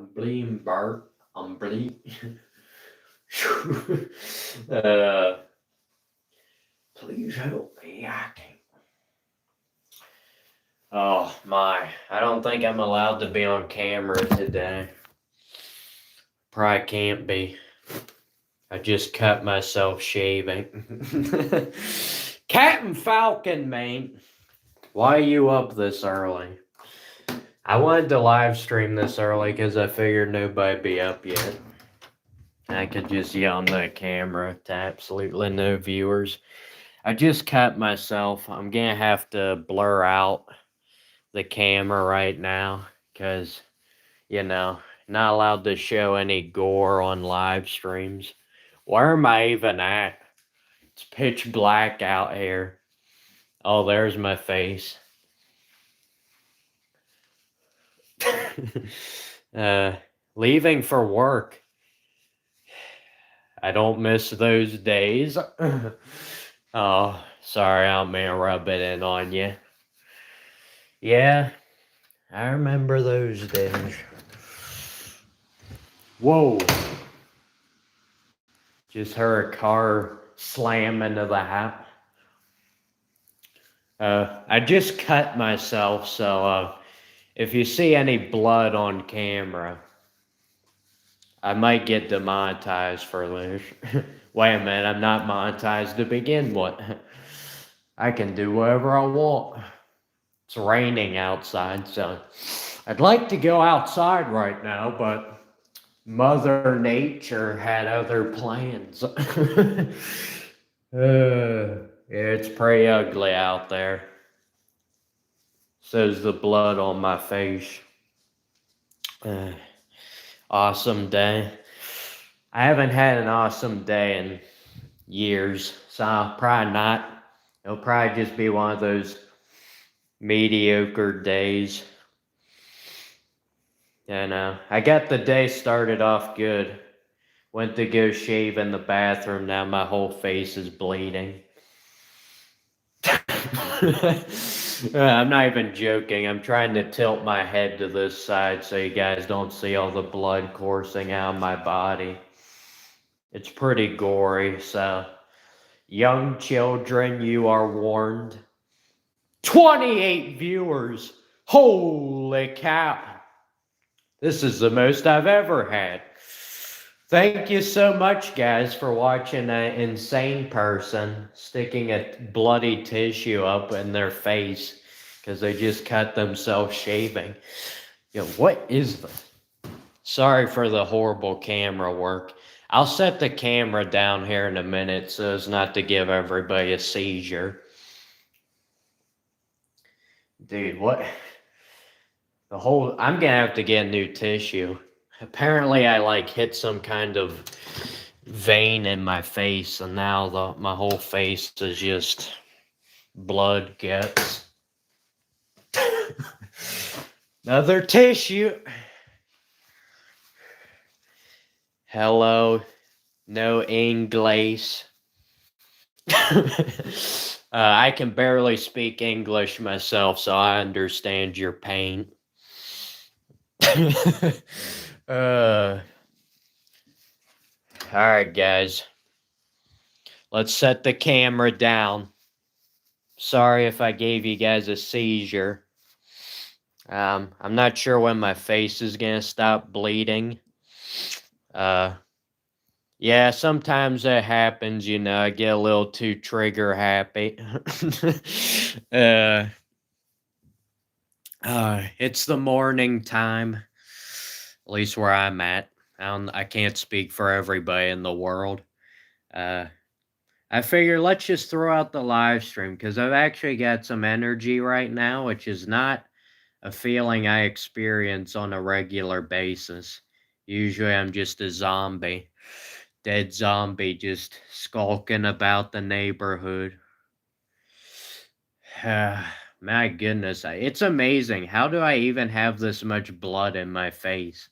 I'm bleeding, Bart. I'm bleeding. uh, please help me. I can't. Oh my! I don't think I'm allowed to be on camera today. Probably can't be. I just cut myself shaving. Captain Falcon, man. Why are you up this early? I wanted to live stream this early because I figured nobody'd be up yet. I could just yell on the camera to absolutely no viewers. I just cut myself. I'm gonna have to blur out the camera right now because, not allowed to show any gore on live streams. Where am I even at? It's pitch black out here. Oh, there's my face. Leaving for work. I don't miss those days. Oh, sorry, I don't mean to rub it in on you. Yeah, I remember those days. Whoa. Just heard a car slam into the house. I just cut myself, so if you see any blood on camera, I might get demonetized for this. Wait a minute, I'm not monetized to begin with. I can do whatever I want. It's raining outside, so I'd like to go outside right now, but Mother Nature had other plans. Yeah, it's pretty ugly out there. So's the blood on my face. Awesome day. I haven't had an awesome day in years, so I'll probably not. It'll probably just be one of those mediocre days. And I got the day started off good. Went to go shave in the bathroom. Now my whole face is bleeding. I'm not even joking. I'm trying to tilt my head to this side so you guys don't see all the blood coursing out of my body. It's pretty gory, so young children, you are warned. 28 viewers! Holy cow! This is the most I've ever had. Thank you so much, guys, for watching an insane person sticking a bloody tissue up in their face because they just cut themselves shaving. What is this? Sorry for the horrible camera work. I'll set the camera down here in a minute so as not to give everybody a seizure. Dude, what? I'm gonna have to get new tissue. Apparently I hit some kind of vein in my face and now my whole face is just blood guts. Another tissue. Hello. No English. I can barely speak English myself, so I understand your pain. Alright, guys. Let's set the camera down. Sorry if I gave you guys a seizure. I'm not sure when my face is gonna stop bleeding. Yeah, sometimes that happens, I get a little too trigger happy. It's the morning time, at least where I'm at. I can't speak for everybody in the world. I figure let's just throw out the live stream because I've actually got some energy right now, which is not a feeling I experience on a regular basis. Usually I'm just a zombie. Dead zombie just skulking about the neighborhood. My goodness, it's amazing. How do I even have this much blood in my face?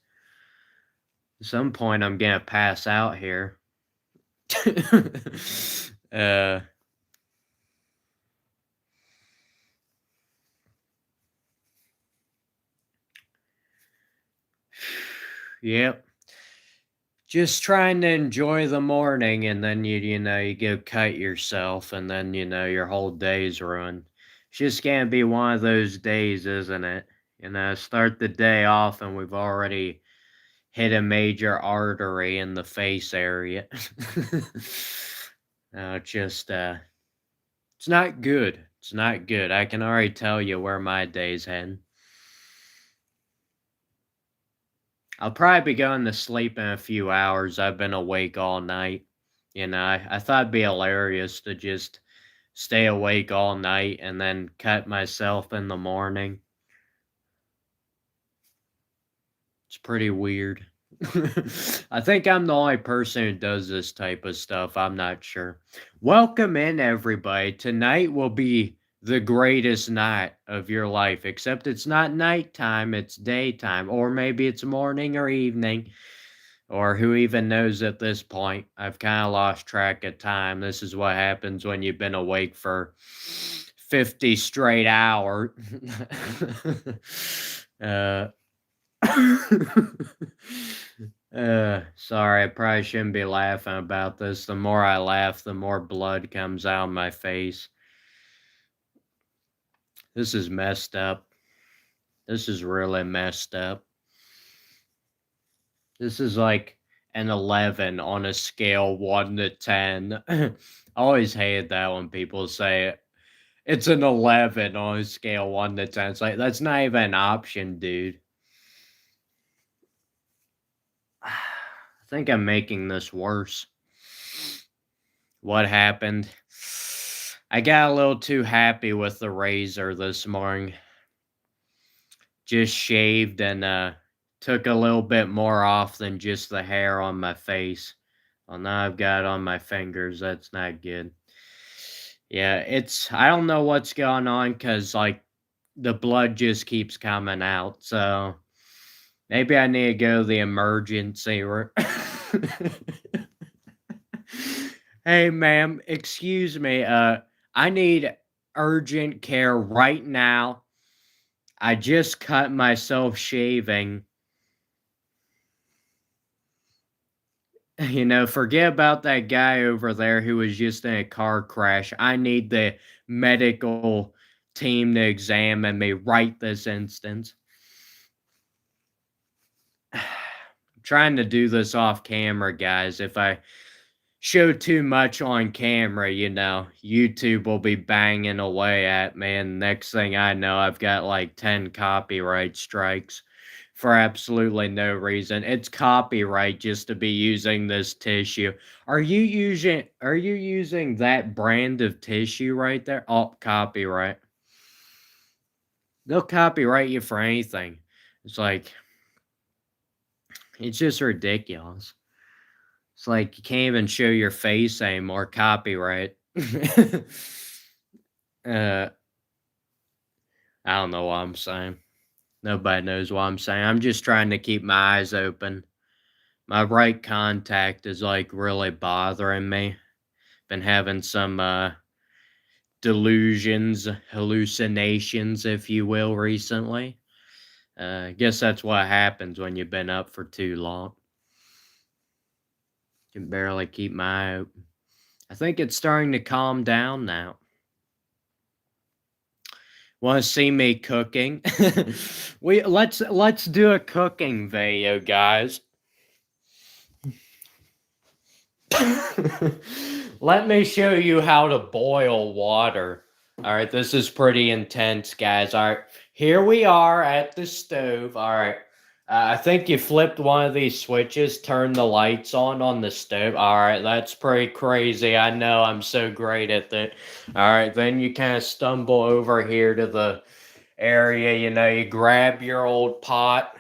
At some point, I'm gonna pass out here. Yep. Just trying to enjoy the morning, and then you know, you go cut yourself, and then, you know, your whole day's ruined. It's just gonna be one of those days, isn't it? You know, start the day off, and we've already hit a major artery in the face area. Just, it's not good. It's not good. I can already tell you where my day's heading. I'll probably be going to sleep in a few hours. I've been awake all night. You know, I thought it'd be hilarious to just stay awake all night and then cut myself in the morning. It's pretty weird. I think I'm the only person who does this type of stuff. I'm not sure. Welcome in, everybody. Tonight will be the greatest night of your life, except it's not nighttime, it's daytime, or maybe it's morning or evening, or who even knows at this point. I've kind of lost track of time. This is what happens when you've been awake for 50 straight hours. Sorry, I probably shouldn't be laughing about this. The more I laugh, the more blood comes out of my face. This is messed up. This is really messed up. This is like an 11 on a scale 1 to 10. I always hated that when people say it's an 11 on a scale 1 to 10. It's like, that's not even an option, dude. I think I'm making this worse. What happened? I got a little too happy with the razor this morning. Just shaved and took a little bit more off than just the hair on my face. Well, now I've got it on my fingers. That's not good. Yeah, I don't know what's going on because, like, the blood just keeps coming out. So maybe I need to go to the emergency room. Hey, ma'am, excuse me. I need urgent care right now. I just cut myself shaving. You know, forget about that guy over there who was just in a car crash. I need the medical team to examine me right this instant. I'm trying to do this off camera, guys. If I show too much on camera, you know, YouTube will be banging away at me, and next thing I know, I've got like 10 copyright strikes for absolutely no reason. It's copyright just to be using this tissue. Are you using that brand of tissue right there? Oh, copyright. They'll copyright you for anything. It's like, it's just ridiculous. It's like you can't even show your face anymore. Copyright. I don't know what I'm saying. Nobody knows what I'm saying. I'm just trying to keep my eyes open. My right contact is like really bothering me. Been having some delusions, hallucinations, if you will, recently. I guess that's what happens when you've been up for too long. Can barely keep my eye open. I think it's starting to calm down now. Want to see me cooking? Let's do a cooking video, guys. Let me show you how to boil water. All right, this is pretty intense, guys. All right, here we are at the stove. All right, I think you flipped one of these switches, turn the lights on the stove. All right, that's pretty crazy. I know, I'm so great at that. All right, then you kind of stumble over here to the area. You know, you grab your old pot.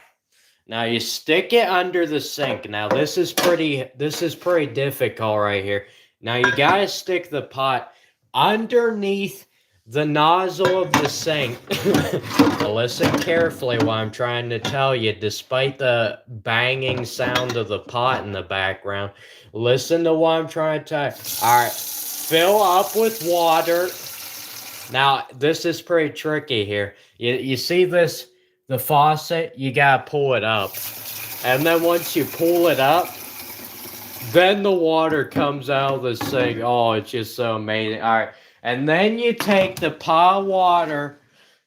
Now you stick it under the sink. Now this is pretty difficult right here. Now you gotta stick the pot underneath the nozzle of the sink. Now listen carefully what I'm trying to tell you, despite the banging sound of the pot in the background. Listen to what I'm trying to tell you. Alright, fill up with water. Now this is pretty tricky here. You see this? The faucet, you gotta pull it up. And then once you pull it up, then the water comes out of the sink. Oh, it's just so amazing. All right. And then you take the pot of water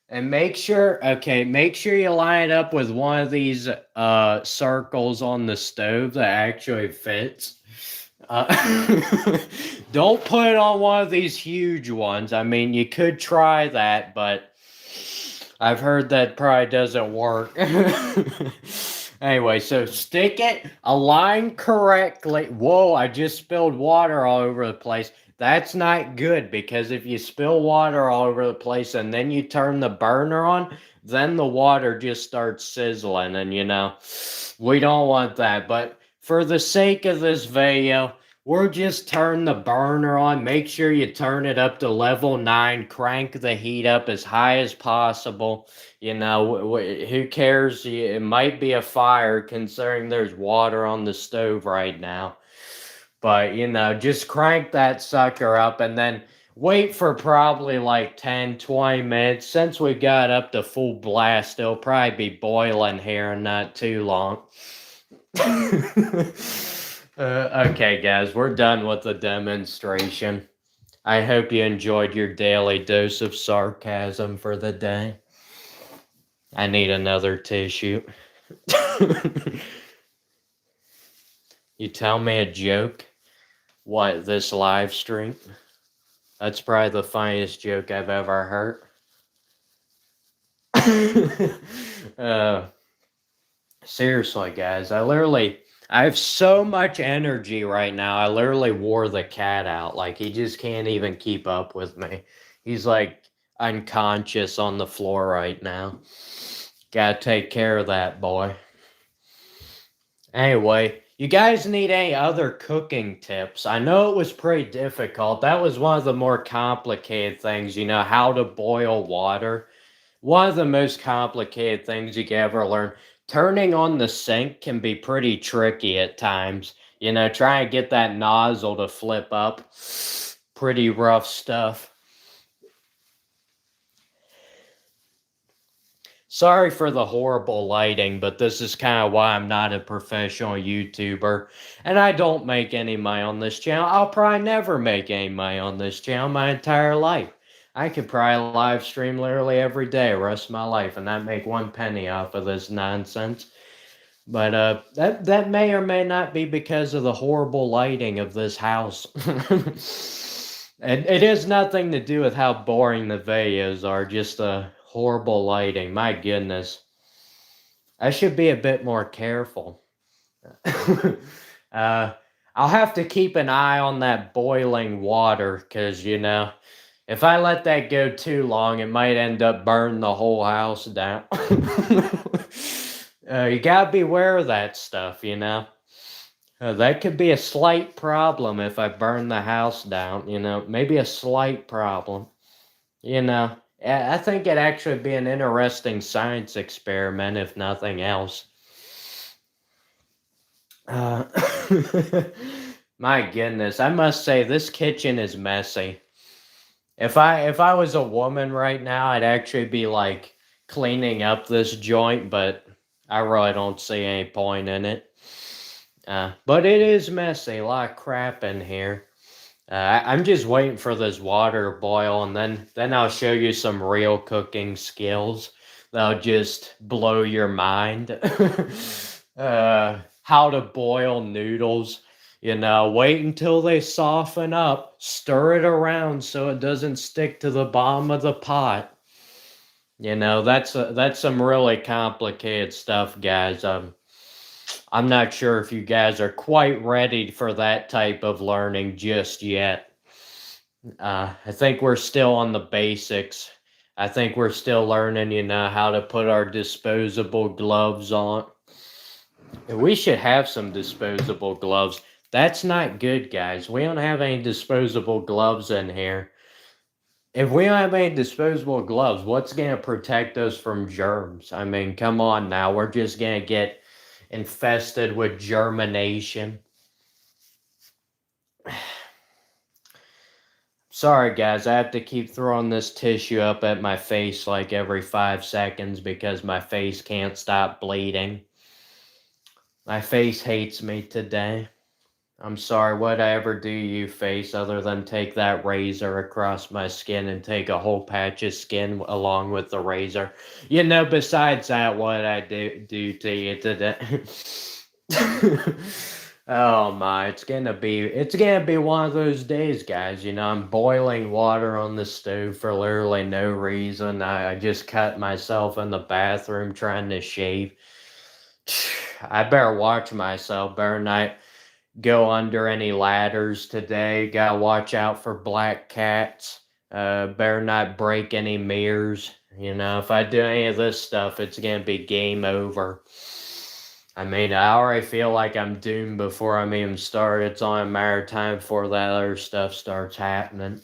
and make sure you line it up with one of these circles on the stove that actually fits. Don't put it on one of these huge ones. I mean, you could try that, but I've heard that probably doesn't work. Anyway, so stick it, align correctly. Whoa, I just spilled water all over the place. That's not good, because if you spill water all over the place and then you turn the burner on, then the water just starts sizzling, and we don't want that. But for the sake of this video, we'll just turn the burner on. Make sure you turn it up to level 9. Crank the heat up as high as possible. Who cares? It might be a fire, considering there's water on the stove right now. But, just crank that sucker up and then wait for probably like 10, 20 minutes. Since we got up to full blast, it'll probably be boiling here in not too long. Okay, guys, we're done with the demonstration. I hope you enjoyed your daily dose of sarcasm for the day. I need another tissue. You tell me a joke? What, this live stream? That's probably the funniest joke I've ever heard. Seriously, guys, I have so much energy right now. I literally wore the cat out. Like, he just can't even keep up with me. He's like unconscious on the floor right now. Gotta take care of that boy. Anyway, you guys need any other cooking tips? I know it was pretty difficult. That was one of the more complicated things, how to boil water. One of the most complicated things you can ever learn. Turning on the sink can be pretty tricky at times. Try and get that nozzle to flip up. Pretty rough stuff. Sorry for the horrible lighting, but this is kind of why I'm not a professional YouTuber. And I don't make any money on this channel. I'll probably never make any money on this channel my entire life. I could probably live stream literally every day the rest of my life and not make 1 penny off of this nonsense. But that may or may not be because of the horrible lighting of this house. And it has nothing to do with how boring the videos are, just horrible lighting. My goodness. I should be a bit more careful. I'll have to keep an eye on that boiling water, because, if I let that go too long, it might end up burning the whole house down. You gotta beware of that stuff, that could be a slight problem if I burn the house down, maybe a slight problem. I think it'd actually be an interesting science experiment, if nothing else. My goodness, I must say, this kitchen is messy. If I was a woman right now, I'd actually be like cleaning up this joint, but I really don't see any point in it. But it is messy, a lot of crap in here. I'm just waiting for this water to boil, and then I'll show you some real cooking skills that'll just blow your mind. How to boil noodles. Wait until they soften up. Stir it around so it doesn't stick to the bottom of the pot. That's some really complicated stuff, guys. I'm not sure if you guys are quite ready for that type of learning just yet. I think we're still on the basics. I think we're still learning, how to put our disposable gloves on. We should have some disposable gloves. That's not good, guys. We don't have any disposable gloves in here. If we don't have any disposable gloves, what's going to protect us from germs? I mean, come on now. We're just going to get infested with germination. Sorry, guys. I have to keep throwing this tissue up at my face like every 5 seconds because my face can't stop bleeding. My face hates me today. I'm sorry, what'd I ever do you, face, other than take that razor across my skin and take a whole patch of skin along with the razor? You know, besides that, what'd I do to you today? Oh my, it's gonna be one of those days, guys. You know, I'm boiling water on the stove for literally no reason. I just cut myself in the bathroom trying to shave. I better watch myself, better not go under any ladders today. Gotta watch out for black cats. Better not break any mirrors. You know, if I do any of this stuff, it's gonna be game over. I mean, I already feel like I'm doomed before I'm even started. It's only a matter of time before that other stuff starts happening.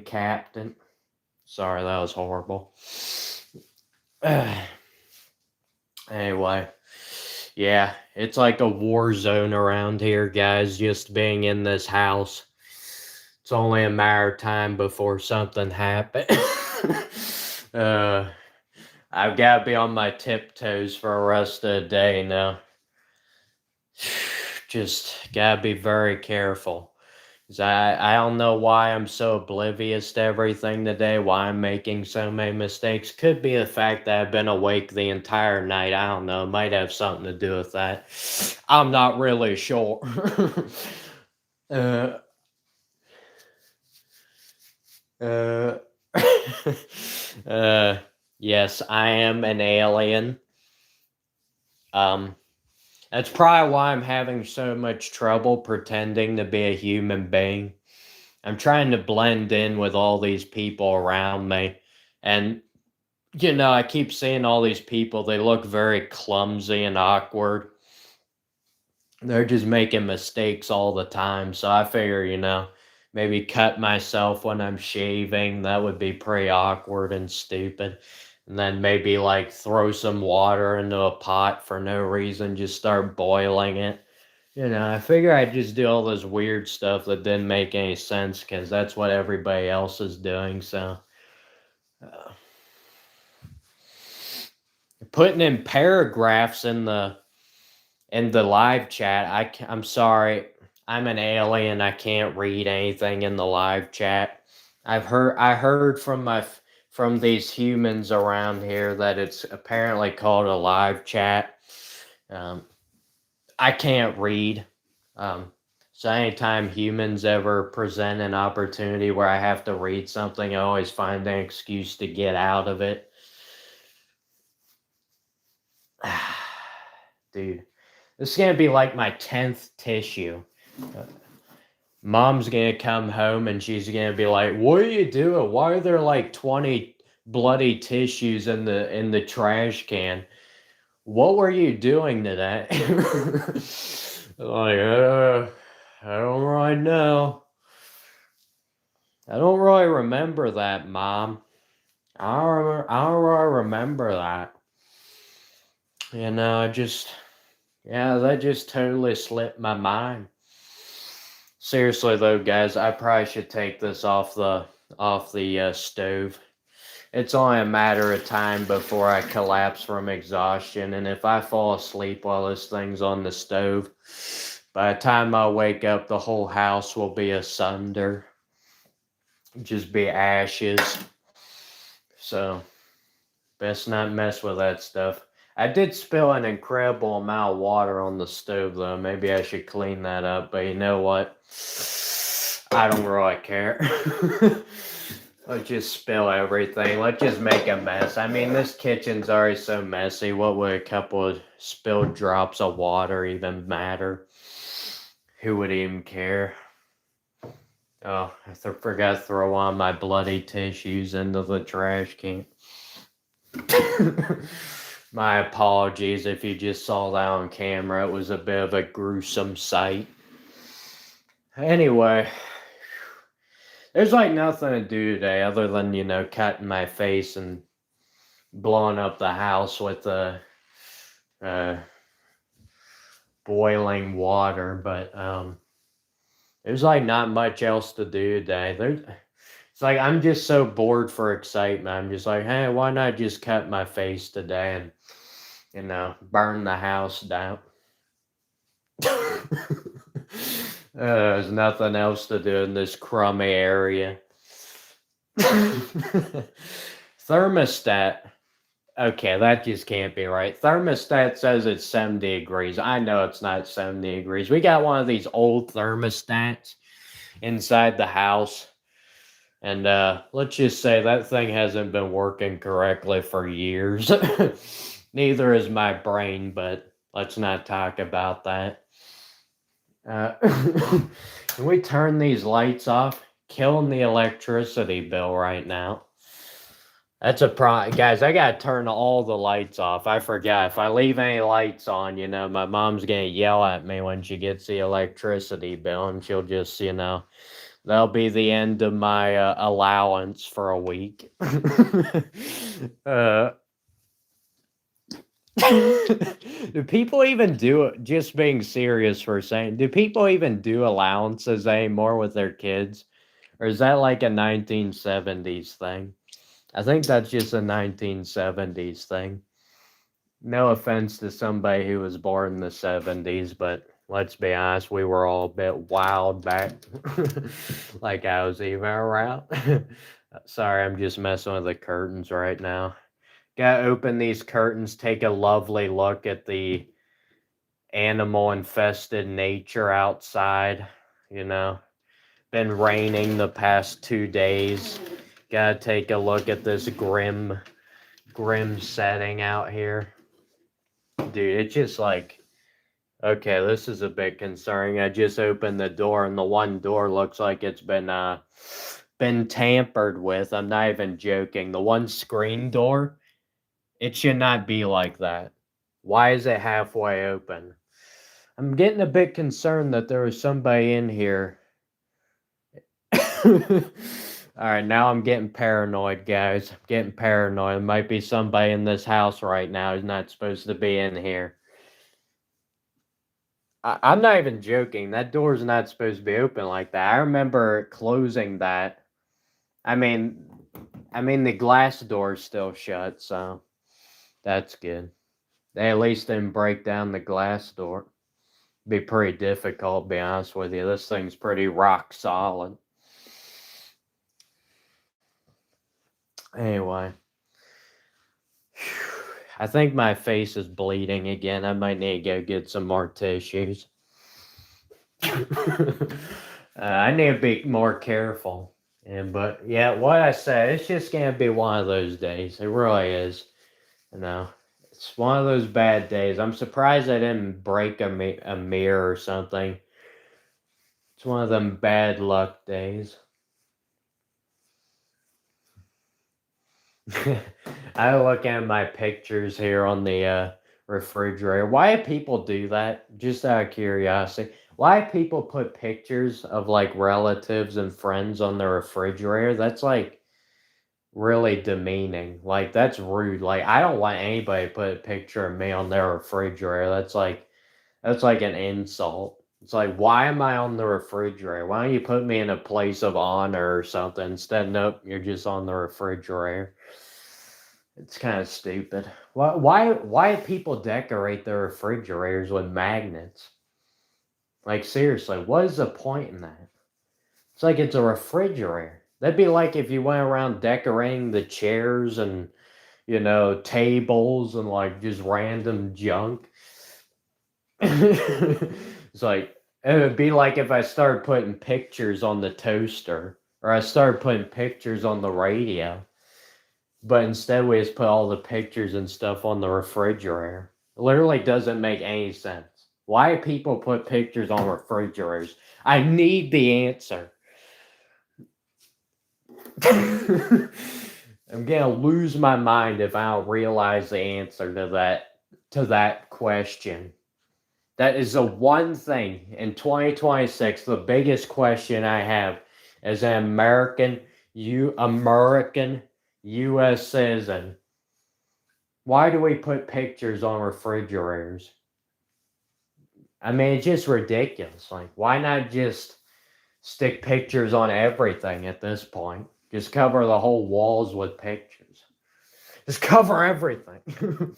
Captain. Sorry, that was horrible. Anyway, yeah, it's like a war zone around here, guys, just being in this house. It's only a matter of time before something happens. I've got to be on my tiptoes for the rest of the day now. Just got to be very careful. 'Cause I don't know why I'm so oblivious to everything today, why I'm making so many mistakes. Could be the fact that I've been awake the entire night. I don't know. Might have something to do with that. I'm not really sure. uh, uh, yes, I am an alien. That's probably why I'm having so much trouble pretending to be a human being. I'm trying to blend in with all these people around me. And, you know, I keep seeing all these people, they look very clumsy and awkward. They're just making mistakes all the time. So I figure, you know, maybe cut myself when I'm shaving. That would be pretty awkward and stupid. And then maybe like throw some water into a pot for no reason, just start boiling it. You know, I figure I'd just do all this weird stuff that didn't make any sense because that's what everybody else is doing. So, uh, putting in paragraphs in the live chat. I'm sorry, I'm an alien. I can't read anything in the live chat. I heard from these humans around here that it's apparently called a live chat. Um, I can't read. So anytime humans ever present an opportunity where I have to read something, I always find an excuse to get out of it. Dude, this is going to be like my 10th tissue. Mom's going to come home and she's going to be like, "What are you doing? Why are there like 20 bloody tissues in the trash can? What were you doing today?" Like, I don't really know. I don't really remember that, Mom. I don't really remember that. You know, that just totally slipped my mind. Seriously though, guys, I probably should take this off the stove. It's only a matter of time before I collapse from exhaustion, and if I fall asleep while this thing's on the stove, by the time I wake up, the whole house will be asunder. Just be ashes. So, best not mess with that stuff. I did spill an incredible amount of water on the stove, though. Maybe I should clean that up, but you know what? I don't really care. Let's just spill everything. Let's just make a mess. I mean, this kitchen's already so messy. What would a couple of spilled drops of water even matter? Who would even care? Oh, I forgot to throw on my bloody tissues into the trash can. My apologies if you just saw that on camera. It was a bit of a gruesome sight. Anyway, there's like nothing to do today other than, you know, cutting my face and blowing up the house with the boiling water. But there's like not much else to do today. It's like I'm just so bored for excitement. I'm just like, hey, why not just cut my face today burn the house down. There's nothing else to do in this crummy area. Thermostat. Okay, that just can't be right. Thermostat says it's 70 degrees. I know it's not 70 degrees. We got one of these old thermostats inside the house. And let's just say that thing hasn't been working correctly for years. Neither is my brain, but let's not talk about that. Can we turn these lights off? Killing the electricity bill right now. That's a problem. Guys, I gotta turn all the lights off. I forgot. If I leave any lights on, my mom's gonna yell at me when she gets the electricity bill, and she'll just, that'll be the end of my allowance for a week. Do people even do it? Just being serious for a second, do people even do allowances anymore with their kids? Or is that like a 1970s thing? I think that's just a 1970s thing. No offense to somebody who was born in the 70s, but let's be honest, we were all a bit wild back. Like I was even around. Sorry, I'm just messing with the curtains right now. Gotta open these curtains, take a lovely look at the animal infested nature outside. Been raining the past 2 days. Gotta take a look at this grim setting out here. Dude, it's just like, okay, this is a bit concerning. I just opened the door and the one door looks like it's been tampered with. I'm not even joking. The one screen door, it should not be like that. Why is it halfway open? I'm getting a bit concerned that there was somebody in here. Alright, now I'm getting paranoid, guys. I'm getting paranoid. There might be somebody in this house right now who's not supposed to be in here. I'm not even joking. That door's not supposed to be open like that. I remember closing that. I mean, the glass door's still shut, so that's good. They at least didn't break down the glass door. Be pretty difficult, to be honest with you. This thing's pretty rock solid. Anyway. I think my face is bleeding again. I might need to go get some more tissues. I need to be more careful. But yeah, what I said, it's just gonna be one of those days. It really is. It's one of those bad days. I'm surprised I didn't break a mirror or something. It's one of them bad luck days. I look at my pictures here on the refrigerator. Why do people do that? Just out of curiosity. Why do people put pictures of like relatives and friends on the refrigerator? That's like really demeaning. Like that's rude. Like I don't want anybody to put a picture of me on their refrigerator. That's like an insult. It's like, why am I on the refrigerator? Why don't you put me in a place of honor or something? Instead, nope, you're just on the refrigerator. It's kind of stupid. Why do people decorate their refrigerators with magnets? Like seriously, what is the point in that? It's like it's a refrigerator. That'd be like if you went around decorating the chairs and tables and like just random junk. It's like it would be like if I started putting pictures on the toaster or I started putting pictures on the radio. But instead we just put all the pictures and stuff on the refrigerator. It literally doesn't make any sense. Why do people put pictures on refrigerators? I need the answer. I'm gonna lose my mind if I don't realize the answer to that question. That is the one thing in 2026, the biggest question I have as an American U.S. citizen. Why do we put pictures on refrigerators? I mean, it's just ridiculous. Like, why not just stick pictures on everything at this point? Just cover the whole walls with pictures. Just cover everything.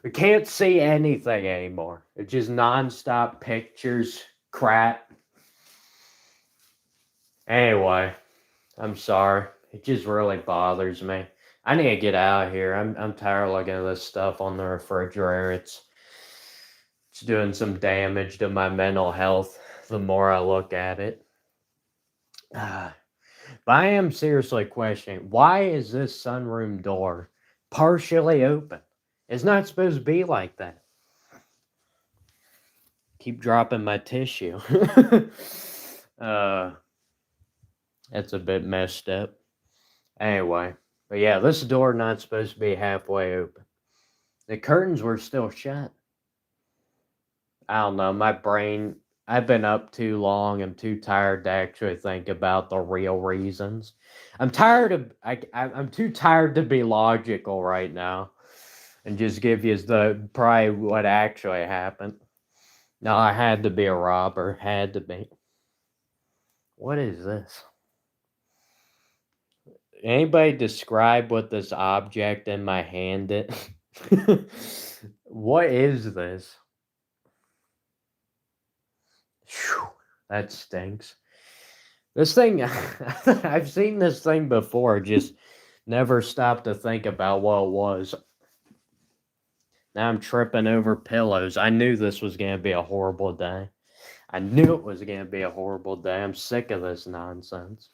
We can't see anything anymore. It's just nonstop pictures, crap. Anyway, I'm sorry. It just really bothers me. I need to get out of here. I'm tired of looking at this stuff on the refrigerator. It's doing some damage to my mental health the more I look at it. But I am seriously questioning, why is this sunroom door partially open? It's not supposed to be like that. Keep dropping my tissue. That's a bit messed up. Anyway, but yeah, this door not supposed to be halfway open. The curtains were still shut. I don't know, my brain, I've been up too long. I'm too tired to actually think about the real reasons. I'm too tired to be logical right now and just give you probably what actually happened. No, I had to be a robber. Had to be. What is this? Anybody describe what this object in my hand is? What is this? Whew, that stinks. This thing, I've seen this thing before, just never stopped to think about what it was. Now I'm tripping over pillows. I knew this was going to be a horrible day. I knew it was going to be a horrible day. I'm sick of this nonsense.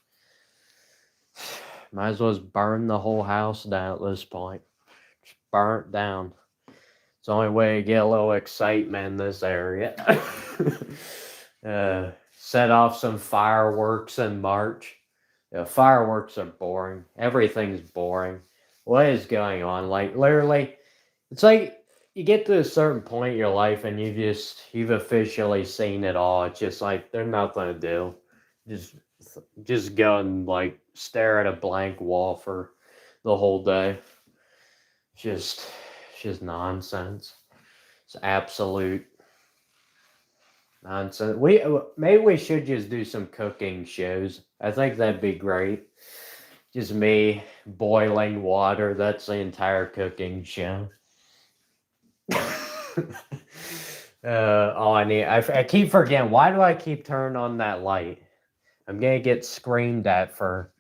Might as well just burn the whole house down at this point. Just burn it down. It's the only way to get a little excitement in this area. Set off some fireworks in March. Fireworks are boring. Everything's boring. What is going on? Like, literally, it's like you get to a certain point in your life and you've officially seen it all. It's just like, there's nothing to do. Just go and like stare at a blank wall for the whole day. Just nonsense. It's absolute nonsense. Maybe we should just do some cooking shows. I think that'd be great. Just me boiling water. That's the entire cooking show. All I need. I keep forgetting. Why do I keep turning on that light? I'm gonna get screamed at for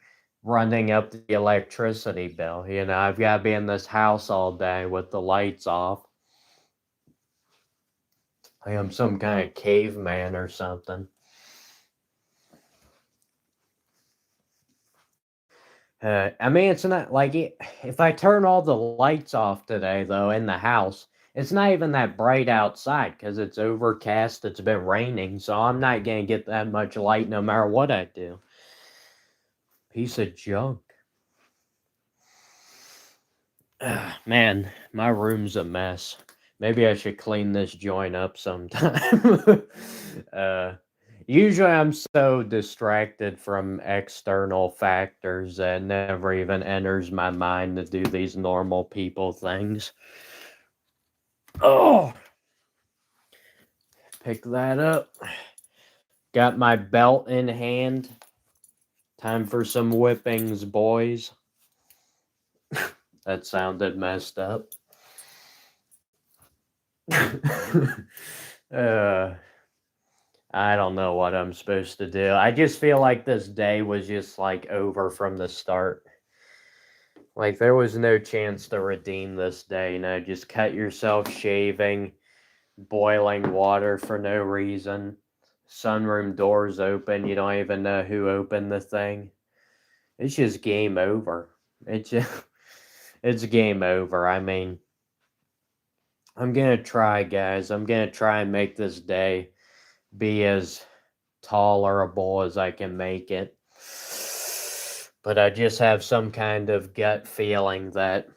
running up the electricity bill. I've got to be in this house all day with the lights off. I am some kind of caveman or something. I mean, it's not like if I turn all the lights off today, though, in the house, it's not even that bright outside because it's overcast. It's been raining, so I'm not going to get that much light no matter what I do. Piece of junk. Man, my room's a mess. Maybe I should clean this joint up sometime. Usually I'm so distracted from external factors that never even enters my mind to do these normal people things. Oh! Pick that up. Got my belt in hand. Time for some whippings, boys. That sounded messed up. I don't know what I'm supposed to do. I just feel like this day was just like over from the start. Like there was no chance to redeem this day. Just cut yourself shaving, boiling water for no reason, sunroom doors open. You don't even know who opened the thing. It's just game over. It's game over. I mean, I'm gonna try, guys. I'm gonna try and make this day be as tolerable as I can make it. But I just have some kind of gut feeling that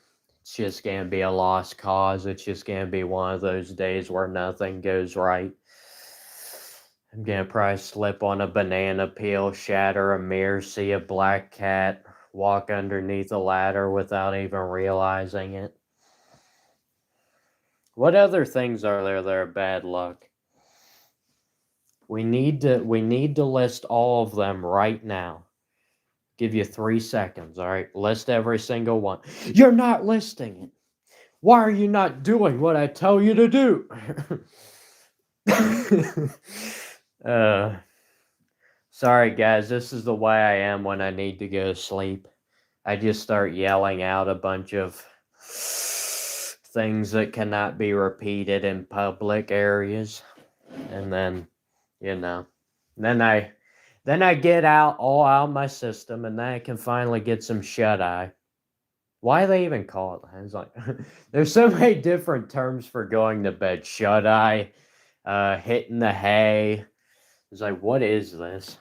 it's just going to be a lost cause. It's just going to be one of those days where nothing goes right. I'm going to probably slip on a banana peel, shatter a mirror, see a black cat, walk underneath a ladder without even realizing it. What other things are there that are bad luck? We need to list all of them right now. Give you 3 seconds, all right? List every single one. You're not listing it. Why are you not doing what I tell you to do? Sorry, guys. This is the way I am when I need to go to sleep. I just start yelling out a bunch of things that cannot be repeated in public areas. And then, then I get out all out of my system, and then I can finally get some shut eye. Why do they even call it that? It's like there's so many different terms for going to bed. Shut eye, hitting the hay. It's like, what is this?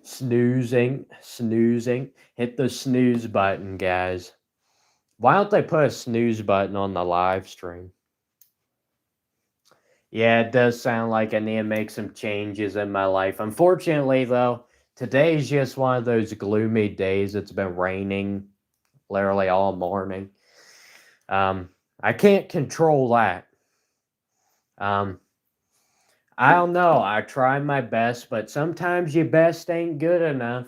Snoozing. Hit the snooze button, guys. Why don't they put a snooze button on the live stream? Yeah, it does sound like I need to make some changes in my life. Unfortunately, though, today's just one of those gloomy days. It's been raining literally all morning. I can't control that. I don't know. I try my best, but sometimes your best ain't good enough.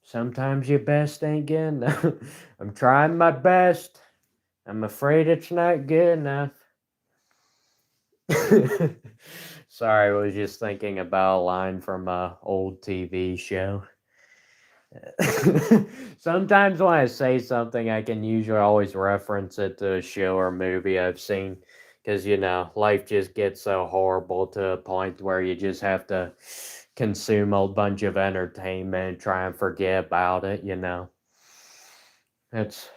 Sometimes your best ain't good enough. I'm trying my best. I'm afraid it's not good enough. Sorry, I was just thinking about a line from an old TV show. Sometimes when I say something, I can usually always reference it to a show or movie I've seen. Because, life just gets so horrible to a point where you just have to consume a bunch of entertainment and try and forget about it, That's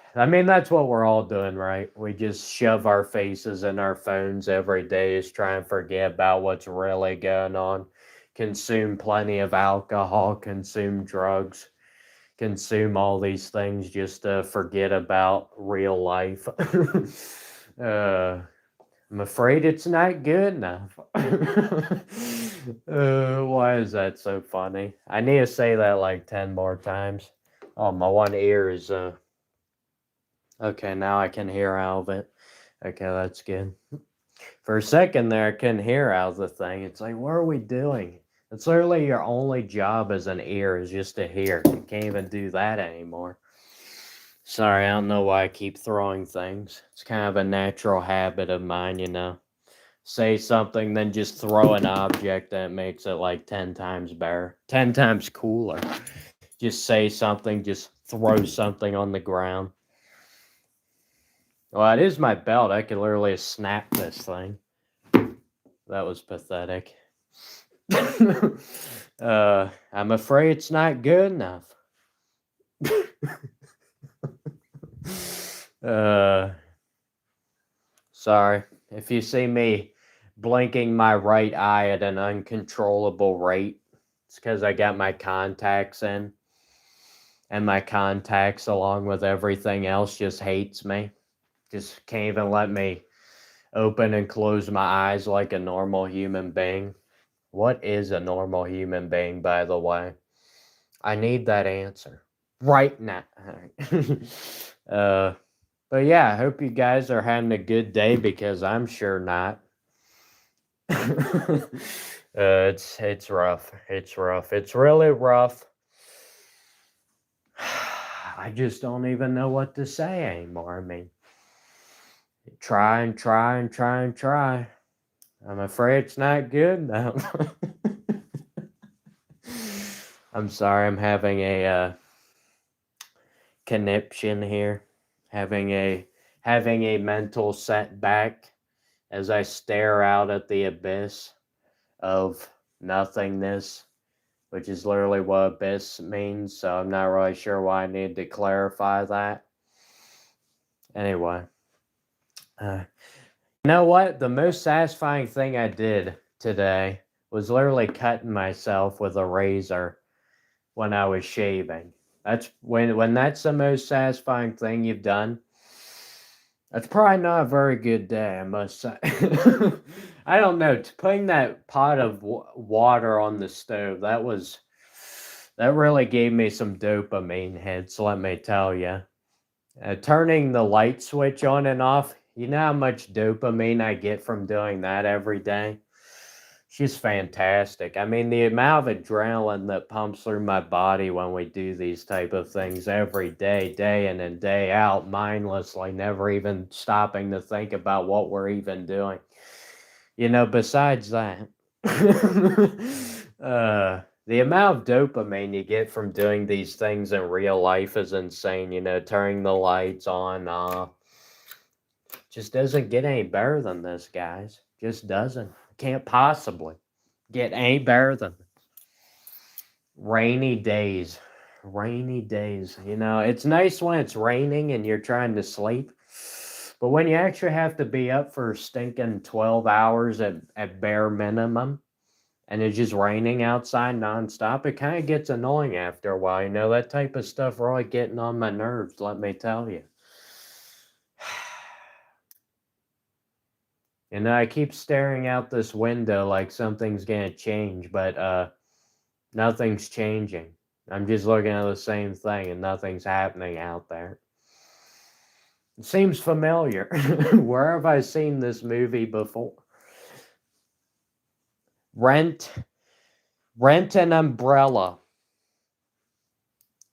what we're all doing, right? We just shove our faces in our phones every day to try and forget about what's really going on. Consume plenty of alcohol, consume drugs, consume all these things just to forget about real life. I'm afraid it's not good enough. Why is that so funny? I need to say that like 10 more times. Oh, my one ear is okay, now I can hear out of it. Okay, that's good. For a second there, I couldn't hear out of the thing. It's like, what are we doing? It's literally your only job as an ear is just to hear. You can't even do that anymore. Sorry, I don't know why I keep throwing things. It's kind of a natural habit of mine, Say something, then just throw an object that makes it like 10 times better, 10 times cooler. Just say something, just throw something on the ground. Well, it is my belt. I could literally snap this thing. That was pathetic. I'm afraid it's not good enough. Sorry. If you see me blinking my right eye at an uncontrollable rate, it's because I got my contacts in. And my contacts, along with everything else, just hates me. Just can't even let me open and close my eyes like a normal human being. What is a normal human being, by the way? I need that answer right now. But yeah, I hope you guys are having a good day because I'm sure not. It's rough. It's rough. It's really rough. I just don't even know what to say anymore. I mean, try and try and try and try. I'm afraid it's not good now. I'm sorry, I'm having a conniption here. Having a mental setback as I stare out at the abyss of nothingness, which is literally what abyss means, so I'm not really sure why I need to clarify that. Anyway, you know what? The most satisfying thing I did today was literally cutting myself with a razor when I was shaving. That's when that's the most satisfying thing you've done. That's probably not a very good day, I must say. I don't know. Putting that pot of water on the stove, that really gave me some dopamine hits, let me tell you. Turning the light switch on and off, you know how much dopamine I get from doing that every day? she's fantastic. I mean, the amount of adrenaline that pumps through my body when we do these type of things every day, day in and day out, mindlessly, never even stopping to think about what we're even doing. Besides that, the amount of dopamine you get from doing these things in real life is insane. Turning the lights on, off. Just doesn't get any better than this, guys. Just doesn't. Can't possibly get any better than this. Rainy days. Rainy days. It's nice when it's raining and you're trying to sleep. But when you actually have to be up for stinking 12 hours at bare minimum, and it's just raining outside nonstop, it kind of gets annoying after a while. That type of stuff really getting on my nerves, let me tell you. I keep staring out this window like something's gonna change, but nothing's changing. I'm just looking at the same thing and nothing's happening out there. It seems familiar. Where have I seen this movie before? Rent an umbrella.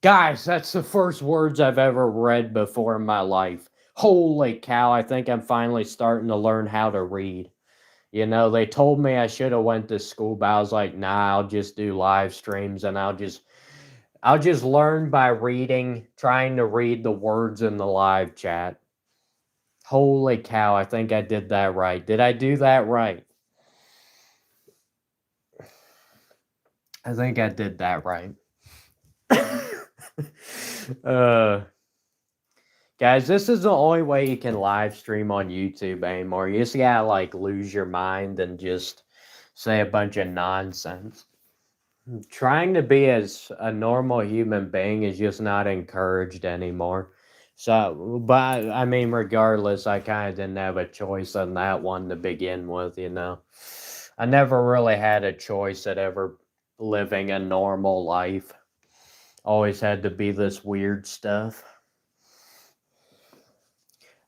Guys, that's the first words I've ever read before in my life. Holy cow, I think I'm finally starting to learn how to read. They told me I should have went to school, but I was like, nah, I'll just do live streams and I'll just learn by reading, trying to read the words in the live chat. Holy cow, I think I did that right. Did I do that right? I think I did that right. Guys, this is the only way you can live stream on YouTube anymore. You just gotta lose your mind and just say a bunch of nonsense. Trying to be as a normal human being is just not encouraged anymore. So, but I mean, regardless, I kind of didn't have a choice on that one to begin with, I never really had a choice at ever living a normal life. Always had to be this weird stuff.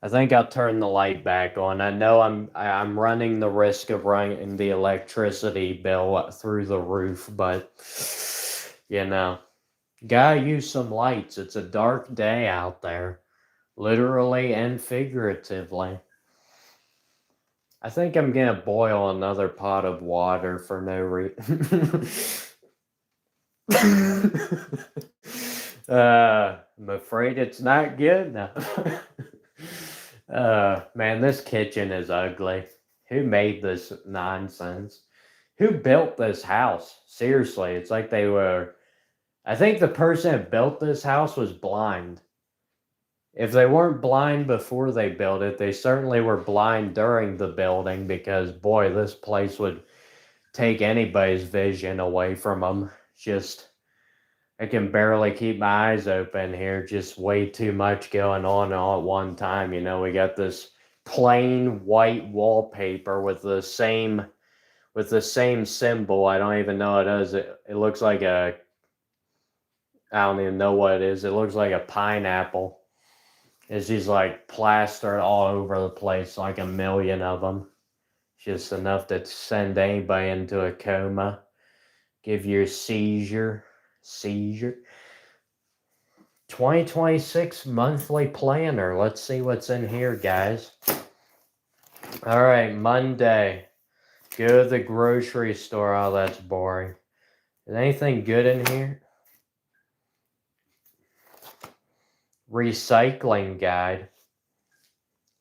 I think I'll turn the light back on. I know I'm running the risk of running the electricity bill through the roof, but gotta use some lights. It's a dark day out there, literally and figuratively. I think I'm gonna boil another pot of water for no reason. I'm afraid it's not good enough. Man, this kitchen is ugly. Who made this nonsense? Who built this house? Seriously, it's like they were... I think the person who built this house was blind. If they weren't blind before they built it, they certainly were blind during the building, because, boy, this place would take anybody's vision away from them. I can barely keep my eyes open here. Just way too much going on all at one time. We got this plain white wallpaper with the same symbol. I don't even know what it is. It looks like I don't even know what it is. It looks like a pineapple. It's just plastered all over the place, like a million of them. Just enough to send anybody into a coma. Give you a seizure. 2026 monthly planner. Let's see what's in here, guys. All right, Monday. Go to the grocery store. Oh, that's boring. Is anything good in here? Recycling guide.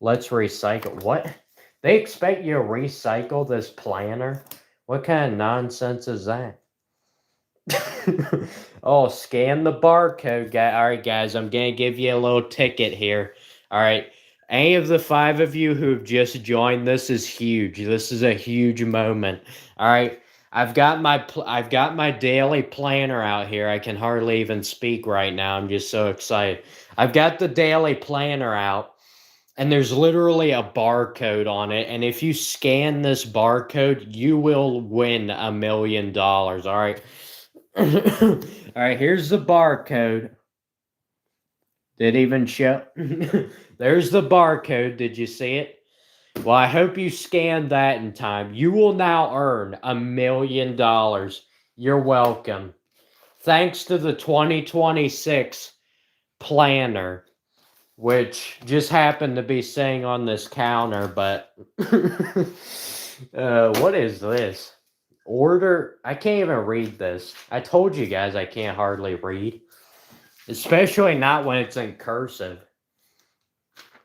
Let's recycle. What? They expect you to recycle this planner? What kind of nonsense is that? Oh, scan the barcode, guy. All right, guys, I'm gonna give you a little ticket here. All right, any of the 5 of you who have just joined, this is huge. This is a huge moment. All right, I've got my daily planner out here. I can hardly even speak right now. I'm just so excited. I've got the daily planner out, and there's literally a barcode on it. And if you scan this barcode, you will win $1 million. All right. All right, here's the barcode. Did it even show? There's the barcode. Did you see it? Well, I hope you scanned that in time. You will now earn $1 million. You're welcome. Thanks to the 2026 planner, which just happened to be sitting on this counter, but what is this? Order? I can't even read this. I told you guys I can't hardly read, especially not when it's in cursive.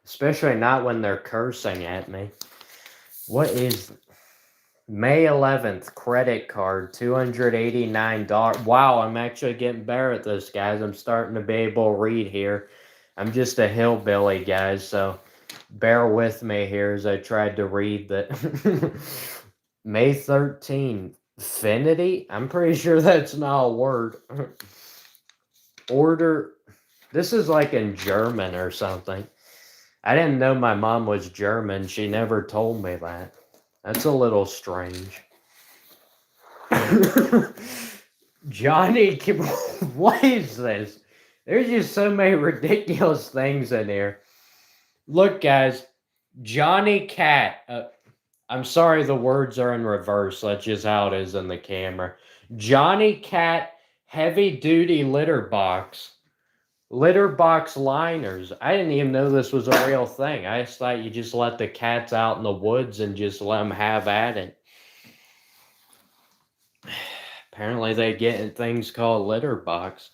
Especially not when they're cursing at me. What is May 11th credit card, $289? Wow, I'm actually getting better at this, guys. I'm starting to be able to read here. I'm just a hillbilly, guys, so bear with me here as I tried to read that. May 13th, Finity? I'm pretty sure that's not a word. Order. This is like in German or something. I didn't know my mom was German. She never told me that. That's a little strange. Johnny, what is this? There's just so many ridiculous things in here. Look, guys, Johnny Cat. I'm sorry the words are in reverse. That's just how it is in the camera. Johnny Cat heavy duty litter box. Litter box liners. I didn't even know this was a real thing. I just thought you just let the cats out in the woods and just let them have at it. Apparently they get in things called litter box.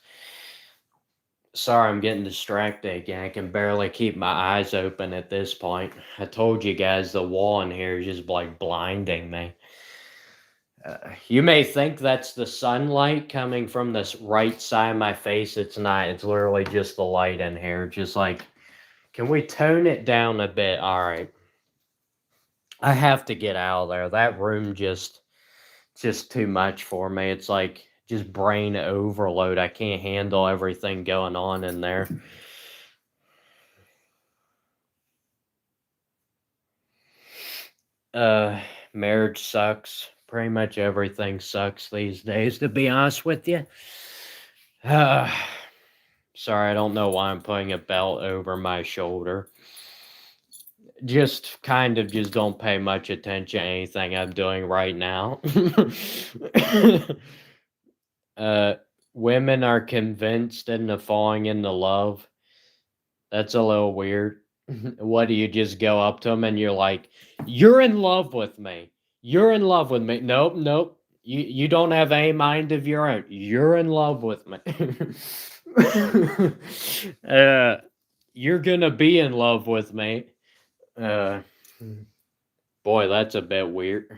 Sorry, I'm getting distracted again. I can barely keep my eyes open at this point. I told you guys the wall in here is just like blinding me. You may think that's the sunlight coming from this right side of my face. It's not. It's literally just the light in here. Just like, can we tone it down a bit? All right. I have to get out of there. That room just too much for me. It's like just brain overload. I can't handle everything going on in there. Marriage sucks. Pretty much everything sucks these days, to be honest with you. Sorry, I don't know why I'm putting a belt over my shoulder. Just kind of just don't pay much attention to anything I'm doing right now. Women are convinced into falling into love. That's a little weird. What do you just go up to them and you're like, "You're in love with me. You're in love with me." Nope, nope. You don't have any mind of your own. You're in love with me. You're gonna be in love with me. Boy, that's a bit weird.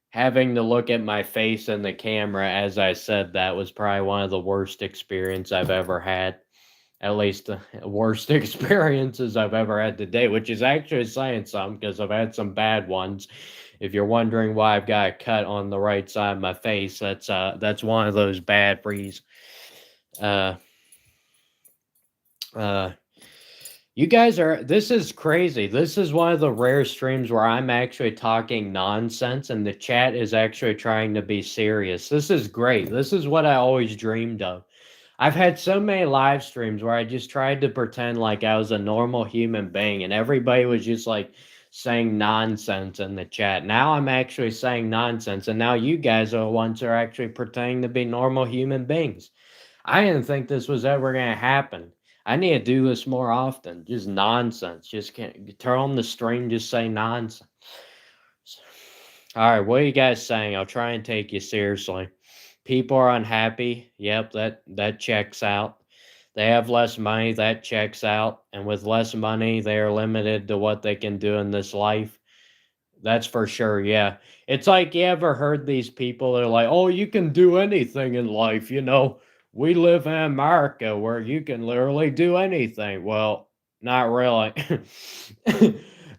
Having to look at my face in the camera as I said that was probably one of the worst experience I've ever had. At least the worst experiences I've ever had today, which is actually saying something because I've had some bad ones. If you're wondering why I've got a cut on the right side of my face, that's one of those bad reasons. You guys this is crazy. This is one of the rare streams where I'm actually talking nonsense and the chat is actually trying to be serious. This is great. This is what I always dreamed of. I've had so many live streams where I just tried to pretend like I was a normal human being and everybody was just like saying nonsense in the chat. Now I'm actually saying nonsense and now you guys are the ones who are actually pretending to be normal human beings. I didn't think this was ever going to happen. I need to do this more often. Just nonsense. Just can't turn on the stream, just say nonsense. All right, what are you guys saying? I'll try and take you seriously. People are unhappy. Yep, that checks out. They have less money. That checks out. And with less money, they are limited to what they can do in this life. That's for sure, yeah. It's like, you ever heard these people that are like, oh, you can do anything in life, you know? We live in America where you can literally do anything. Well, not really.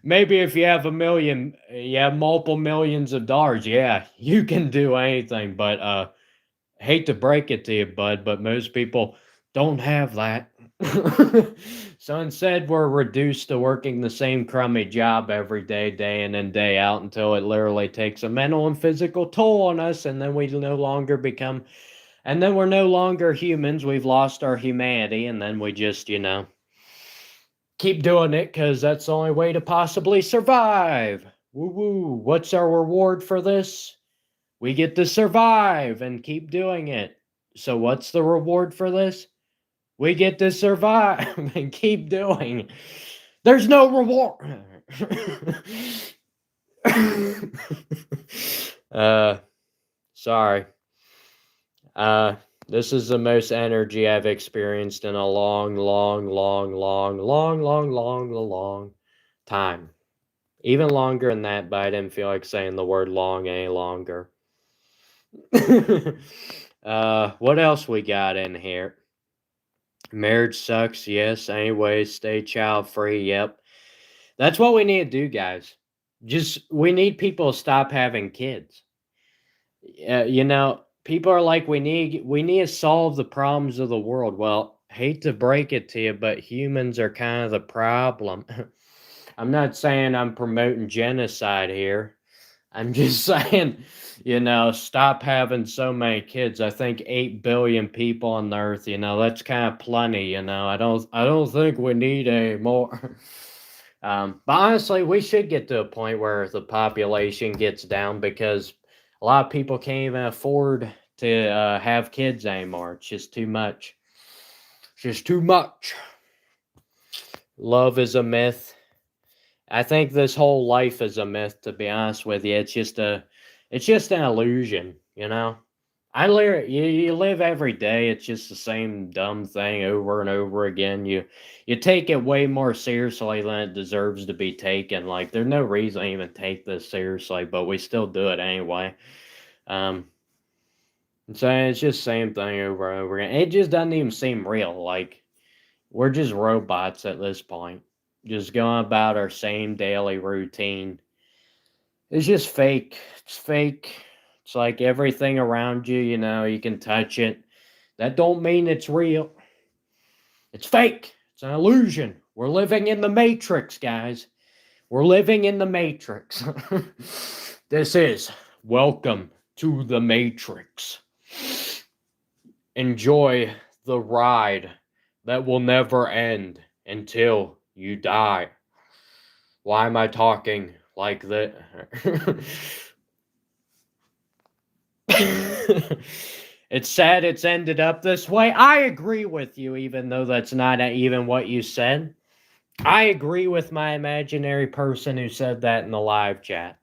Maybe if you have you have multiple millions of dollars, yeah, you can do anything. But hate to break it to you, bud, but most people don't have that. So instead, we're reduced to working the same crummy job every day, day in and day out, until it literally takes a mental and physical toll on us, and then we no longer become, and then we're no longer humans. We've lost our humanity, and then we just, keep doing it because that's the only way to possibly survive. Woo woo. What's our reward for this? We get to survive and keep doing it. So, what's the reward for this? We get to survive and keep doing. There's no reward. Sorry. This is the most energy I've experienced in a long time. Even longer than that, but I didn't feel like saying the word long any longer. What else we got in here? Marriage sucks, yes. Anyways, stay child free, yep. That's what we need to do, guys. We need people to stop having kids. People are like, we need to solve the problems of the world. Well, hate to break it to you, but humans are kind of the problem. I'm not saying I'm promoting genocide here. I'm just saying, stop having so many kids. I think 8 billion people on the earth, that's kind of plenty, I don't think we need any more. But honestly, we should get to a point where the population gets down because a lot of people can't even afford to have kids anymore. It's just too much. It's just too much. Love is a myth. I think this whole life is a myth, to be honest with you. It's just an illusion, you live every day. It's just the same dumb thing over and over again. You take it way more seriously than it deserves to be taken. Like, there's no reason to even take this seriously, but we still do it anyway. So it's just same thing over and over again. It just doesn't even seem real. Like, we're just robots at this point, just going about our same daily routine. It's just fake. It's fake. It's like everything around you, you can touch it. That don't mean it's real. It's fake. It's an illusion. We're living in the Matrix, guys. We're living in the Matrix. This is Welcome to the Matrix. Enjoy the ride that will never end until you die. Why am I talking like that? It's sad it's ended up this way. I agree with you, even though that's not even what you said. I agree with my imaginary person who said that in the live chat.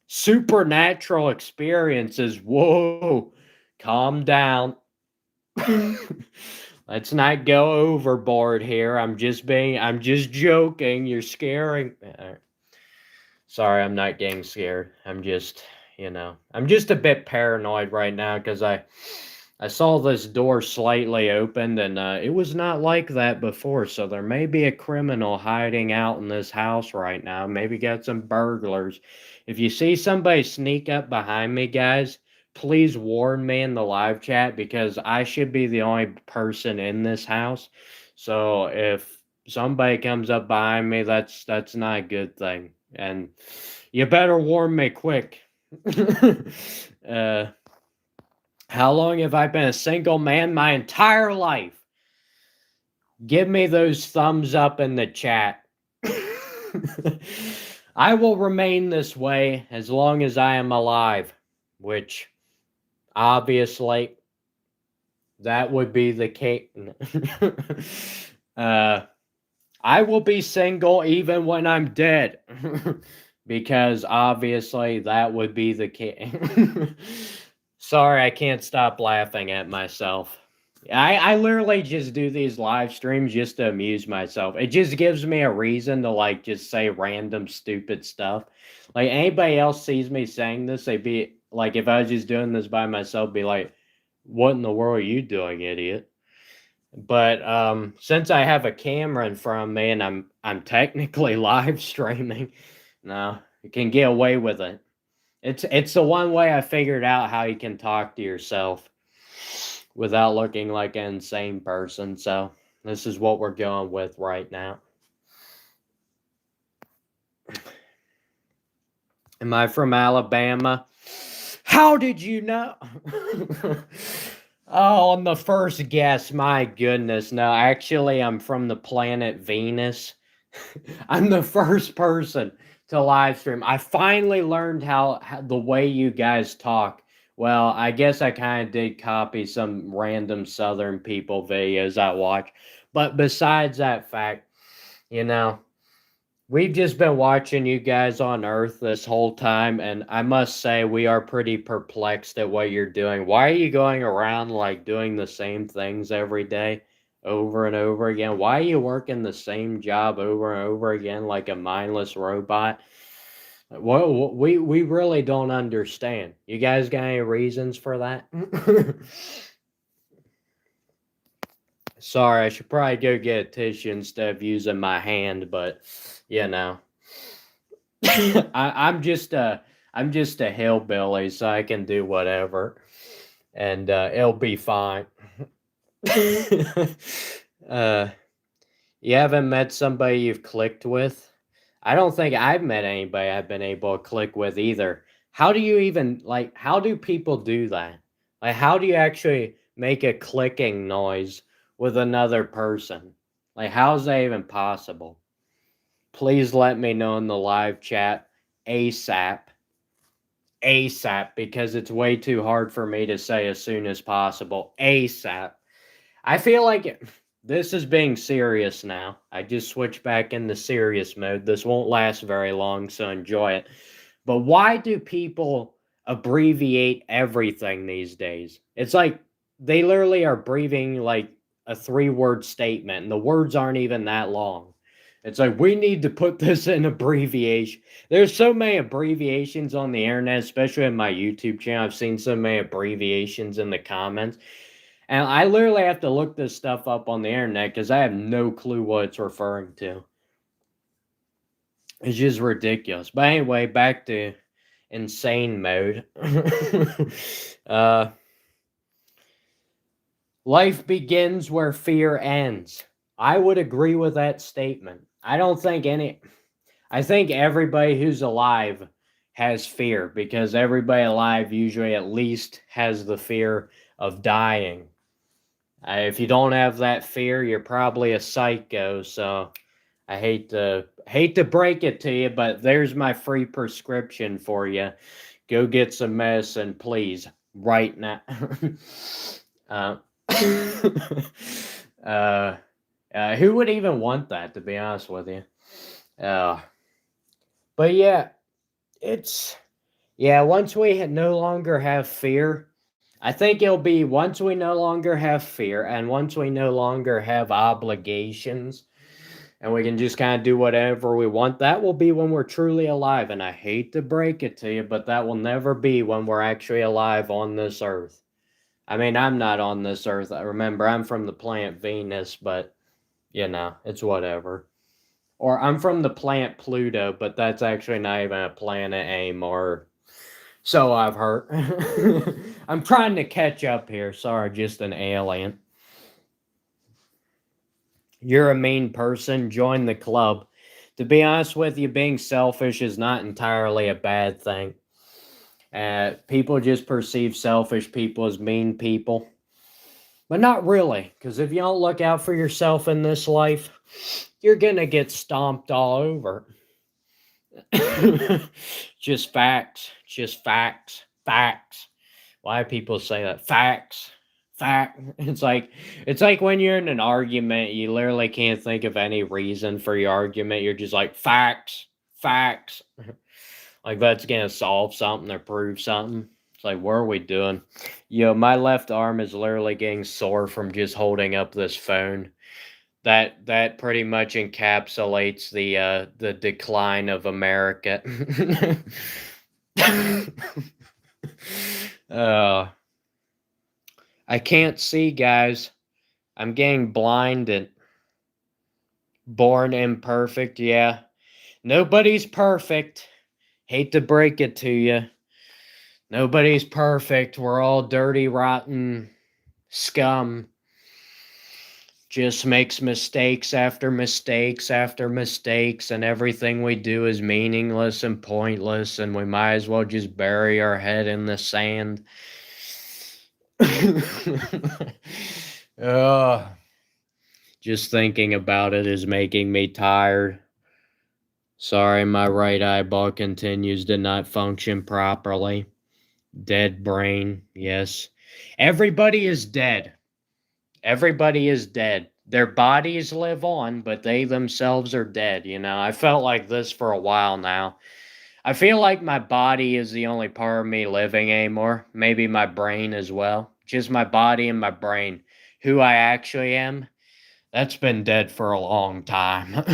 Supernatural experiences. Whoa, calm down. Let's not go overboard here. I'm just joking. You're scaring. Sorry, I'm not getting scared. I'm just a bit paranoid right now because I saw this door slightly opened and it was not like that before. So there may be a criminal hiding out in this house right now. Maybe got some burglars. If you see somebody sneak up behind me, guys, please warn me in the live chat because I should be the only person in this house. So if somebody comes up behind me, that's not a good thing. And you better warn me quick. How long have I been a single man? My entire life. Give me those thumbs up in the chat. I will remain this way as long as I am alive, which obviously that would be the case. I will be single even when I'm dead. Because obviously that would be the case. Sorry, I can't stop laughing at myself. I literally just do these live streams just to amuse myself. It just gives me a reason to just say random stupid stuff. Like, anybody else sees me saying this, they'd be like, if I was just doing this by myself, be like, what in the world are you doing, idiot? But since I have a camera in front of me and I'm technically live streaming, no, you can get away with it. It's the one way I figured out how you can talk to yourself without looking like an insane person. So this is what we're going with right now. Am I from Alabama? How did you know? Oh, on the first guess, my goodness. No, actually, I'm from the planet Venus. I'm the first person to live stream. I finally learned how the way you guys talk. Well, I guess I kind of did copy some random Southern people videos I watch. But besides that fact, you know, we've just been watching you guys on Earth this whole time, and I must say we are pretty perplexed at what you're doing. Why are you going around like doing the same things every day over and over again? Why are you working the same job over and over again like a mindless robot? Well, we really don't understand. You guys got any reasons for that? Sorry, I should probably go get a tissue instead of using my hand, but you know. I'm just a hillbilly, so I can do whatever, and it'll be fine. uh, you haven't met somebody you've clicked with? I don't think I've met anybody I've been able to click with either. How do you even like? How do people do that? Like, how do you actually make a clicking noise with another person? Like, how is that even possible? Please let me know in the live chat ASAP. ASAP, because it's way too hard for me to say as soon as possible. ASAP. I feel like this is being serious now. I just switched back into serious mode. This won't last very long, so enjoy it. But why do people abbreviate everything these days? It's like they literally are abbreviating like a 3-word statement, and the words aren't even that long. It's like we need to put this in abbreviation. There's so many abbreviations on the internet, especially in my YouTube channel. I've seen so many abbreviations in the comments. And I literally have to look this stuff up on the internet because I have no clue what it's referring to. It's just ridiculous. But anyway, back to insane mode. uh, Life begins where fear ends. I would agree with that statement. I think everybody who's alive has fear because everybody alive usually at least has the fear of dying. If you don't have that fear, you're probably a psycho. So I hate to break it to you, but there's my free prescription for you. Go get some medicine, please, right now. uh, uh, who would even want that, to be honest with you? But yeah, once we no longer have fear, I think it'll be once we no longer have fear and once we no longer have obligations and we can just kind of do whatever we want, that will be when we're truly alive. And I hate to break it to you, but that will never be when we're actually alive on this earth. I mean, I'm not on this earth. Remember, I'm from the planet Venus, but, it's whatever. Or I'm from the planet Pluto, but that's actually not even a planet anymore. So I've heard. I'm trying to catch up here. Sorry, just an alien. You're a mean person. Join the club. To be honest with you, being selfish is not entirely a bad thing. People just perceive selfish people as mean people. But not really, because if you don't look out for yourself in this life, you're going to get stomped all over. Just facts. Just facts. Facts. Why do people say that? Facts. Fact. It's like when you're in an argument, you literally can't think of any reason for your argument. You're just like facts. Facts. Like that's gonna solve something or prove something. It's like, what are we doing? My left arm is literally getting sore from just holding up this phone. That pretty much encapsulates the decline of America. I can't see, guys. I'm getting blinded. Born imperfect, yeah. Nobody's perfect. Hate to break it to you. Nobody's perfect. We're all dirty, rotten scum. Just makes mistakes after mistakes after mistakes, and everything we do is meaningless and pointless, and we might as well just bury our head in the sand. Just thinking about it is making me tired. Sorry, my right eyeball continues to not function properly. Dead brain, yes. Everybody is dead. Everybody is dead. Their bodies live on, but they themselves are dead, you know? I felt like this for a while now. I feel like my body is the only part of me living anymore. Maybe my brain as well. Just my body and my brain. Who I actually am, that's been dead for a long time.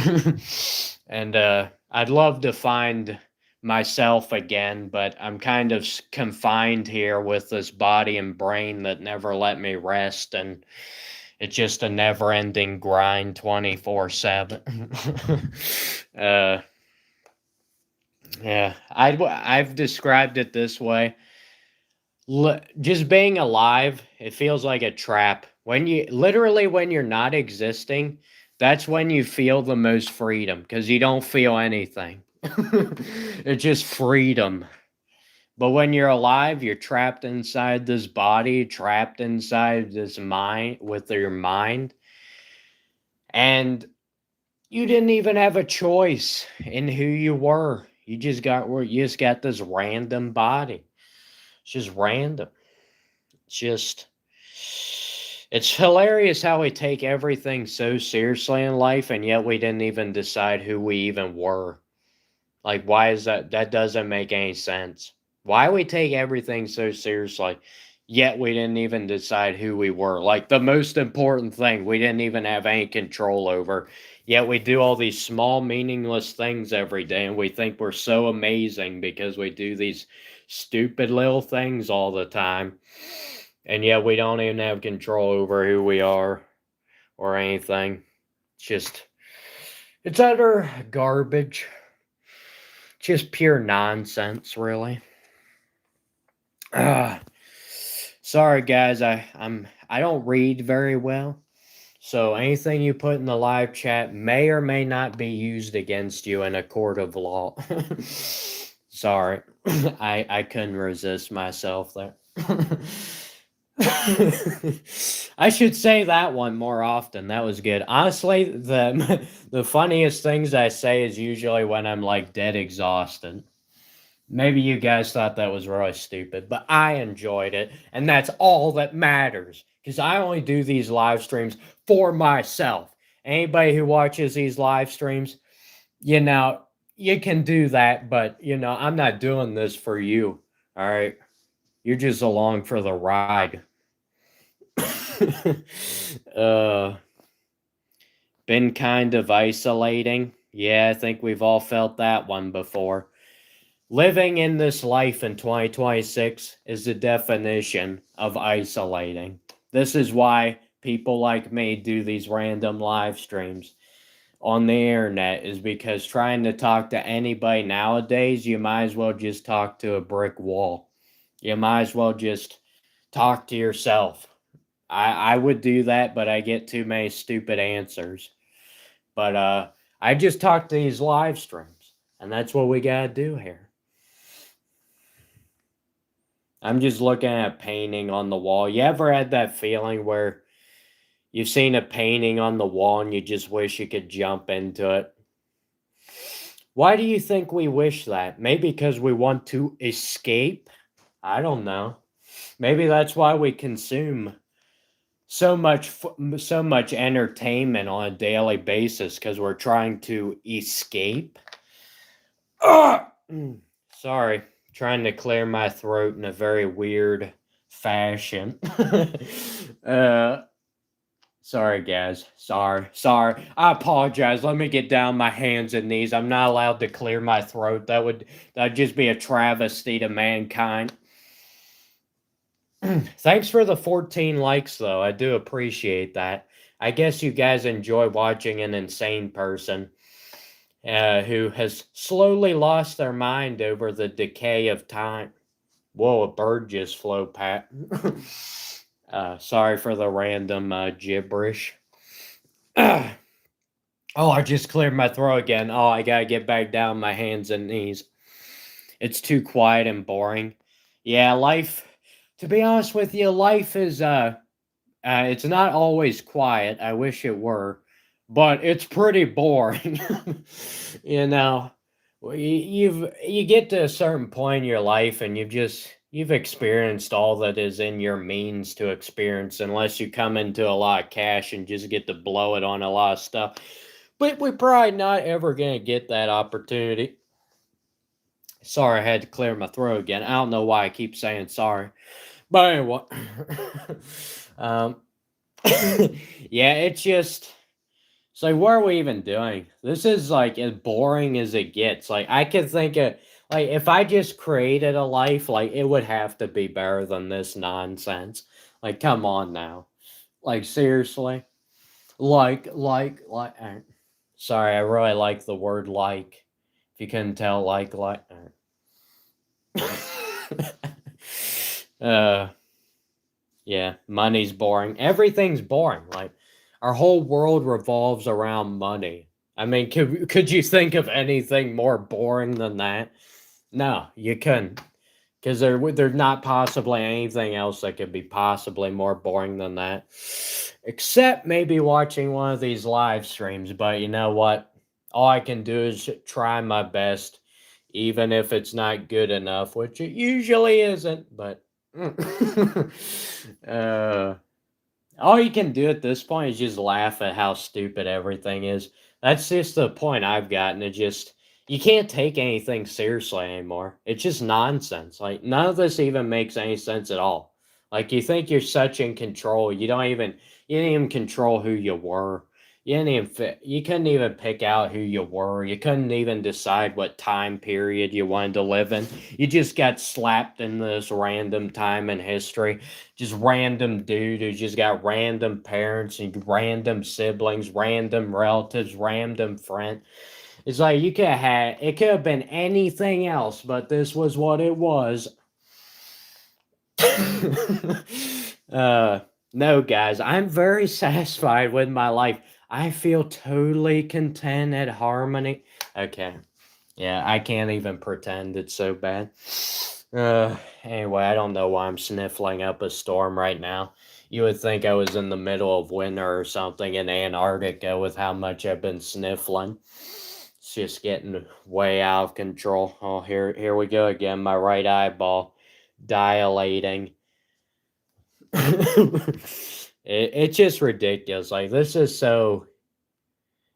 And I'd love to find myself again, but I'm kind of confined here with this body and brain that never let me rest, and it's just a never-ending grind 24/7. Yeah, I've described it this way. Just being alive, it feels like a trap. When you're not existing, that's when you feel the most freedom because you don't feel anything. It's just freedom. But when you're alive, you're trapped inside this body, trapped inside this mind with your mind, and you didn't even have a choice in who you were. You just got this random body. It's just random. It's just it's hilarious how we take everything so seriously in life and yet we didn't even decide who we even were. Like why is that? That doesn't make any sense. Why we take everything so seriously yet we didn't even decide who we were. Like the most important thing we didn't even have any control over. Yet we do all these small meaningless things every day and we think we're so amazing because we do these stupid little things all the time. And yet we don't even have control over who we are or anything. It's utter garbage. Just pure nonsense, really. Sorry guys, I don't read very well. So anything you put in the live chat may or may not be used against you in a court of law. Sorry. I couldn't resist myself there. I should say that one more often. That was good. Honestly, the funniest things I say is usually when I'm like dead exhausted. Maybe you guys thought that was really stupid, but I enjoyed it, and that's all that matters. Because I only do these live streams for myself. Anybody who watches these live streams, you know, you can do that, but I'm not doing this for you. All right, you're just along for the ride. uh, been kind of isolating. Yeah, I think we've all felt that one before. Living in this life in 2026 is the definition of isolating. This is why people like me do these random live streams on the internet, is because trying to talk to anybody nowadays, you might as well just talk to a brick wall. You might as well just talk to yourself. I would do that, but I get too many stupid answers. But I just talk to these live streams, and that's what we gotta do here. I'm just looking at a painting on the wall. You ever had that feeling where you've seen a painting on the wall and you just wish you could jump into it? Why do you think we wish that? Maybe because we want to escape? I don't know. Maybe that's why we consume so much entertainment on a daily basis, because we're trying to escape. Sorry, trying to clear my throat in a very weird fashion. Sorry guys. Sorry. I apologize. Let me get down my hands and knees. I'm not allowed to clear my throat. That'd just be a travesty to mankind. Thanks for the 14 likes, though. I do appreciate that. I guess you guys enjoy watching an insane person who has slowly lost their mind over the decay of time. Whoa, a bird just flew past. Sorry for the random gibberish. Oh, I just cleared my throat again. Oh, I gotta get back down on my hands and knees. It's too quiet and boring. Yeah, life To be honest with you, life is it's not always quiet. I wish it were, but it's pretty boring. you know, you get to a certain point in your life, and you've experienced all that is in your means to experience, unless you come into a lot of cash and just get to blow it on a lot of stuff. But we're probably not ever gonna get that opportunity. Sorry, I had to clear my throat again. I don't know why I keep saying sorry. But anyway, um, yeah, it's like, what are we even doing? This is like as boring as it gets. Like, I could think of, like, if I just created a life, like, it would have to be better than this nonsense. Like, come on now. Like, seriously. Sorry, I really like the word like. If you couldn't tell, like. uh, Yeah, money's boring. Everything's boring. Like our whole world revolves around money. I mean, could you think of anything more boring than that? No, you couldn't. Because there's not possibly anything else that could be possibly more boring than that. Except maybe watching one of these live streams. But you know what? All I can do is try my best, even if it's not good enough, which it usually isn't. But uh, all you can do at this point is just laugh at how stupid everything is. That's just the point I've gotten. It just you can't take anything seriously anymore. It's just nonsense. Like none of this even makes any sense at all. Like you think you're such in control. You didn't even control who you were. You couldn't even pick out who you were. You couldn't even decide what time period you wanted to live in. You just got slapped in this random time in history. Just random dude who just got random parents and random siblings, random relatives, random friend. It's like you could have had it could have been anything else, but this was what it was. uh no guys, I'm very satisfied with my life. I feel totally content at harmony. Okay. Yeah, I can't even pretend it's so bad. Anyway, I don't know why I'm sniffling up a storm right now. You would think I was in the middle of winter or something in Antarctica with how much I've been sniffling. It's just getting way out of control. Oh, here we go again. My right eyeball dilating. It's just ridiculous. Like this is so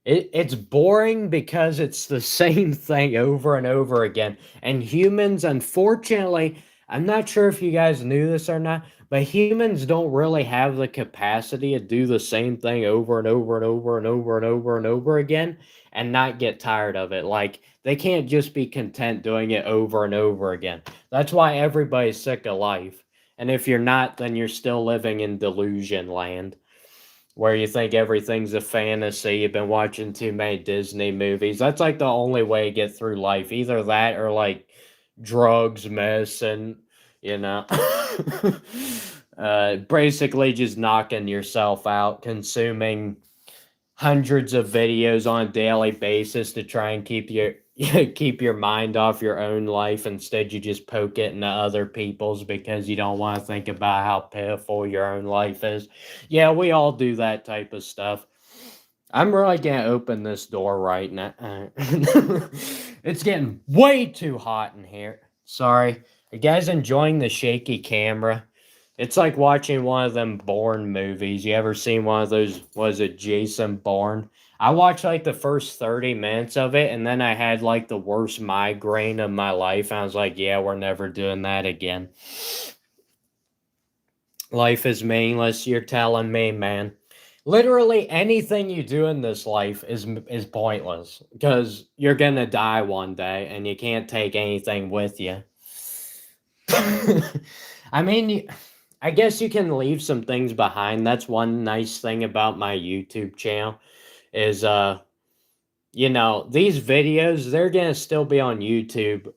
it's boring because it's the same thing over and over again. And humans, unfortunately, I'm not sure if you guys knew this or not, but humans don't really have the capacity to do the same thing over and over and over and over and over and over again and not get tired of it. Like they can't just be content doing it over and over again. That's why everybody's sick of life. And if you're not, then you're still living in delusion land where you think everything's a fantasy. You've been watching too many Disney movies. That's like the only way to get through life. Either that or like drugs, mess, and you know, basically just knocking yourself out, consuming hundreds of videos on a daily basis to try and keep your keep your mind off your own life. Instead you just poke it into other people's because you don't want to think about how pitiful your own life is. Yeah, we all do that type of stuff. I'm really gonna open this door right now. It's getting way too hot in here. Sorry. Are you guys enjoying the shaky camera? It's like watching one of them Bourne movies. You ever seen one of those? Was it Jason Bourne? I watched like the first 30 minutes of it, and then I had like the worst migraine of my life. I was like, yeah, we're never doing that again. Life is meaningless. You're telling me, man. Literally anything you do in this life is pointless because you're gonna die one day, and you can't take anything with you. I mean, I guess you can leave some things behind. That's one nice thing about my YouTube channel is these videos, they're going to still be on YouTube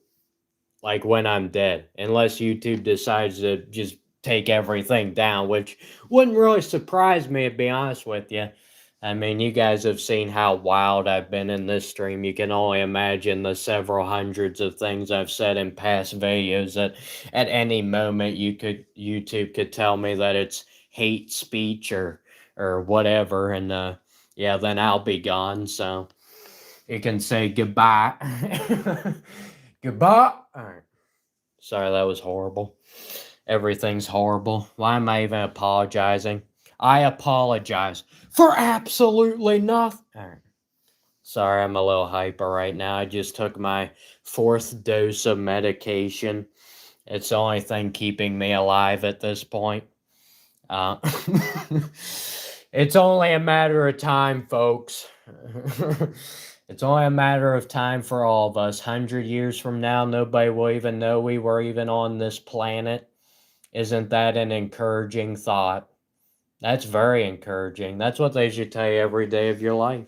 like when I'm dead, unless YouTube decides to just take everything down, which wouldn't really surprise me to be honest with you. I mean, you guys have seen how wild I've been in this stream. You can only imagine the several hundreds of things I've said in past videos that at any moment YouTube could tell me that it's hate speech or whatever, and yeah, then I'll be gone. So you can say goodbye. Goodbye. All right. Sorry, that was horrible. Everything's horrible. Why am I even apologizing? I apologize for absolutely nothing. All right. Sorry, I'm a little hyper right now. I just took my 4th dose of medication. It's the only thing keeping me alive at this point. Uh, it's only a matter of time, folks. It's only a matter of time for all of us. 100 years from now, nobody will even know we were even on this planet. Isn't that an encouraging thought? That's very encouraging. That's what they should tell you every day of your life.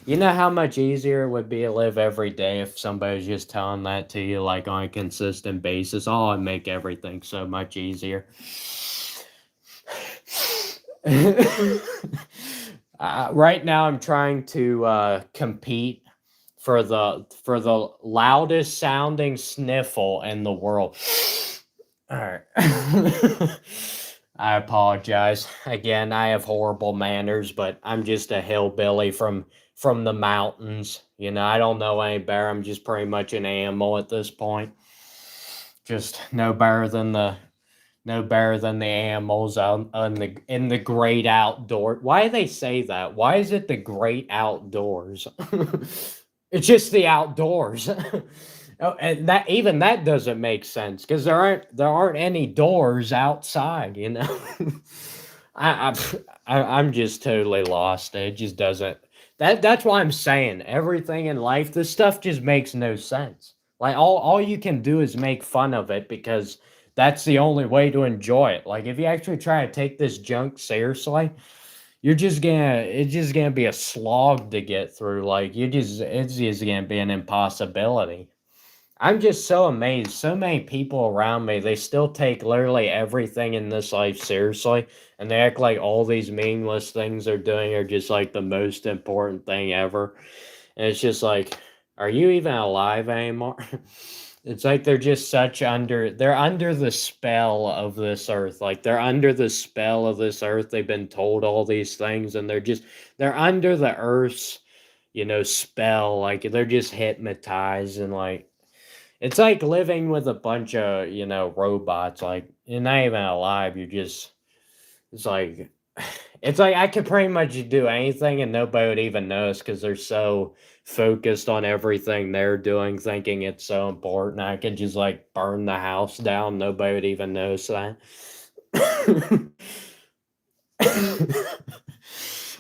You know how much easier it would be to live every day if somebody's just telling that to you like on a consistent basis. Oh, it'd make everything so much easier. Right now I'm trying to compete for the loudest sounding sniffle in the world. All right. I apologize. Again, I have horrible manners, but I'm just a hillbilly from the mountains. You know, I don't know any better. I'm just pretty much an animal at this point. Just no better than the animals out in the great outdoor. Why do they say that? Why is it the great outdoors? It's just the outdoors. Oh, and that doesn't make sense because there aren't any doors outside, you know. I'm just totally lost. It just doesn't. That's why I'm saying everything in life. This stuff just makes no sense. Like all you can do is make fun of it because that's the only way to enjoy it. Like if you actually try to take this junk seriously, it's just gonna be a slog to get through. Like it's just gonna be an impossibility. I'm just so amazed. So many people around me, they still take literally everything in this life seriously, and they act like all these meaningless things they're doing are just like the most important thing ever. And it's just like, are you even alive anymore? It's like they're under the spell of this earth. Like they're under the spell of this earth. They've been told all these things, and they're under the earth's, spell. Like they're just hypnotized and like it's like living with a bunch of, robots. Like, you're not even alive. It's like, it's like I could pretty much do anything and nobody would even notice because they're so focused on everything they're doing, thinking it's so important. I could just like burn the house down. Nobody would even notice that.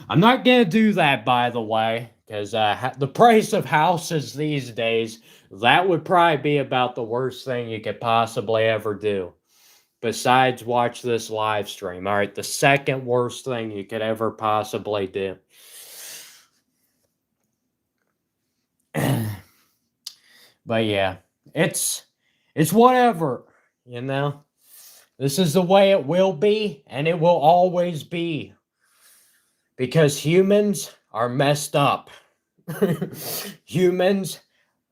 I'm not gonna do that, by the way, because the price of houses these days, that would probably be about the worst thing you could possibly ever do. Besides watch this live stream. All right, the second worst thing you could ever possibly do. But yeah, it's whatever, you know. This is the way it will be, and it will always be. Because humans are messed up. Humans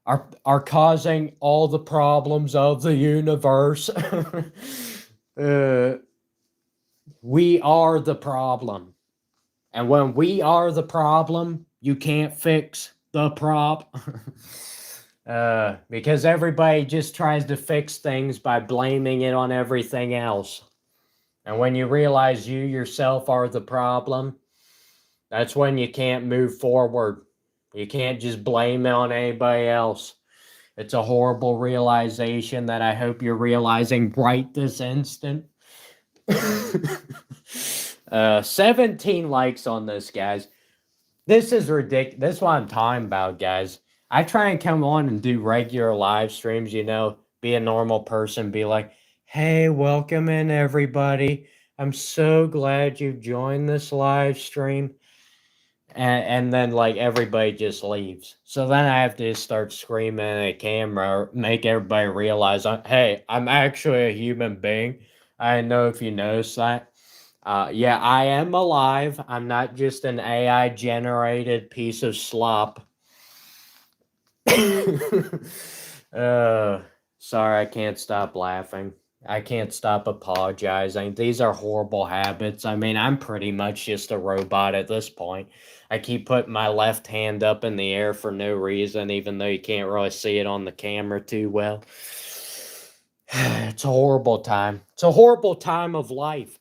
are causing all the problems of the universe. We are the problem. And when we are the problem, you can't fix the problem. Because everybody just tries to fix things by blaming it on everything else. And when you realize you yourself are the problem, that's when you can't move forward. You can't just blame it on anybody else. It's a horrible realization that I hope you're realizing right this instant. 17 likes on this, guys. This is ridiculous. This is what I'm talking about, guys. I try and come on and do regular live streams, be a normal person, be like, hey, welcome in, everybody. I'm so glad you joined this live stream. And then like everybody just leaves. So then I have to start screaming at a camera, make everybody realize, hey, I'm actually a human being. I don't know if you noticed that. Yeah, I am alive. I'm not just an AI generated piece of slop. uh, sorry, I can't stop laughing. I can't stop apologizing. These are horrible habits. I mean, I'm pretty much just a robot at this point. I keep putting my left hand up in the air for no reason, even though you can't really see it on the camera too well. It's a horrible time. It's a horrible time of life.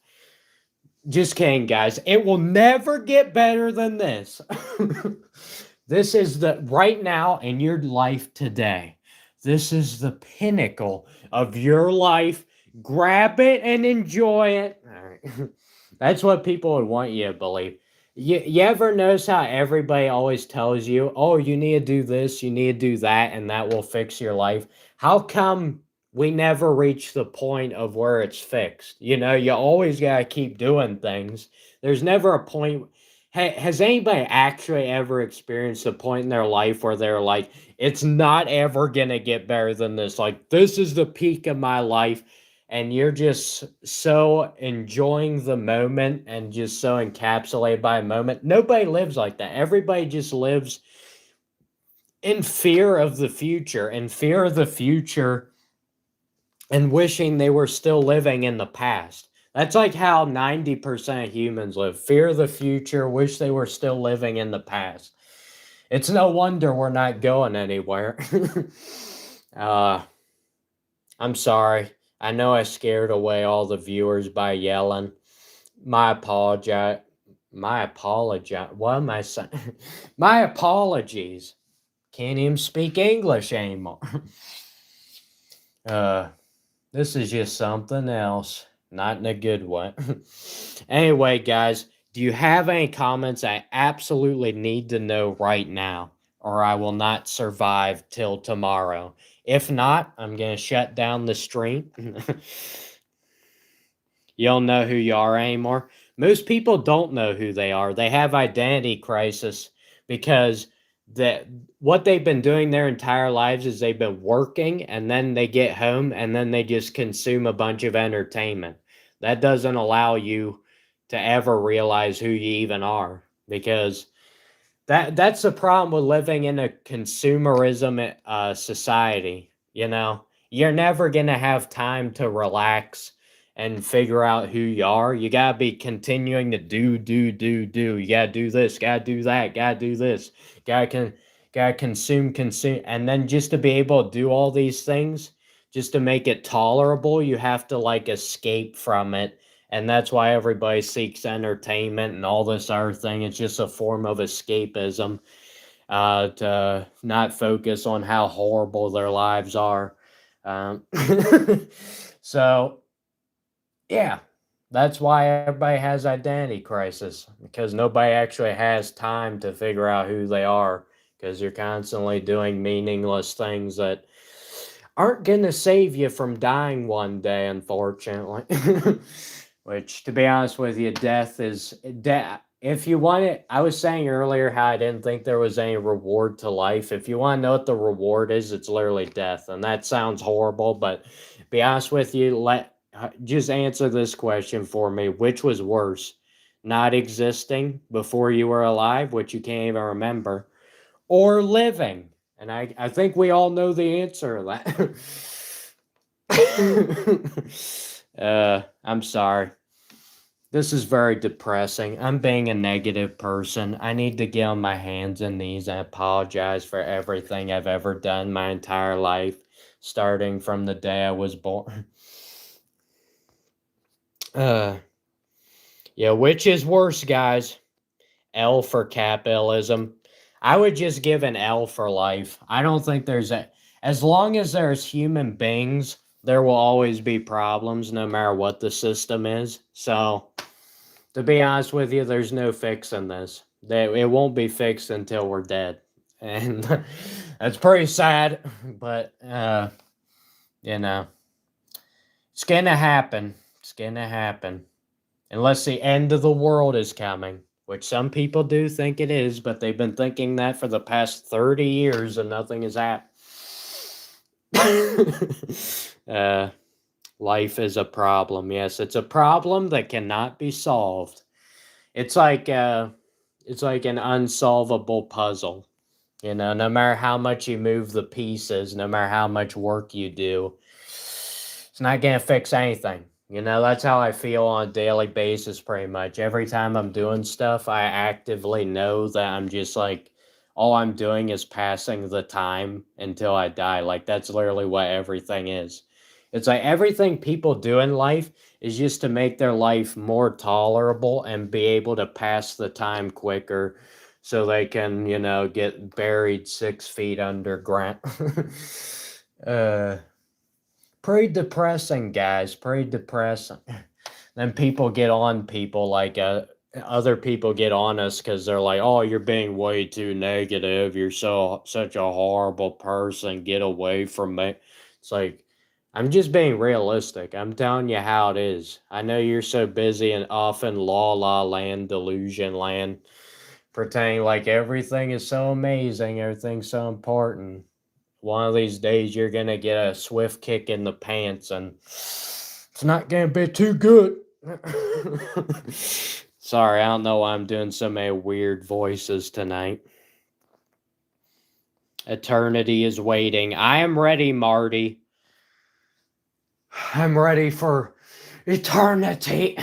Just kidding, guys. It will never get better than this. This is the right now in your life today. This is the pinnacle of your life. Grab it and enjoy it. All right. That's what people would want you to believe. You ever notice how everybody always tells you, oh, you need to do this, you need to do that, and that will fix your life? How come we never reach the point of where it's fixed? You know, you always got to keep doing things. There's never a point. Has anybody actually ever experienced a point in their life where they're like, it's not ever going to get better than this? Like, this is the peak of my life. And you're just so enjoying the moment and just so encapsulated by a moment. Nobody lives like that. Everybody just lives in fear of the future, and fear of the future and wishing they were still living in the past. That's like how 90% of humans live. Fear of the future, wish they were still living in the past. It's no wonder we're not going anywhere. I'm sorry. I know I scared away all the viewers by yelling. My apologize. My apologize. What am I saying? My apologies. Can't even speak English anymore. This is just something else. Not in a good way. Anyway, guys, do you have any comments I absolutely need to know right now, or I will not survive till tomorrow? If not, I'm going to shut down the stream. You don't know who you are anymore. Most people don't know who they are. They have identity crisis because what they've been doing their entire lives is they've been working, and then they get home and then they just consume a bunch of entertainment. That doesn't allow you to ever realize who you even are, because that's the problem with living in a consumerism society. You know, you're never gonna have time to relax and figure out who you are. You gotta be continuing to do. You gotta do this, gotta do that, gotta do this, gotta consume, and then just to be able to do all these things, just to make it tolerable, you have to like escape from it. And that's why everybody seeks entertainment and all this other thing. It's just a form of escapism, to not focus on how horrible their lives are. Um, so, yeah, that's why everybody has identity crisis, because nobody actually has time to figure out who they are, because you're constantly doing meaningless things that aren't going to save you from dying one day, unfortunately. Which, to be honest with you, death is death. If you want it, I was saying earlier how I didn't think there was any reward to life. If you want to know what the reward is, it's literally death. And that sounds horrible, but be honest with you, just answer this question for me. Which was worse? Not existing before you were alive, which you can't even remember, or living? And I think we all know the answer to that. I'm sorry. This is very depressing. I'm being a negative person. I need to get on my hands and knees and apologize for everything I've ever done my entire life, starting from the day I was born. Yeah, which is worse, guys? L for capitalism. I would just give an L for life. I don't think as long as there's human beings, there will always be problems no matter what the system is. So, to be honest with you, there's no fixing this. It won't be fixed until we're dead. And that's pretty sad, but, you know, it's gonna happen. It's gonna happen. Unless the end of the world is coming, which some people do think it is, but they've been thinking that for the past 30 years and nothing has happened. Life is a problem. Yes, it's a problem that cannot be solved. It's like an unsolvable puzzle. You know, no matter how much you move the pieces, no matter how much work you do, it's not going to fix anything. You know, that's how I feel on a daily basis pretty much. Every time I'm doing stuff, I actively know that I'm just like, all I'm doing is passing the time until I die. Like, that's literally what everything is. It's like everything people do in life is just to make their life more tolerable and be able to pass the time quicker so they can, you know, get buried 6 feet underground. uh, Pretty depressing, guys. Pretty depressing. Then people get on people like other people get on us because they're like, "Oh, you're being way too negative. You're such a horrible person. Get away from me." It's like I'm just being realistic. I'm telling you how it is. I know you're so busy and off in la land, delusion land, pretending like everything is so amazing, everything's so important. One of these days you're gonna get a swift kick in the pants and it's not gonna be too good. Sorry, I don't know why I'm doing so many weird voices tonight. Eternity is waiting. I am ready, Marty. I'm ready for eternity.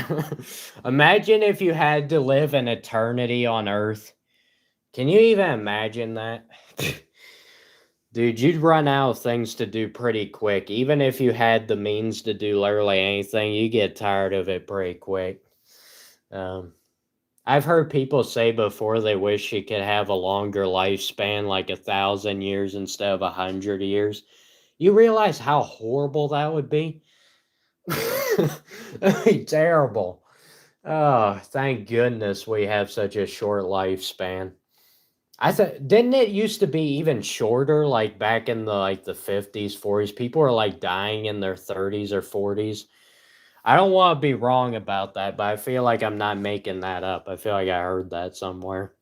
Imagine if you had to live an eternity on Earth. Can you even imagine that? Dude, you'd run out of things to do pretty quick. Even if you had the means to do literally anything, you get tired of it pretty quick. I've heard people say before they wish you could have a longer lifespan, like 1,000 years instead of 100 years. You realize how horrible that would be? That'd be terrible. Oh, thank goodness we have such a short lifespan. I thought didn't it used to be even shorter, like back in the 50s, 40s? People were like dying in their 30s or 40s. I don't want to be wrong about that, but I feel like I'm not making that up. I feel like I heard that somewhere.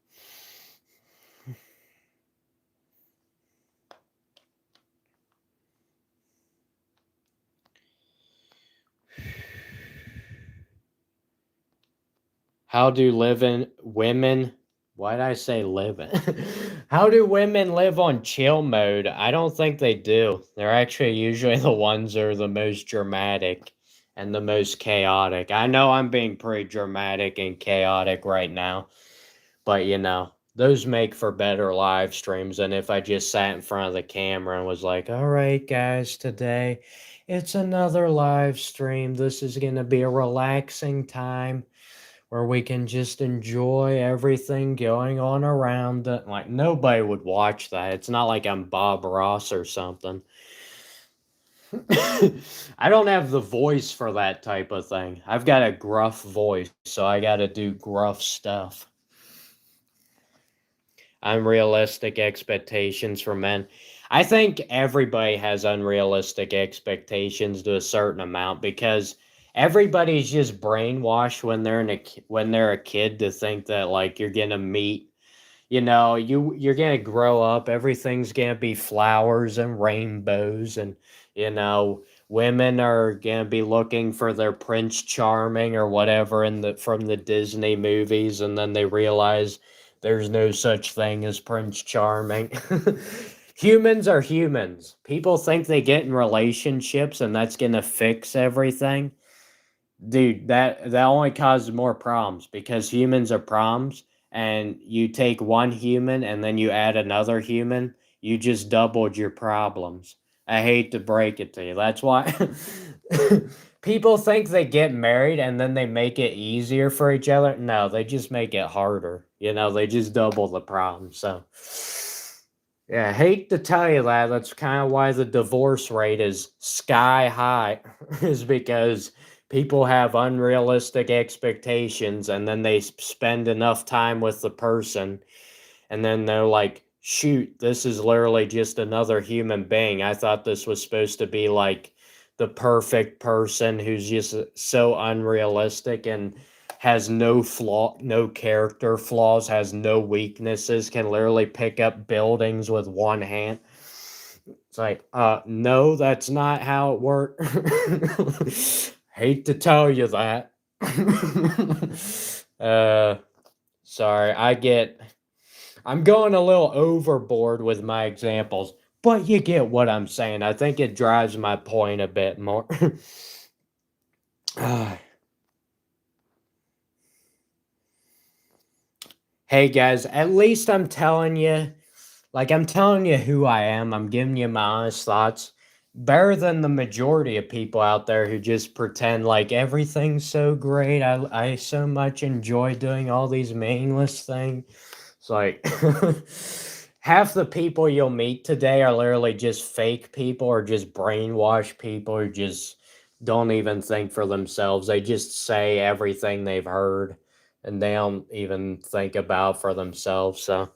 How do living women why did I say living? How do women live on chill mode? I don't think they do. They're actually usually the ones that are the most dramatic and the most chaotic. I know I'm being pretty dramatic and chaotic right now, but you know, those make for better live streams than if I just sat in front of the camera and was like, all right, guys, today it's another live stream. This is going to be a relaxing time where we can just enjoy everything going on around it. Like, nobody would watch that. It's not like I'm Bob Ross or something. I don't have the voice for that type of thing. I've got a gruff voice, so I got to do gruff stuff. Unrealistic expectations for men. I think everybody has unrealistic expectations to a certain amount because everybody's just brainwashed when they're a kid to think that like you're gonna meet, you know, you're gonna grow up, everything's gonna be flowers and rainbows, and you know, women are gonna be looking for their Prince Charming or whatever in the from the Disney movies, and then they realize there's no such thing as Prince Charming. Humans are humans. People think they get in relationships and that's gonna fix everything. Dude, that only causes more problems because humans are problems, and you take one human and then you add another human, you just doubled your problems. I hate to break it to you. That's why people think they get married and then they make it easier for each other. No, they just make it harder. You know, they just double the problem. So yeah, I hate to tell you that. That's kind of why the divorce rate is sky high, is because people have unrealistic expectations and then they spend enough time with the person and then they're like, shoot, this is literally just another human being. I thought this was supposed to be like the perfect person who's just so unrealistic and has no flaw, no character flaws, has no weaknesses, can literally pick up buildings with one hand. It's like, no, that's not how it works. Hate to tell you that. Sorry, I'm going a little overboard with my examples, but you get what I'm saying. I think it drives my point a bit more. Hey guys, at least I'm telling you, I'm telling you who I am. I'm giving you my honest thoughts. Better than the majority of people out there who just pretend like everything's so great. I so much enjoy doing all these meaningless things. It's like half the people you'll meet today are literally just fake people or just brainwashed people who just don't even think for themselves. They just say everything they've heard and they don't even think about for themselves. So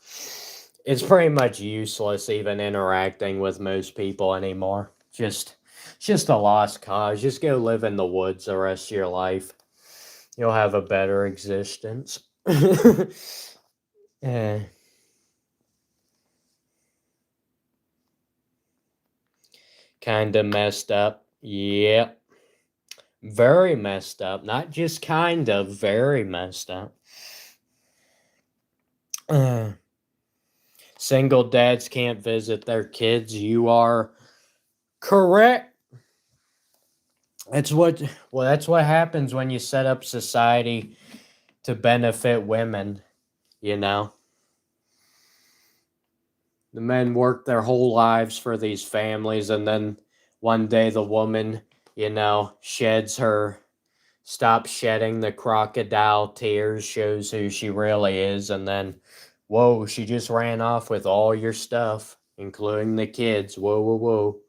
it's pretty much useless even interacting with most people anymore. Just a lost cause. Just go live in the woods the rest of your life. You'll have a better existence. Eh. Kinda messed up. Yep. Very messed up. Not just kind of, very messed up. Single dads can't visit their kids. You are correct. That's what happens when you set up society to benefit women, you know. The men work their whole lives for these families and then one day the woman, stops shedding the crocodile tears, shows who she really is, and then, whoa, she just ran off with all your stuff, including the kids. Whoa, whoa, whoa.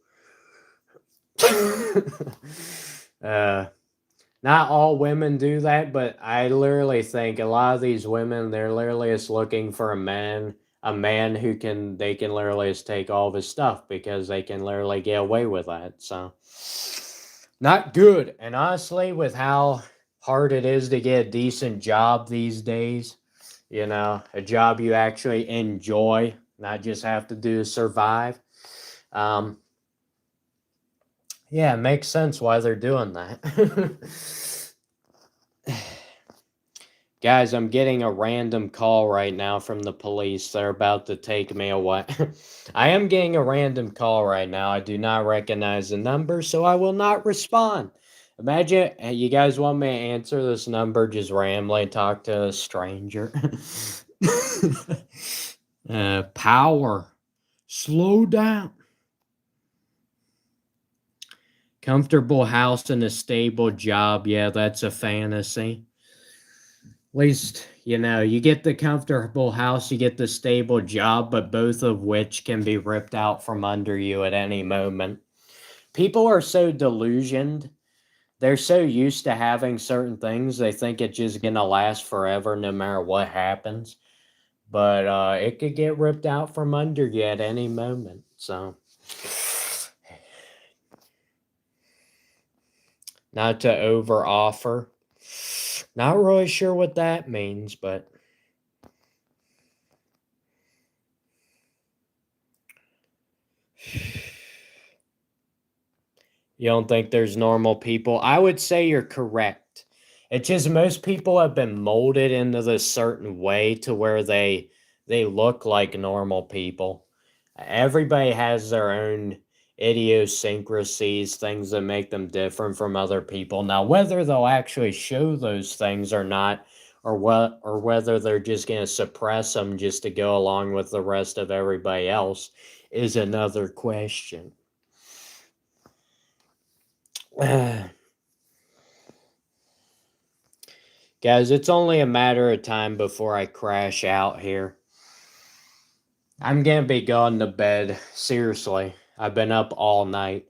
Not all women do that, but I literally think a lot of these women, they're literally just looking for a man who they can literally just take all of his stuff because they can literally get away with that. So, not good. And honestly, with how hard it is to get a decent job these days, a job you actually enjoy, not just have to do to survive. Yeah, it makes sense why they're doing that. Guys, I'm getting a random call right now from the police. They're about to take me away. I am getting a random call right now. I do not recognize the number, so I will not respond. Imagine you guys want me to answer this number, just randomly talk to a stranger. Power. Slow down. Comfortable house and a stable job. Yeah, that's a fantasy. At least, you get the comfortable house, you get the stable job, but both of which can be ripped out from under you at any moment. People are so delusioned. They're so used to having certain things, they think it's just going to last forever no matter what happens. But it could get ripped out from under you at any moment. So, not to over offer. Not really sure what that means, but you don't think there's normal people? I would say you're correct. It's just most people have been molded into this certain way to where they look like normal people. Everybody has their own idiosyncrasies, things that make them different from other people. Now, whether they'll actually show those things or not, or whether they're just going to suppress them just to go along with the rest of everybody else is another question. Guys, it's only a matter of time before I crash out here. I'm gonna be going to bed. Seriously, I've been up all night.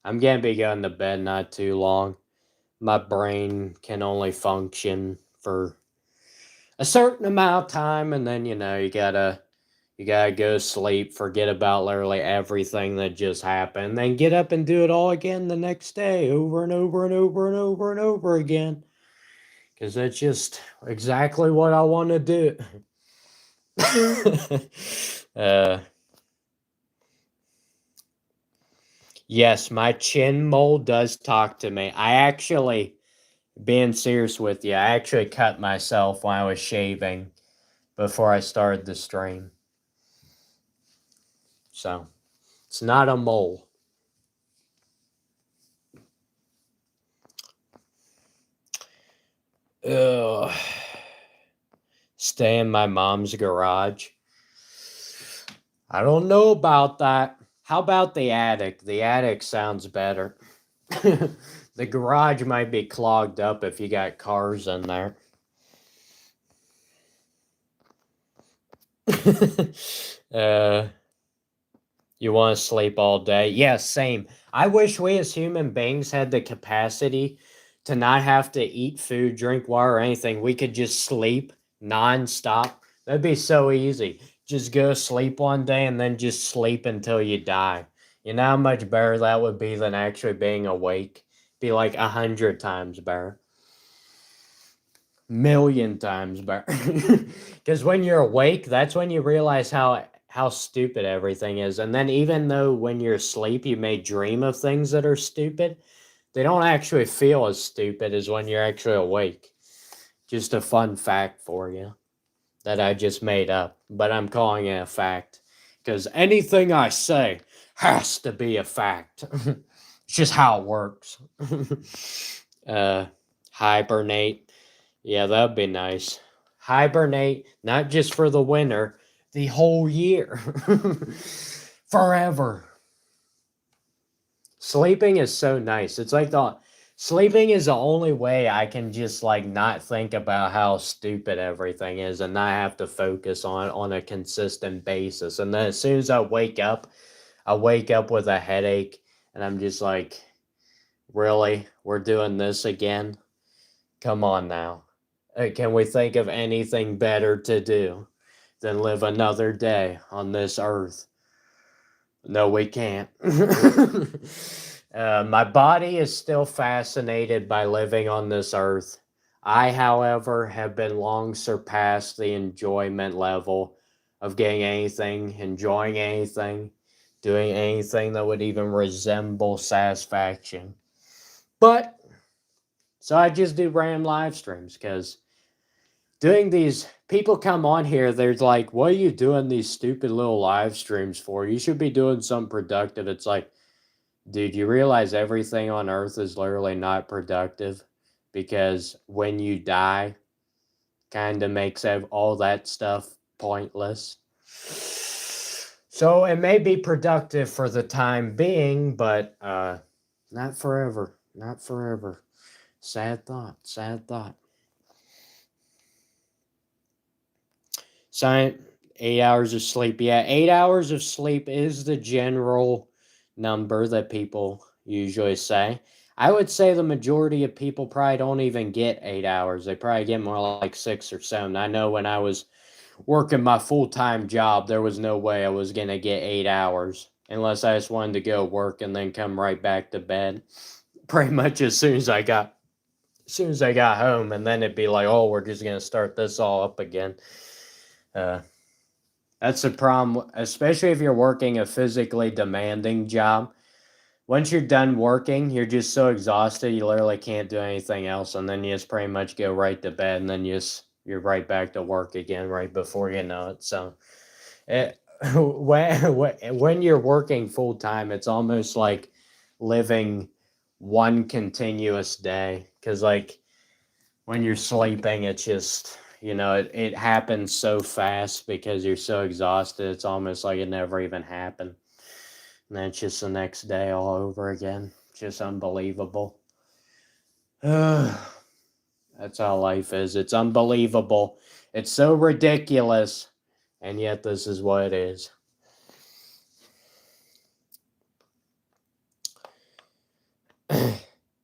I'm gonna be going to bed not too long. My brain can only function for a certain amount of time, and then you gotta go to sleep, forget about literally everything that just happened, then get up and do it all again the next day, over and over and over and over and over again. Because that's just exactly what I want to do. Yes, my chin mole does talk to me. I actually, being serious with you, I actually cut myself when I was shaving before I started the stream. So, it's not a mole. Ugh. Stay in my mom's garage. I don't know about that. How about the attic? The attic sounds better. The garage might be clogged up if you got cars in there. You want to sleep all day? Yeah, same. I wish we as human beings had the capacity to not have to eat food, drink water, or anything. We could just sleep nonstop. That'd be so easy. Just go sleep one day and then just sleep until you die. You know how much better that would be than actually being awake? Be like 100 times better. Million times better. Because when you're awake, that's when you realize how stupid everything is. And then even though when you're asleep you may dream of things that are stupid, they don't actually feel as stupid as when you're actually awake. Just a fun fact for you that I just made up, but I'm calling it a fact because anything I say has to be a fact. It's just how it works. Hibernate. Yeah, that'd be nice. Hibernate, not just for the winter, the whole year. Forever. Sleeping is so nice. It's like sleeping is the only way I can just like not think about how stupid everything is and not have to focus on a consistent basis. And then as soon as I wake up with a headache and I'm just like, really? We're doing this again? Come on now. Can we think of anything better to do than live another day on this earth? No, we can't. My body is still fascinated by living on this earth. I, however, have been long surpassed the enjoyment level of getting anything, enjoying anything, doing anything that would even resemble satisfaction. But, so I just do random live streams because doing these, people come on here, they're like, what are you doing these stupid little live streams for? You should be doing something productive. It's like, dude, you realize everything on earth is literally not productive because when you die, kind of makes all that stuff pointless. So it may be productive for the time being, but not forever. Not forever. Sad thought. Sad thought. So 8 hours of sleep. Yeah, 8 hours of sleep is the general number that people usually say. I would say the majority of people probably don't even get 8 hours. They probably get more like 6 or 7. I know when I was working my full-time job, there was no way I was going to get 8 hours unless I just wanted to go work and then come right back to bed. Pretty much as soon as I got home, and then it'd be like, oh, we're just going to start this all up again. That's the problem, especially if you're working a physically demanding job. Once you're done working, you're just so exhausted, you literally can't do anything else, and then you just pretty much go right to bed, and then you're right back to work again right before you know it. So, when you're working full time, it's almost like living one continuous day, because like when you're sleeping, it's just, it happens so fast because you're so exhausted. It's almost like it never even happened. And then it's just the next day all over again. Just unbelievable. That's how life is. It's unbelievable. It's so ridiculous. And yet this is what it is.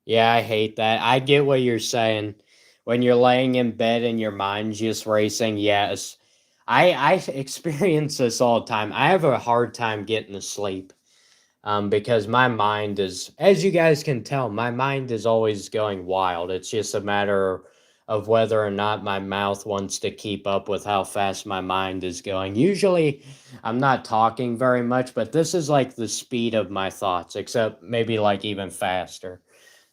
Yeah, I hate that. I get what you're saying. When you're laying in bed and your mind's just racing, yes. I experience this all the time. I have a hard time getting to sleep. Because my mind is, as you guys can tell, my mind is always going wild. It's just a matter of whether or not my mouth wants to keep up with how fast my mind is going. Usually, I'm not talking very much, but this is like the speed of my thoughts, except maybe like even faster.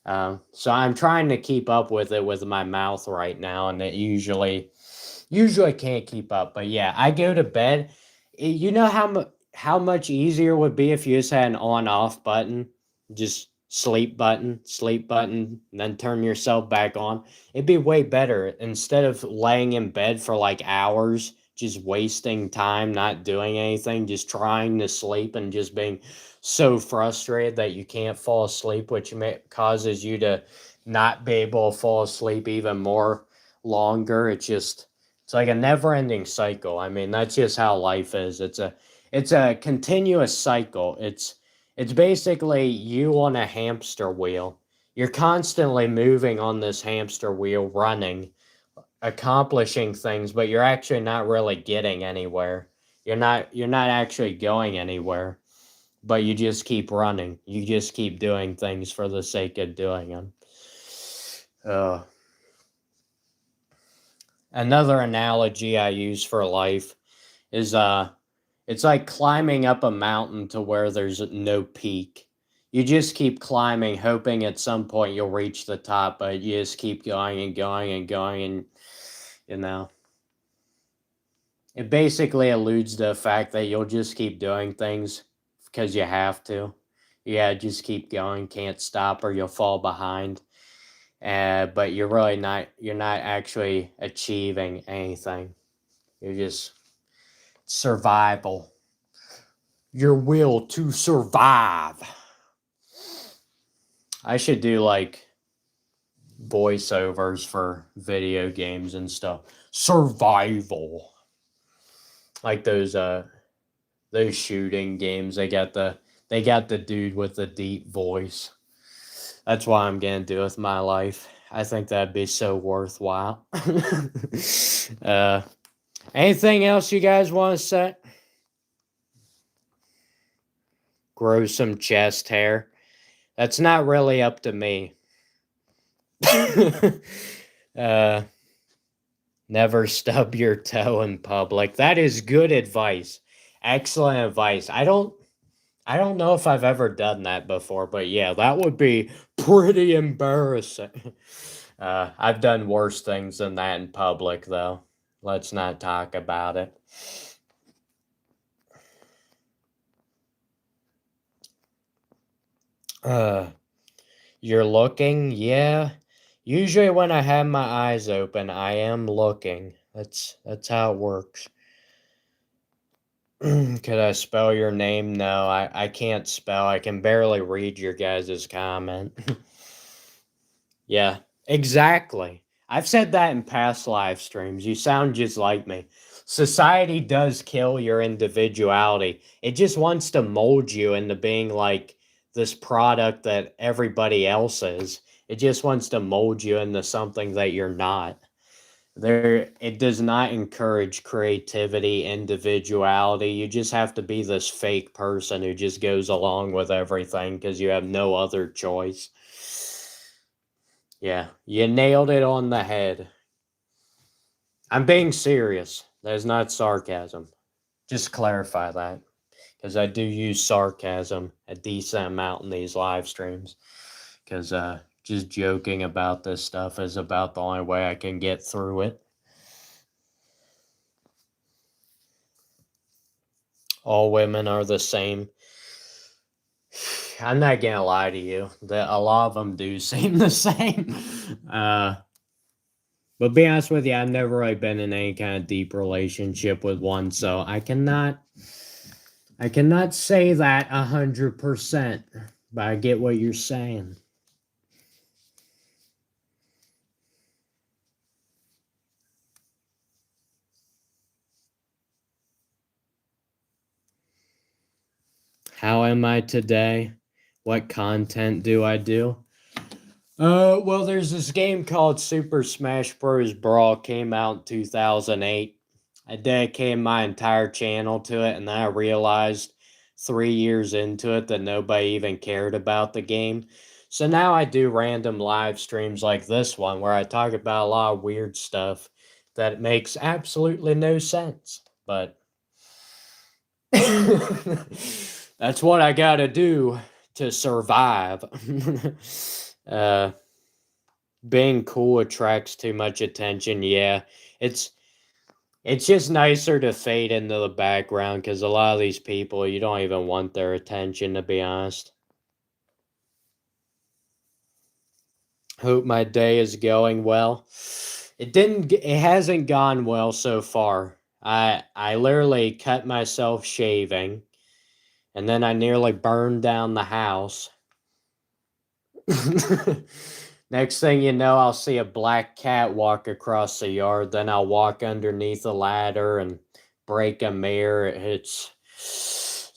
So I'm trying to keep up with it with my mouth right now, and it usually can't keep up. But yeah, I go to bed. You know how much easier it would be if you just had an on-off button, just sleep button, and then turn yourself back on. It'd be way better instead of laying in bed for like hours, just wasting time, not doing anything, just trying to sleep and just being so frustrated that you can't fall asleep, which causes you to not be able to fall asleep even more longer. It's like a never-ending cycle. I mean, that's just how life is. It's a continuous cycle. It's basically you on a hamster wheel. You're constantly moving on this hamster wheel, running, accomplishing things, but you're actually not really getting anywhere. You're not actually going anywhere, but you just keep running. You just keep doing things for the sake of doing them. Another analogy I use for life is it's like climbing up a mountain to where there's no peak. You just keep climbing, hoping at some point you'll reach the top, but you just keep going and going and going, and you know. It basically alludes to the fact that you'll just keep doing things because you have to. Yeah, just keep going, can't stop, or you'll fall behind. But you're not actually achieving anything. You're just survival. Your will to survive. I should do like voiceovers for video games and stuff. Survival. Like those shooting games. They got the dude with the deep voice. That's what I'm gonna do with my life. I think that'd be so worthwhile. Anything else you guys want to say? Grow some chest hair. That's not really up to me. Never stub your toe in public. That is good advice. Excellent advice. I don't know if I've ever done that before, but yeah, that would be pretty embarrassing. I've done worse things than that in public, though. Let's not talk about it. You're looking? Yeah. Usually when I have my eyes open, I am looking. That's how it works. Could I spell your name? No, I can't spell. I can barely read your guys' comment. Yeah, exactly. I've said that in past live streams. You sound just like me. Society does kill your individuality. It just wants to mold you into being like this product that everybody else is. It just wants to mold you into something that you're not. It does not encourage creativity, individuality. You just have to be this fake person who just goes along with everything because you have no other choice. Yeah, you nailed it on the head. I'm being serious. That is not sarcasm. Just clarify that, because I do use sarcasm a decent amount in these live streams. Because just joking about this stuff is about the only way I can get through it. All women are the same. I'm not gonna lie to you. A lot of them do seem the same. But be honest with you, I've never really been in any kind of deep relationship with one, so I cannot say that 100%. But I get what you're saying. How am I today? What content do I do? Well, there's this game called Super Smash Bros. Brawl, came out in 2008. I dedicated my entire channel to it, and then I realized 3 years into it that nobody even cared about the game. So now I do random live streams like this one where I talk about a lot of weird stuff that makes absolutely no sense. But that's what I gotta do to survive. Being cool attracts too much attention. Yeah, it's just nicer to fade into the background because a lot of these people, you don't even want their attention, to be honest. Hope my day is going well. It hasn't gone well so far. I literally cut myself shaving, and then I nearly burned down the house. Next thing you know, I'll see a black cat walk across the yard. Then I'll walk underneath a ladder and break a mirror. It's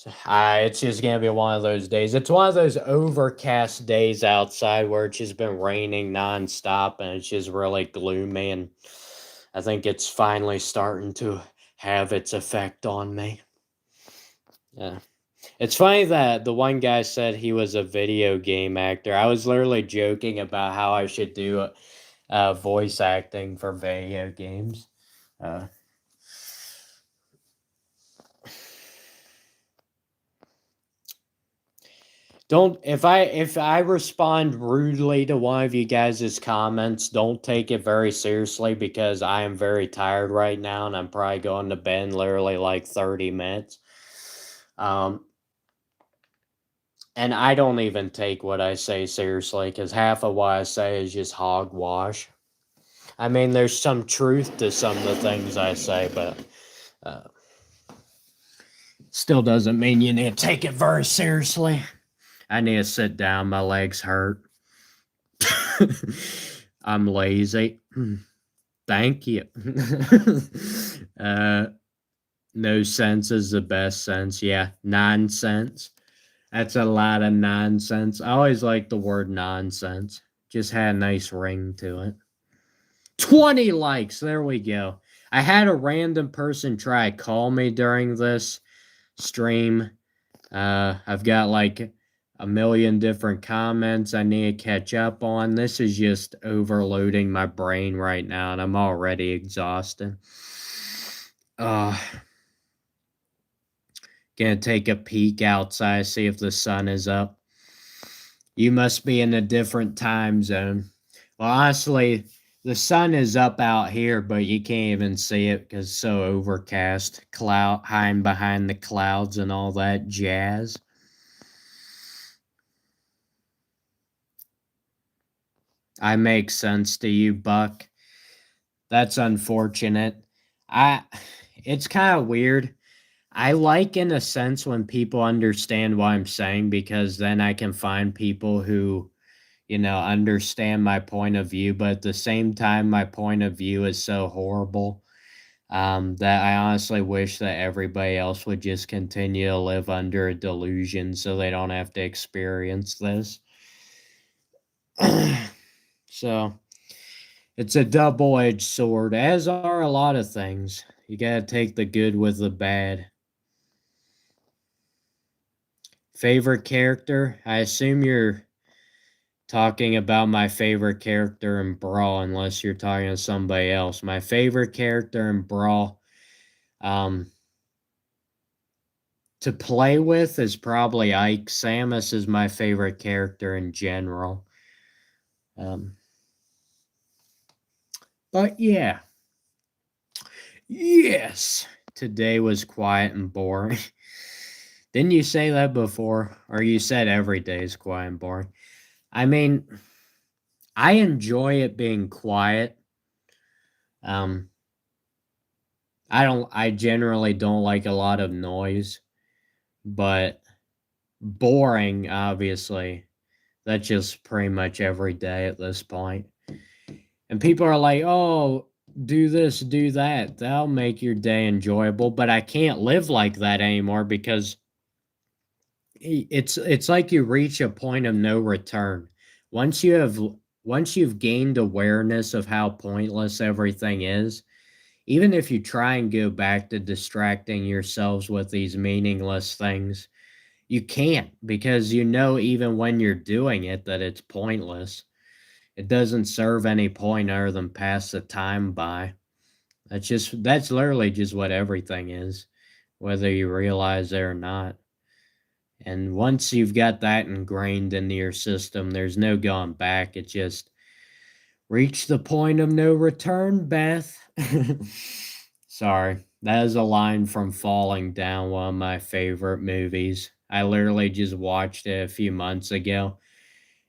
just gonna be one of those days. It's one of those overcast days outside where it's just been raining nonstop and it's just really gloomy. And I think it's finally starting to have its effect on me. Yeah. It's funny that the one guy said he was a video game actor. I was literally joking about how I should do voice acting for video games. Don't if I respond rudely to one of you guys' comments, don't take it very seriously because I am very tired right now and I'm probably going to bed in literally like 30 minutes. And I don't even take what I say seriously because half of what I say is just hogwash. I mean, there's some truth to some of the things I say, but still doesn't mean you need to take it very seriously. I need to sit down. My legs hurt. I'm lazy. Thank you. No sense is the best sense. Yeah, nonsense. That's a lot of nonsense. I always like the word nonsense. Just had a nice ring to it. 20 likes. There we go. I had a random person try to call me during this stream. I've got like a million different comments I need to catch up on. This is just overloading my brain right now, and I'm already exhausted. Gonna take a peek outside, see if the sun is up. You must be in a different time zone. Well, honestly, the sun is up out here, but you can't even see it because it's so overcast. Hiding behind the clouds and all that jazz. I make sense to you, Buck. That's unfortunate. It's kind of weird. I like, in a sense, when people understand what I'm saying because then I can find people who, understand my point of view. But at the same time, my point of view is so horrible that I honestly wish that everybody else would just continue to live under a delusion so they don't have to experience this. So it's a double-edged sword, as are a lot of things. You gotta take the good with the bad. Favorite character? I assume you're talking about my favorite character in Brawl, unless you're talking to somebody else. My favorite character in Brawl to play with is probably Ike. Samus is my favorite character in general. But yeah. Yes. Today was quiet and boring. Didn't you say that before? Or you said every day is quiet and boring? I mean, I enjoy it being quiet. I generally don't like a lot of noise, but boring, obviously. That's just pretty much every day at this point. And people are like, oh, do this, do that. That'll make your day enjoyable. But I can't live like that anymore because it's like you reach a point of no return. Once you've gained awareness of how pointless everything is, even if you try and go back to distracting yourselves with these meaningless things, You can't, because you know even when you're doing it that it's pointless. It doesn't serve any point other than pass the time by. That's literally just what everything is, whether you realize it or not. And once you've got that ingrained into your system, there's no going back. It just reached the point of no return, Beth. Sorry. That is a line from Falling Down, one of my favorite movies. I literally just watched it a few months ago,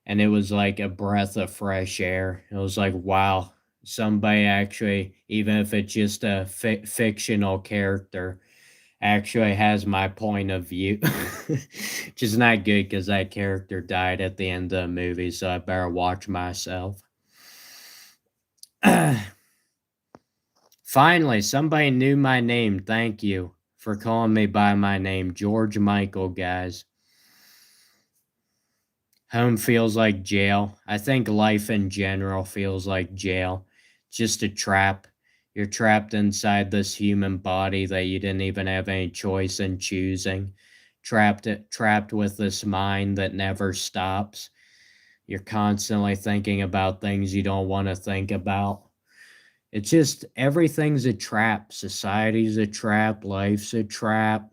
and it was like a breath of fresh air. It was like, wow, somebody actually, even if it's just a fictional character, actually has my point of view. Which is not good because that character died at the end of the movie, so I better watch myself. Finally, somebody knew my name. Thank you for calling me by my name, George Michael, guys. Home feels like jail. I think life in general feels like jail. Just a trap. You're trapped inside this human body that you didn't even have any choice in choosing. Trapped with this mind that never stops. You're constantly thinking about things you don't want to think about. It's just everything's a trap. Society's a trap. Life's a trap.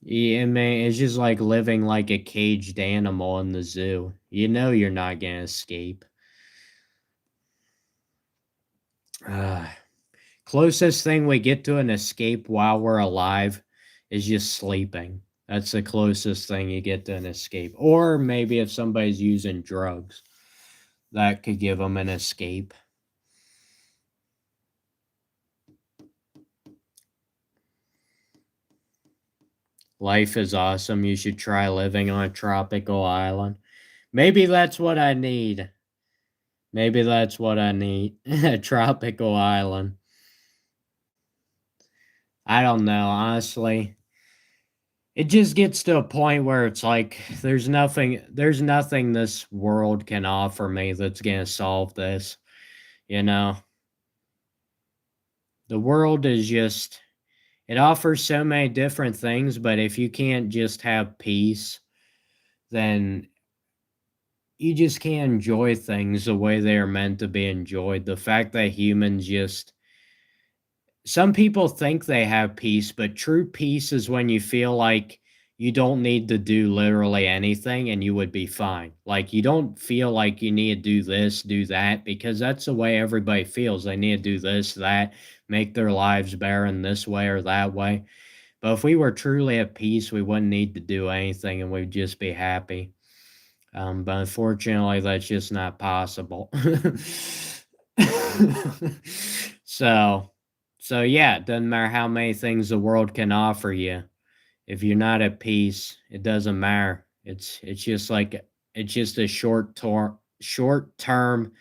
Yeah, man, it's just like living like a caged animal in the zoo. You know you're not gonna escape. Uh, Closest thing we get to an escape while we're alive is just sleeping. That's the closest thing you get to an escape. Or maybe if somebody's using drugs, that could give them an escape. Life is awesome. You should try living on a tropical island. Maybe that's what I need. Maybe that's what I need. A tropical island. I don't know, honestly. It just gets to a point where it's like there's nothing this world can offer me that's going to solve this, you know. The world is just it offers so many different things, but if you can't just have peace, then you just can't enjoy things the way they are meant to be enjoyed. The fact that humans just some people think they have peace, but true peace is when you feel like you don't need to do literally anything and you would be fine. Like you don't feel like you need to do this, do that, because that's the way everybody feels. They need to do this, that, make their lives better in this way or that way. But if we were truly at peace, we wouldn't need to do anything and we'd just be happy. But unfortunately, that's just not possible. so, so yeah, it doesn't matter how many things the world can offer you. If you're not at peace, it doesn't matter. It's just like it's just a short term.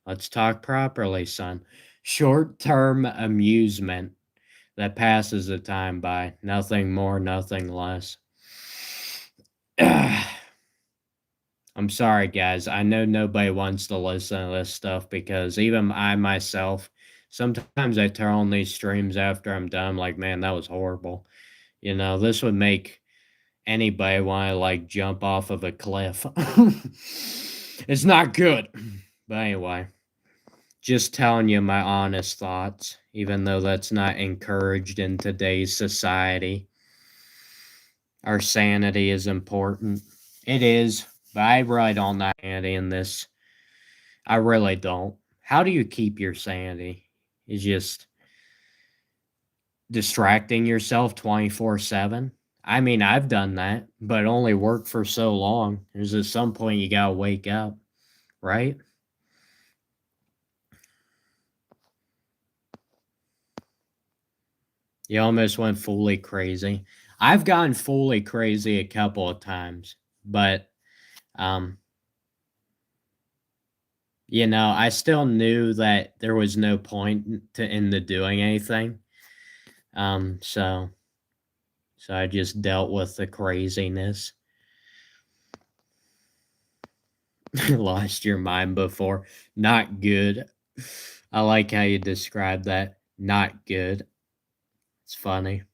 Let's talk properly, son. Short term amusement that passes the time by. Nothing more, nothing less. I'm sorry, guys. I know nobody wants to listen to this stuff because even I myself, sometimes I turn on these streams after I'm done, like, man, that was horrible. You know, this would make anybody want to like jump off of a cliff. It's not good. But anyway, just telling you my honest thoughts, even though that's not encouraged in today's society. Our sanity is important. It is, but I really don't know sanity in this. I really don't. How do you keep your sanity? Is just distracting yourself 24/7? I mean, I've done that, but it only worked for so long. There's at some point you gotta wake up, right? You almost went fully crazy. I've gone fully crazy a couple of times, but um, I still knew that there was no point to into doing anything. So I just dealt with the craziness. Lost your mind before. Not good. I like how you describe that. Not good. It's funny.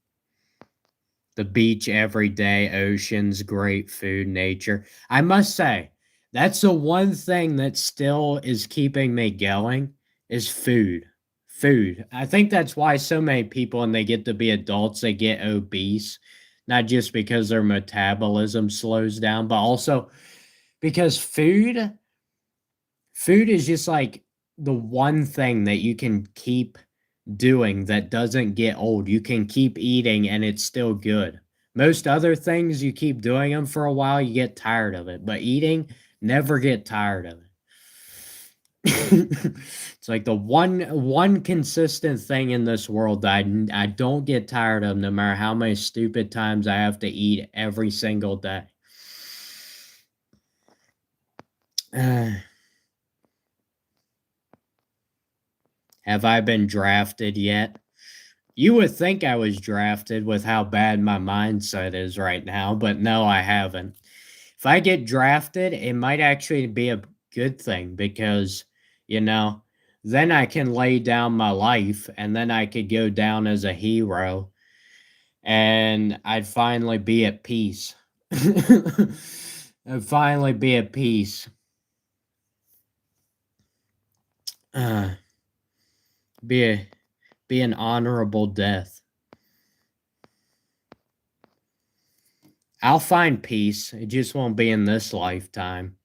The beach every day, oceans, great food, nature. I must say, that's the one thing that still is keeping me going is food. Food. I think that's why so many people, when they get to be adults, they get obese. Not just because their metabolism slows down, but also because food is just like the one thing that you can keep doing that doesn't get old. You can keep eating and it's still good. Most other things, you keep doing them for a while, you get tired of it. But eating, never get tired of it. It's like the one consistent thing in this world that I don't get tired of, no matter how many stupid times I have to eat every single day. Have I been drafted yet? You would think I was drafted with how bad my mindset is right now, but no, I haven't. If I get drafted, it might actually be a good thing because, you know, then I can lay down my life and then I could go down as a hero and I'd finally be at peace. I'd finally be at peace. Uh, be an honorable death. I'll find peace. It just won't be in this lifetime.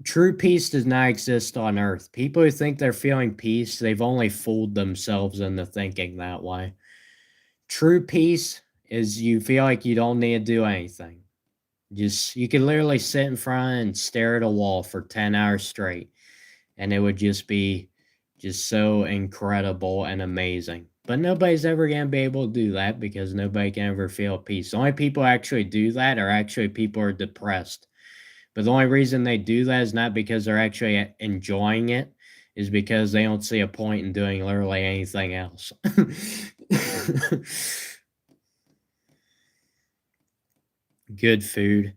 True peace does not exist on earth. People who think they're feeling peace, they've only fooled themselves into thinking that way. True peace is you feel like you don't need to do anything. Just you can literally sit in front and stare at a wall for 10 hours straight and it would just be just so incredible and amazing. But nobody's ever going to be able to do that because nobody can ever feel peace. The only people who actually do that are actually people who are depressed. But the only reason they do that is not because they're actually enjoying it, is because they don't see a point in doing literally anything else. Good food.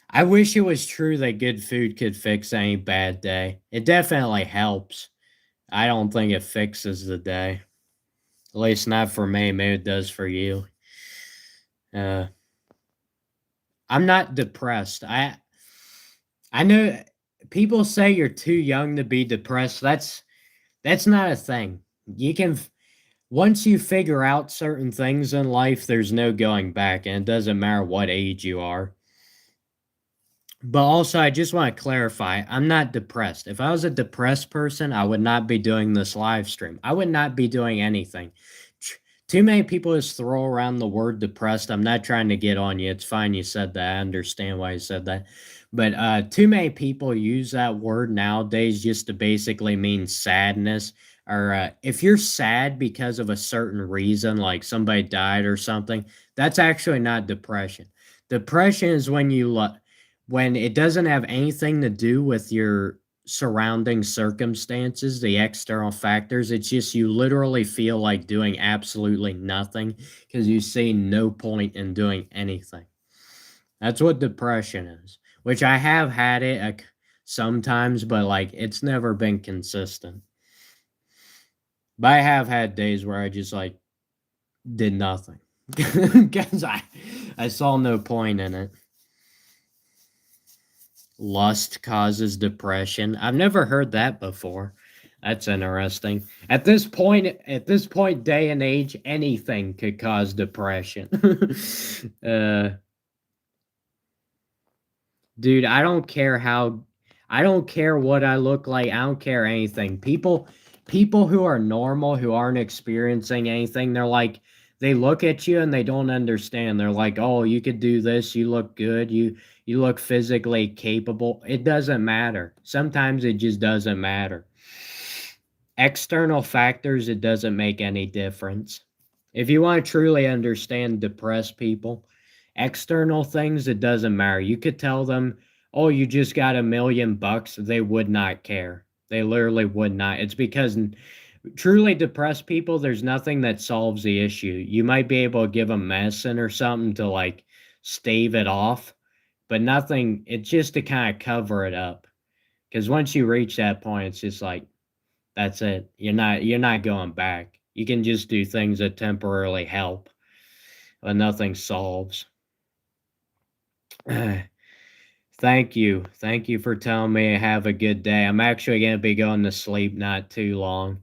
I wish it was true that good food could fix any bad day. It definitely helps. I don't think it fixes the day. At least not for me. Maybe it does for you. Uh, I'm not depressed. I know people say you're too young to be depressed. That's not a thing. You can once you figure out certain things in life, there's no going back, and it doesn't matter what age you are. But also, I just want to clarify, I'm not depressed. If I was a depressed person, I would not be doing this live stream. I would not be doing anything. Too many people just throw around the word depressed. I'm not trying to get on you. It's fine you said that. I understand why you said that. But too many people use that word nowadays just to basically mean sadness. Or if you're sad because of a certain reason, like somebody died or something, that's actually not depression. Depression is when it doesn't have anything to do with your surrounding circumstances, the external factors. It's just you literally feel like doing absolutely nothing because you see no point in doing anything. That's what depression is, which I have had it sometimes, but like it's never been consistent. But I have had days where I just like did nothing because I saw no point in it. Lust causes depression. I've never heard that before. That's interesting. At this point, day and age, anything could cause depression. uh, Dude, I don't care what I look like. I don't care anything. People who are normal, who aren't experiencing anything, they look at you and they don't understand. They're like, "Oh, you could do this. You look good. You look physically capable." It doesn't matter. Sometimes it just doesn't matter. External factors, it doesn't make any difference. If you want to truly understand depressed people, external things, it doesn't matter. You could tell them, oh, you just got $1 million. They would not care. They literally would not. It's because truly depressed people, there's nothing that solves the issue. You might be able to give them medicine or something to like stave it off, but nothing, it's just to kind of cover it up. Because once you reach that point, it's just like, that's it. You're not going back. You can just do things that temporarily help. but nothing solves. Thank you. Thank you for telling me to have a good day. I'm actually going to be going to sleep not too long.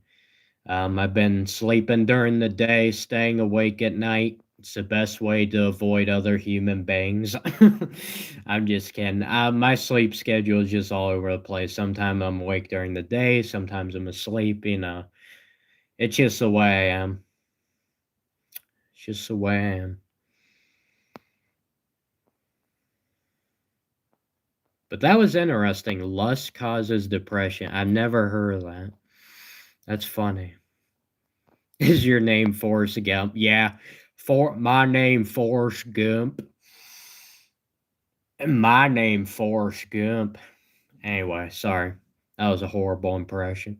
I've been sleeping during the day, staying awake at night. It's the best way to avoid other human beings. I'm just kidding. My sleep schedule is just all over the place. Sometimes I'm awake during the day, sometimes I'm asleep. It's just the way I am. It's just the way I am. But that was interesting. Lust causes depression. I've never heard of that. That's funny. Is your name Forrest Gump? Yeah. My name Forrest Gump. My name Forrest Gump. Anyway, sorry. That was a horrible impression.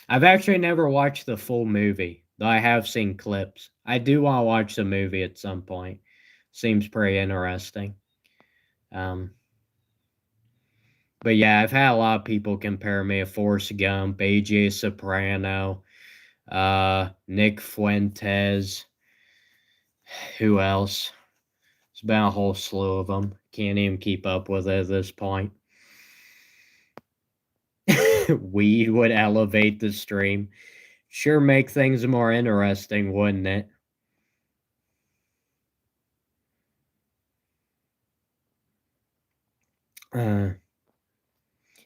I've actually never watched the full movie, though I have seen clips. I do want to watch the movie at some point. Seems pretty interesting. But yeah, I've had a lot of people compare me to Forrest Gump, AJ Soprano, Nick Fuentes. Who else? It's been a whole slew of them. Can't even keep up with it at this point. Weed would elevate the stream. Sure make things more interesting, wouldn't it?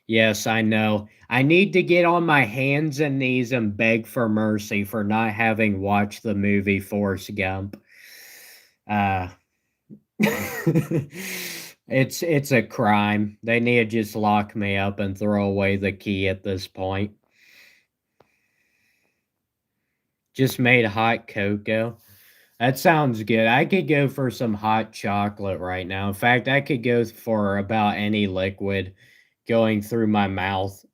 Yes, I know. I need to get on my hands and knees and beg for mercy for not having watched the movie Forrest Gump. It's a crime. They need to just lock me up and throw away the key at this point. Just made hot cocoa. That sounds good. I could go for some hot chocolate right now. In fact, I could go for about any liquid going through my mouth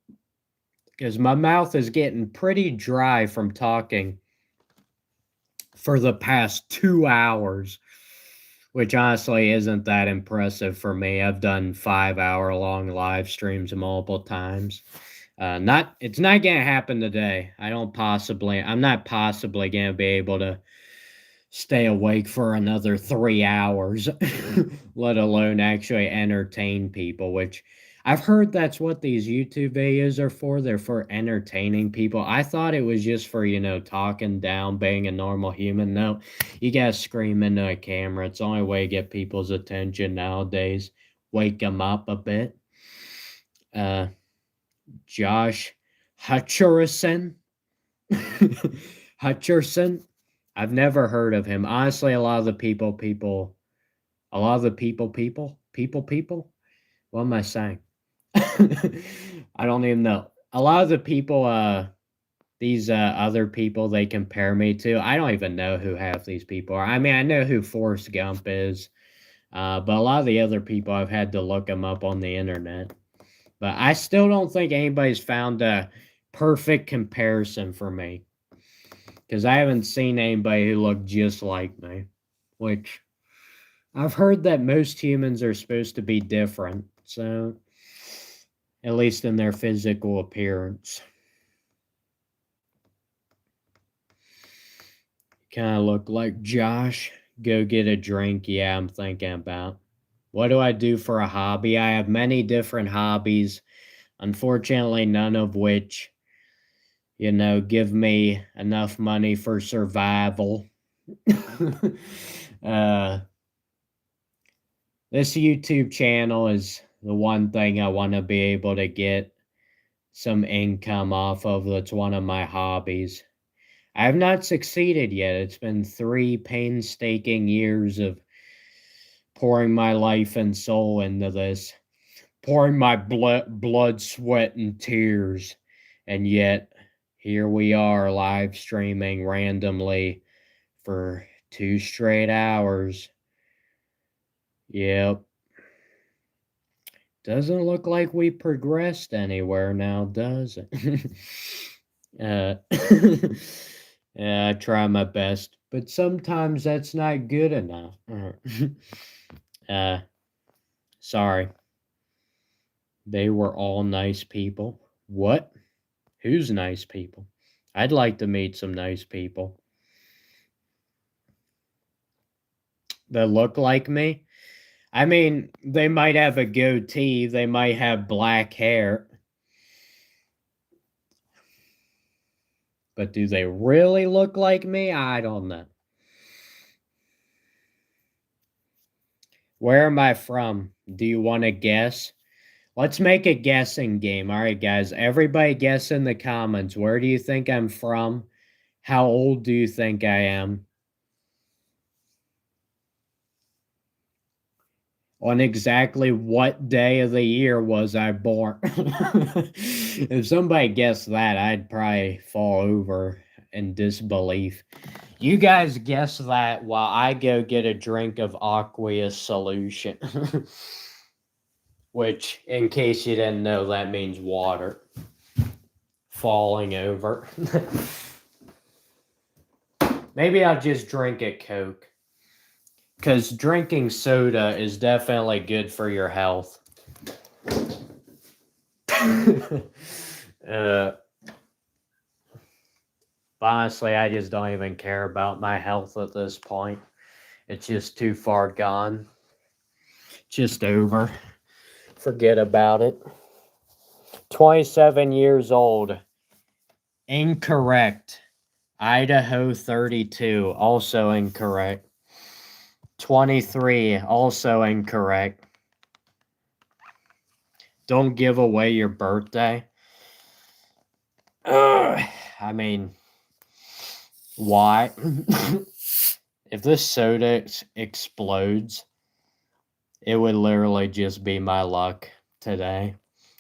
because my mouth is getting pretty dry from talking for the past 2 hours, which honestly isn't that impressive for me. I've done 5 hour long live streams multiple times. It's not gonna happen today. I'm not possibly gonna be able to stay awake for another 3 hours, let alone actually entertain people, which I've heard that's what these YouTube videos are for. They're for entertaining people. I thought it was just for, talking down, being a normal human. No, you gotta scream into a camera. It's the only way to get people's attention nowadays. Wake them up a bit. Josh Hutcherson. Hutcherson. I've never heard of him. Honestly, a lot of the people. What am I saying? I don't even know. A lot of the people, these other people they compare me to, I don't even know who half these people are. I mean, I know who Forrest Gump is, but a lot of the other people I've had to look them up on the internet. But I still don't think anybody's found a perfect comparison for me. Because I haven't seen anybody who looked just like me. Which, I've heard that most humans are supposed to be different. So, at least in their physical appearance. Kind of look like Josh. Go get a drink. Yeah, I'm thinking about. What do I do for a hobby? I have many different hobbies. Unfortunately, none of which, give me enough money for survival. This YouTube channel is the one thing I want to be able to get some income off of. That's one of my hobbies. I have not succeeded yet. It's been 3 painstaking years of pouring my life and soul into this, pouring my blood, sweat, and tears. And yet, here we are live streaming randomly for 2 straight hours. Yep. Doesn't look like we progressed anywhere now, does it? uh, yeah, I try my best, but sometimes that's not good enough. Sorry. They were all nice people. What? Who's nice people? I'd like to meet some nice people. that look like me. I mean, they might have a goatee, they might have black hair. But do they really look like me? I don't know. Where am I from? Do you want to guess? Let's make a guessing game. All right, guys. Everybody guess in the comments. Where do you think I'm from? How old do you think I am? On exactly what day of the year was I born? If somebody guessed that, I'd probably fall over in disbelief. You guys guess that while I go get a drink of aqueous solution. Which, in case you didn't know, that means water. Falling over. Maybe I'll just drink a Coke. Because drinking soda is definitely good for your health. Honestly, I just don't even care about my health at this point. It's just too far gone. Just over. Forget about it. 27 years old. Incorrect. Idaho 32. Also incorrect. 23. Also incorrect. Don't give away your birthday. I mean, why? If this soda explodes, it would literally just be my luck today.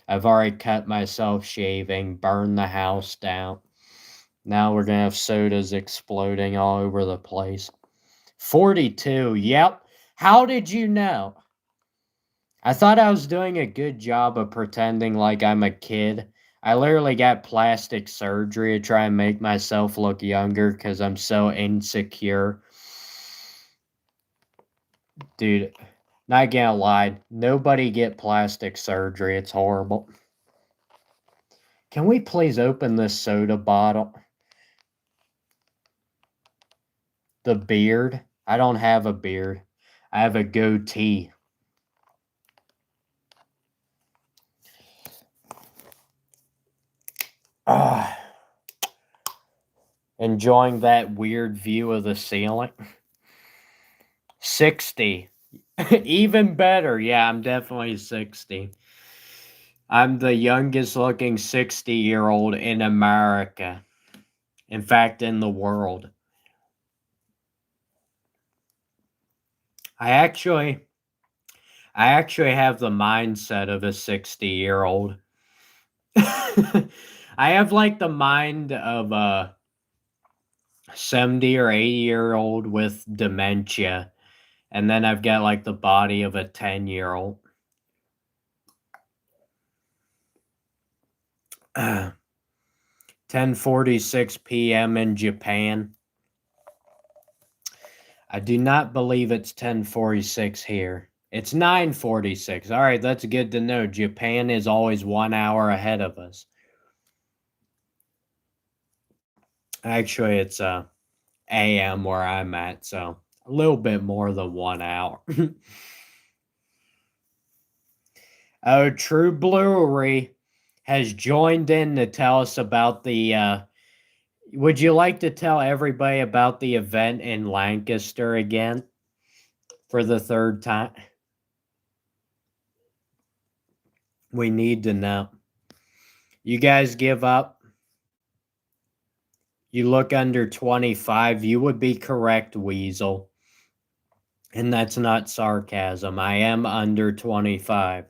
I've already cut myself shaving, burned the house down. Now we're going to have sodas exploding all over the place. 42, yep. How did you know? I thought I was doing a good job of pretending like I'm a kid. I literally got plastic surgery to try and make myself look younger because I'm so insecure. Dude, not gonna lie, nobody get plastic surgery. It's horrible. Can we please open this soda bottle? The beard? I don't have a beard. I have a goatee. Enjoying that weird view of the ceiling. 60. Even better. Yeah, I'm definitely 60. I'm the youngest looking 60-year-old in America. In fact, in the world. I actually have the mindset of a 60-year-old. I have like the mind of a 70 or 80-year-old with dementia. And then I've got like the body of a 10-year-old. 10:46 p.m. in Japan. I do not believe it's 10:46 here. It's 9:46. All right, that's good to know. Japan is always 1 hour ahead of us. Actually, it's a.m. where I'm at, so a little bit more than 1 hour. Oh, True Bluery has joined in to tell us about the would you like to tell everybody about the event in Lancaster again for the third time? We need to know. You guys give up? You look under 25, you would be correct, Weasel. And that's not sarcasm. I am under 25.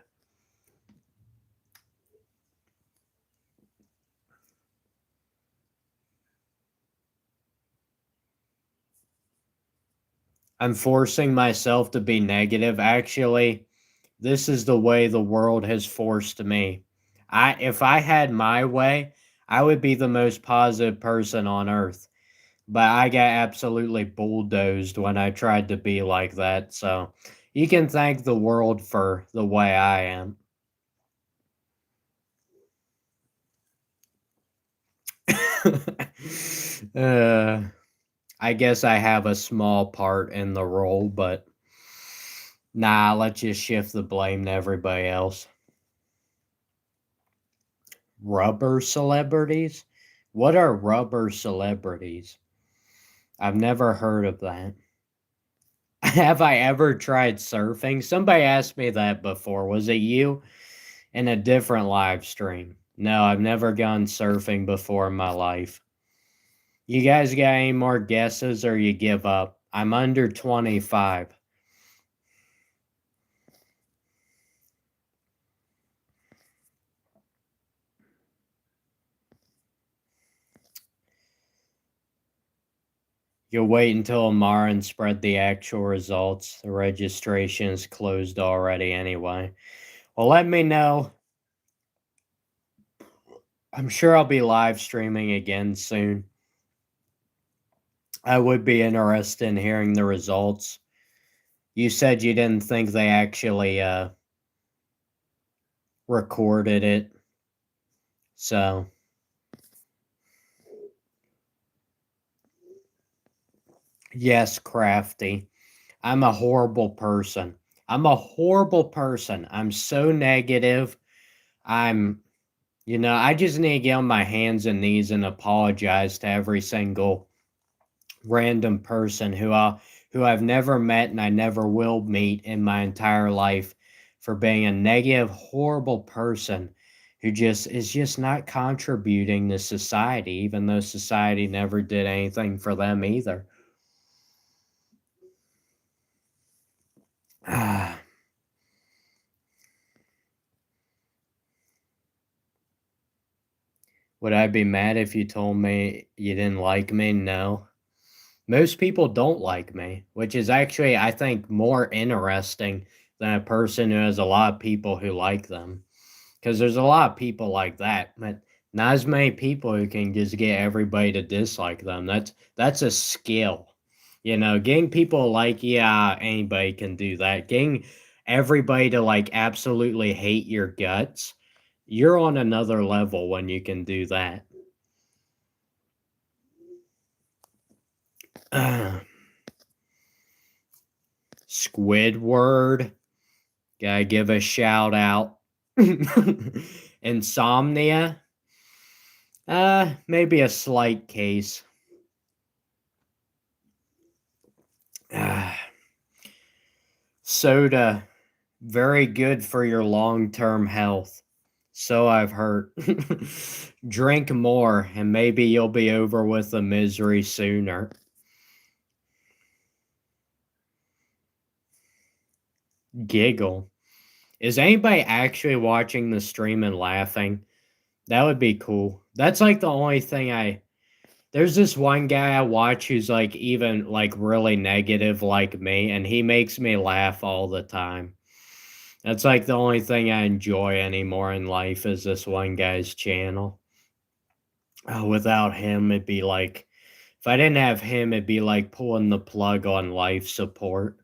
I'm forcing myself to be negative. Actually, this is the way the world has forced me. If I had my way, I would be the most positive person on earth. But I got absolutely bulldozed when I tried to be like that. So you can thank the world for the way I am. I guess I have a small part in the role, but Nah, let's just shift the blame to everybody else. Rubber celebrities? What are rubber celebrities? I've never heard of that. Have I ever tried surfing? Somebody asked me that before. Was it you? In a different live stream. No, I've never gone surfing before in my life. You guys got any more guesses or you give up? I'm under 25. You'll wait until tomorrow and spread the actual results. The registration is closed already anyway. Well, let me know. I'm sure I'll be live streaming again soon. I would be interested in hearing the results. You said you didn't think they actually recorded it. So, yes, Crafty. I'm a horrible person. I'm a horrible person. I'm so negative. I just need to get on my hands and knees and apologize to every single random person who I've never met and I never will meet in my entire life for being a negative, horrible person who just is just not contributing to society, even though society never did anything for them either. Would I be mad if you told me you didn't like me? No. Most people don't like me, which is actually, I think, more interesting than a person who has a lot of people who like them. Because there's a lot of people like that, but not as many people who can just get everybody to dislike them. That's a skill. Getting people like, yeah, anybody can do that. Getting everybody to like absolutely hate your guts, you're on another level when you can do that. Squidward, gotta give a shout out. Insomnia, maybe a slight case. Soda, very good for your long-term health. So I've heard. Drink more, and maybe you'll be over with the misery sooner. Giggle. Is anybody actually watching the stream and laughing? That would be cool. That's like the only thing there's this one guy I watch who's like even like really negative like me, and he makes me laugh all the time. That's like the only thing I enjoy anymore in life is this one guy's channel. Without him, it'd be like, if I didn't have him, it'd be like pulling the plug on life support.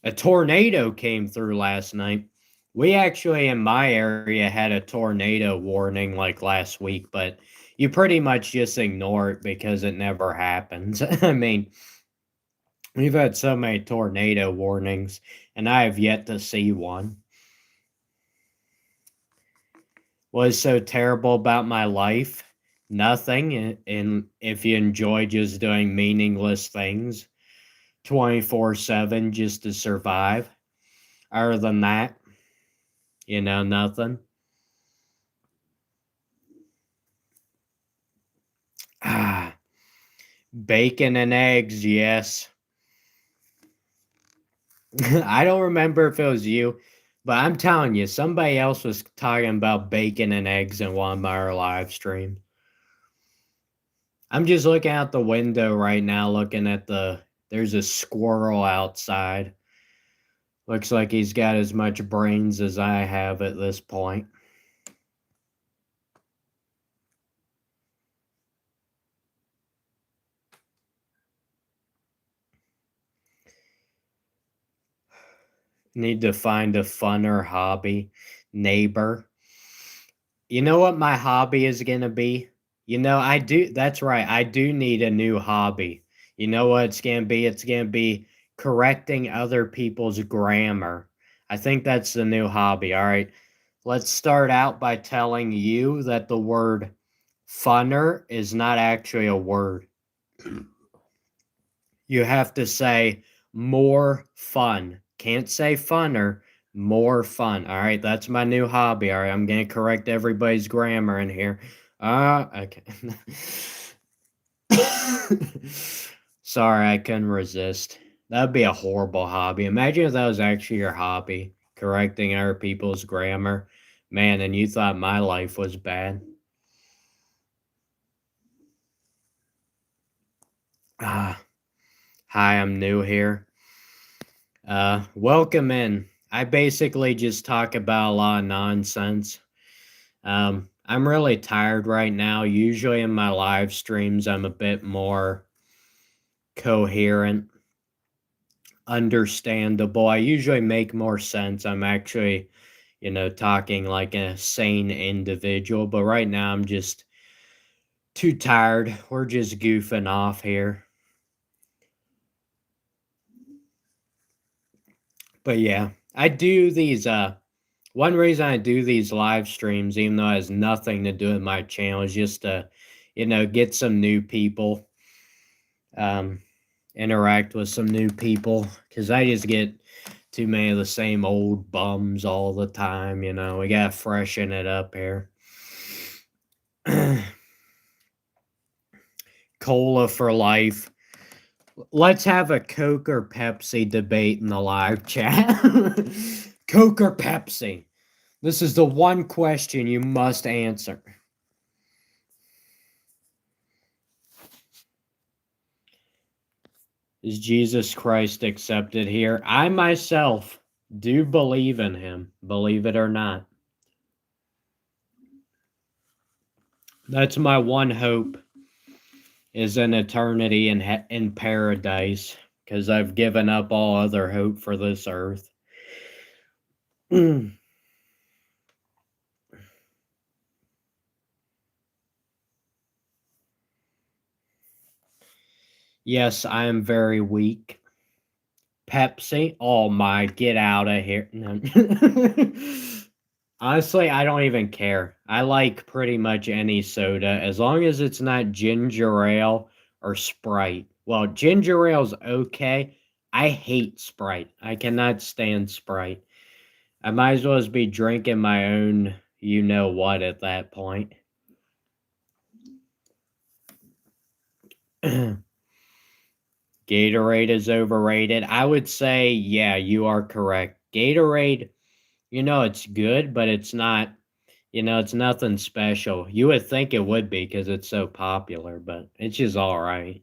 A tornado came through last night. We actually, in my area, had a tornado warning like last week, but you pretty much just ignore it because it never happens. I mean, we've had so many tornado warnings, and I have yet to see one. What is so terrible about my life? Nothing. And if you enjoy just doing meaningless things 24/7 just to survive, other than that, nothing. Ah, bacon and eggs, yes. I don't remember if it was you, but I'm telling you, somebody else was talking about bacon and eggs in one of our live streams. I'm just looking out the window right now, looking at there's a squirrel outside. Looks like he's got as much brains as I have at this point. Need to find a funner hobby. Neighbor. You know what my hobby is going to be? You know, I do. That's right. I do need a new hobby. You know what it's going to be? It's going to be correcting other people's grammar. I think that's the new hobby. All right. Let's start out by telling you that the word funner is not actually a word. You have to say more fun. Can't say funner, more fun. All right, that's my new hobby. All right, I'm going to correct everybody's grammar in here. Okay. Sorry, I couldn't resist. That'd be a horrible hobby. Imagine if that was actually your hobby, correcting other people's grammar. Man, and you thought my life was bad. Ah, hi, I'm new here. Welcome in. I basically just talk about a lot of nonsense. I'm really tired right now. Usually in my live streams, I'm a bit more coherent, understandable. I usually make more sense. I'm actually, talking like a sane individual. But right now, I'm just too tired. We're just goofing off here. But yeah, I do these one reason I do these live streams, even though it has nothing to do with my channel, is just to, get some new people, um, interact with some new people, because I just get too many of the same old bums all the time. We gotta freshen it up here. Cola for life. Let's have a Coke or Pepsi debate in the live chat. Coke or Pepsi? This is the one question you must answer. Is Jesus Christ accepted here? I myself do believe in him, believe it or not. That's my one hope, is an eternity in paradise, because I've given up all other hope for this earth. Yes, I am very weak. Pepsi? Oh my, get out of here. No. Honestly, I don't even care. I like pretty much any soda as long as it's not ginger ale or Sprite. Well, ginger ale's okay. I hate Sprite. I cannot stand Sprite. I might as well just be drinking my own you know what at that point. Gatorade is overrated. I would say, yeah, you are correct. Gatorade, it's good, but it's not, it's nothing special. You would think it would be because it's so popular, but it's just all right.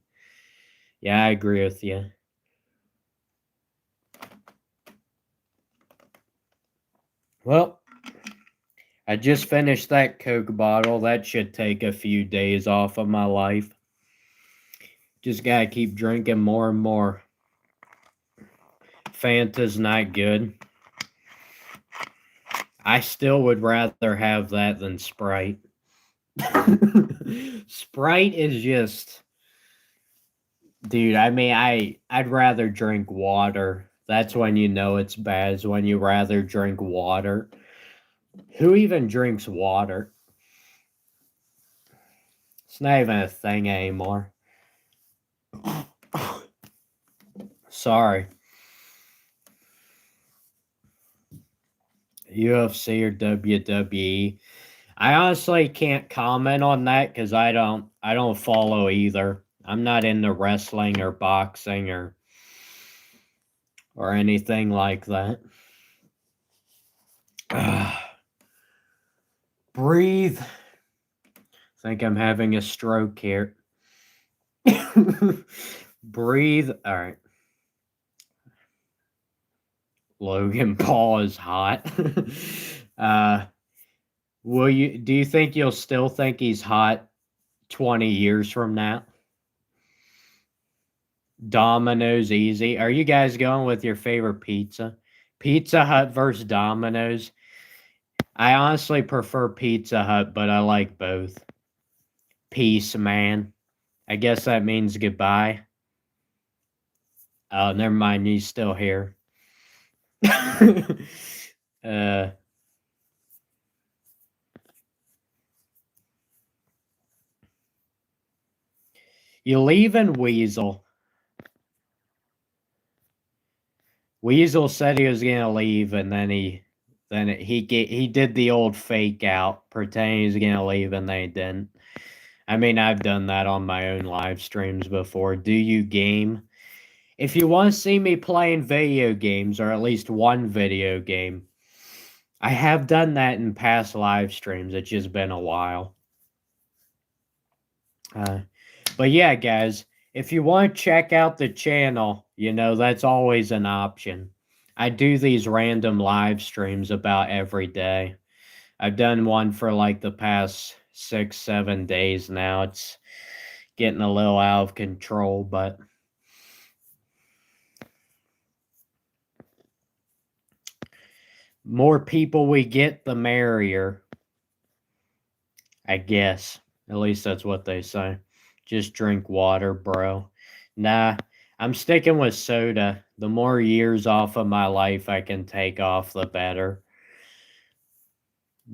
Yeah, I agree with you. Well, I just finished that Coke bottle. That should take a few days off of my life. Just gotta keep drinking more and more. Fanta's not good. I still would rather have that than Sprite. Sprite is just, dude, I mean, I'd rather drink water. That's when you know it's bad, is when you rather drink water. Who even drinks water? It's not even a thing anymore. Sorry. UFC or WWE. I honestly can't comment on that because I don't follow either. I'm not into wrestling or boxing or anything like that. Breathe. I think I'm having a stroke here. Breathe. All right. Logan Paul is hot. Do you think you'll still think he's hot 20 years from now? Domino's easy. Are you guys going with your favorite pizza? Pizza Hut versus Domino's. I honestly prefer Pizza Hut, but I like both. Peace, man. I guess that means goodbye. Oh, never mind. He's still here. uh, you leaving, Weasel? Weasel said he was gonna leave, and then he did the old fake out, pretending he was gonna leave, and they didn't. I mean, I've done that on my own live streams before. Do you game? If you want to see me playing video games, or at least one video game, I have done that in past live streams. It's just been a while. But yeah, guys, if you want to check out the channel, that's always an option. I do these random live streams about every day. I've done one for like the past 6-7 days now. It's getting a little out of control, but more people we get, the merrier. I guess. At least that's what they say. Just drink water, bro. Nah, I'm sticking with soda. The more years off of my life I can take off, the better.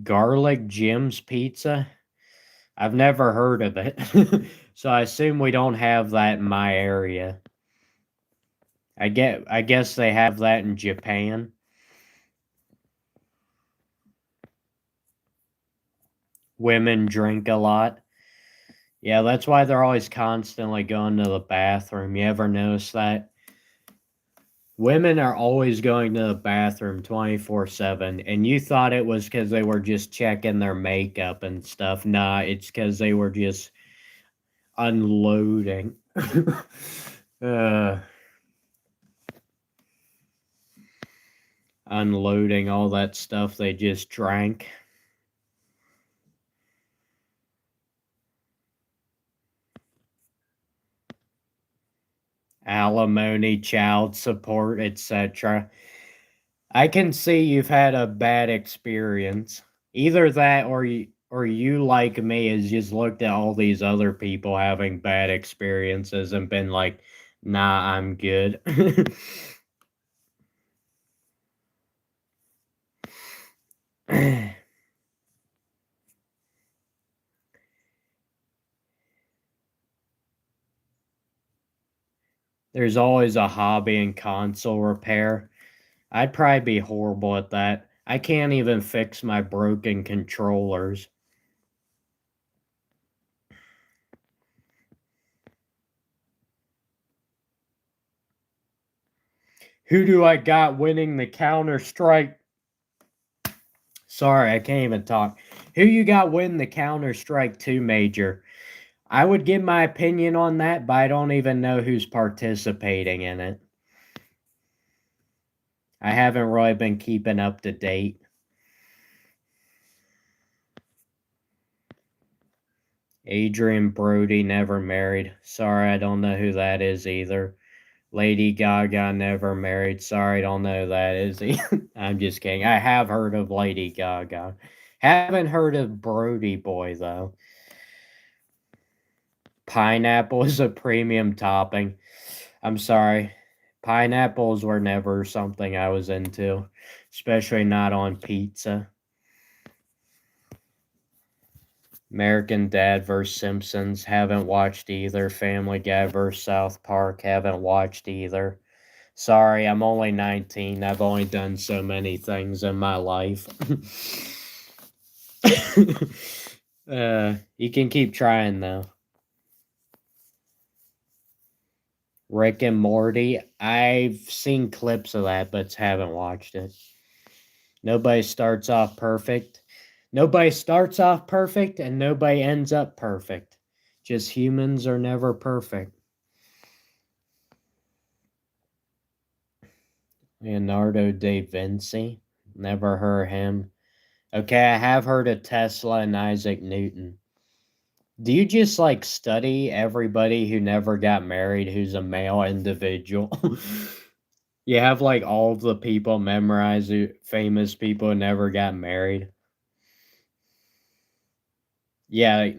Garlic Jim's Pizza? I've never heard of it. So I assume we don't have that in my area. I guess they have that in Japan. Women drink a lot. Yeah, that's why they're always constantly going to the bathroom. You ever notice that? Women are always going to the bathroom 24/7, and you thought it was because they were just checking their makeup and stuff. Nah, it's because they were just unloading. Unloading all that stuff they just drank. Alimony, child support, etc. I can see you've had a bad experience. Either that or you like me has just looked at all these other people having bad experiences and been like, nah, I'm good. There's always a hobby in console repair. I'd probably be horrible at that. I can't even fix my broken controllers. Who do I got winning the Counter-Strike? Sorry, I can't even talk. Who you got winning the Counter-Strike 2 major? I would give my opinion on that, but I don't even know who's participating in it. I haven't really been keeping up to date. Adrian Brody never married. Sorry, I don't know who that is either. Lady Gaga never married. Sorry, don't know who that is either. I'm just kidding. I have heard of Lady Gaga. Haven't heard of Brody Boy, though. Pineapple is a premium topping. I'm sorry. Pineapples were never something I was into, especially not on pizza. American Dad vs. Simpsons, haven't watched either. Family Guy vs. South Park, haven't watched either. Sorry, I'm only 19. I've only done so many things in my life. You can keep trying, though. Rick and Morty, I've seen clips of that, but haven't watched it. Nobody starts off perfect. Nobody starts off perfect, and nobody ends up perfect. Just humans are never perfect. Leonardo da Vinci, never heard him. Okay, I have heard of Tesla and Isaac Newton. Do you just like study everybody who never got married who's a male individual? You have like all of the people memorized, famous people who never got married. Yeah,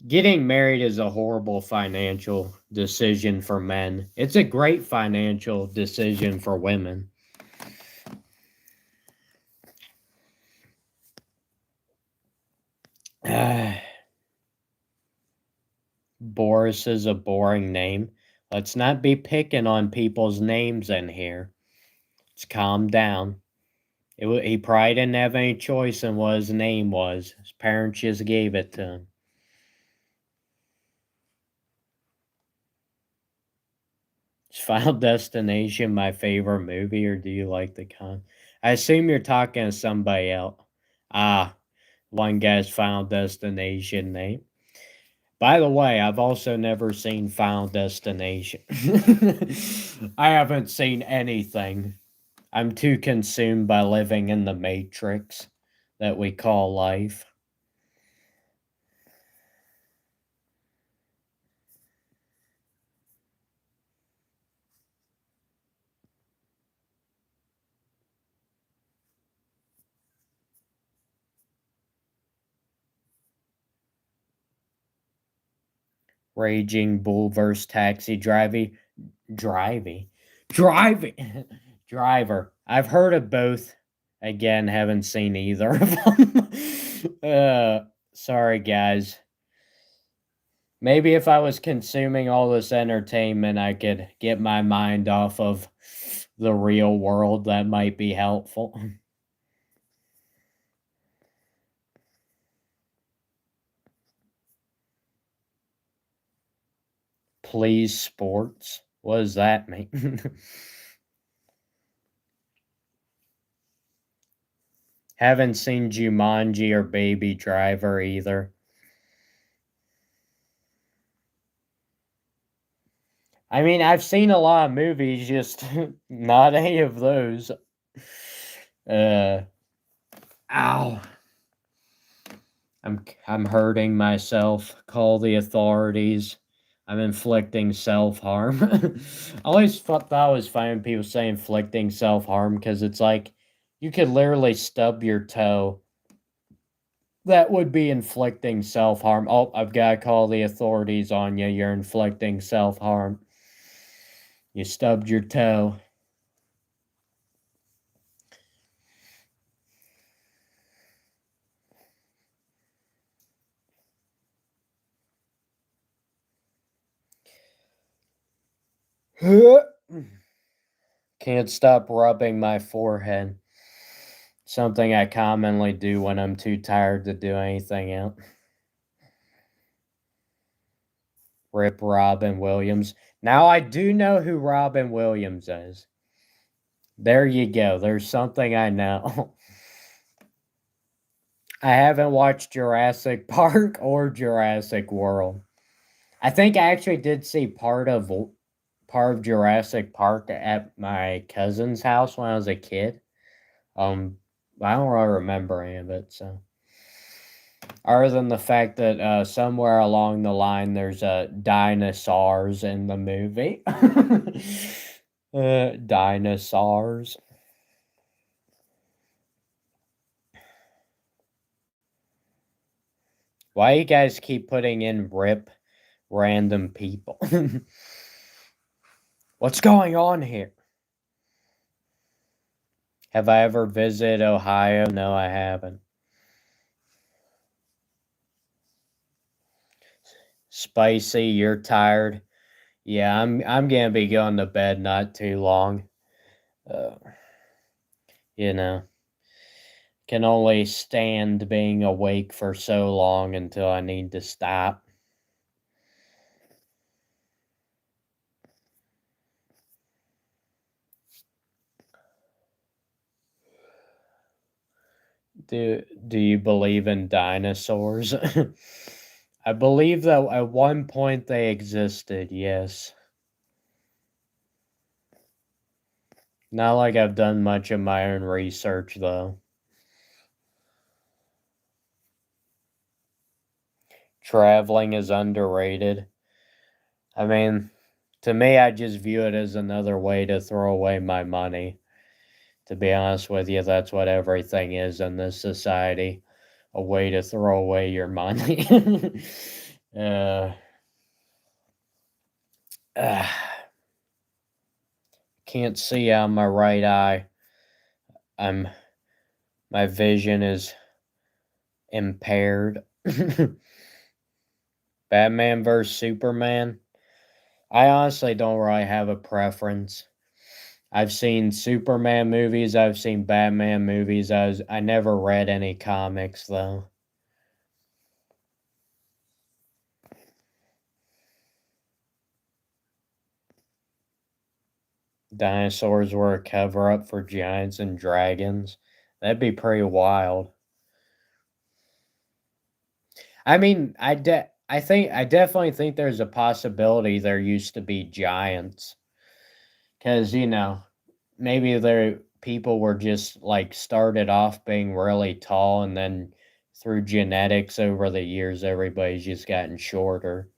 Getting married is a horrible financial decision for men. It's a great financial decision for women. Boris is a boring name. Let's not be picking on people's names in here. Let's calm down. He probably didn't have any choice in what his name was. His parents just gave it to him. Is Final Destination my favorite movie, or do you like the con? I assume you're talking to somebody else. Ah, one guy's Final Destination name. By the way, I've also never seen Final Destination. I haven't seen anything. I'm too consumed by living in the matrix that we call life. Raging Bull versus Taxi driving driver. I've heard of both. Again, haven't seen either of them. Sorry, guys. Maybe if I was consuming all this entertainment, I could get my mind off of the real world. That might be helpful. Please, sports. What does that mean? Haven't seen Jumanji or Baby Driver either. I mean, I've seen a lot of movies, just not any of those. Ow. I'm hurting myself. Call the authorities. I'm inflicting self-harm. I always thought that was funny when people say inflicting self-harm, because it's like you could literally stub your toe. That would be inflicting self-harm. Oh, I've got to call the authorities on you. You're inflicting self-harm. You stubbed your toe. Can't stop rubbing my forehead. Something I commonly do when I'm too tired to do anything else. Rip Robin Williams. Now I do know who Robin Williams is. There you go. There's something I know. I haven't watched Jurassic Park or Jurassic World. I think I actually did see part of Jurassic Park at my cousin's house when I was a kid. I don't really remember any of it, so other than the fact that somewhere along the line there's dinosaurs in the movie. Dinosaurs. Why you guys keep putting in rip random people? What's going on here? Have I ever visited Ohio? No, I haven't. Spicy, you're tired. Yeah, I'm gonna be going to bed not too long. Uh, you know, can only stand being awake for so long until I need to stop. Do you believe in dinosaurs? I believe that at one point they existed, yes. Not like I've done much of my own research, though. Traveling is underrated. I mean, to me, I just view it as another way to throw away my money. To be honest with you, that's what everything is in this society, a way to throw away your money. Uh, uh, can't see out my right eye. I'm my vision is impaired. Batman vs Superman. I honestly don't really have a preference. I've seen Superman movies, I've seen Batman movies. I never read any comics though. Dinosaurs were a cover up for giants and dragons. That'd be pretty wild. I mean, I definitely think there's a possibility there used to be giants. Cause maybe there people were just like started off being really tall and then through genetics over the years everybody's just gotten shorter.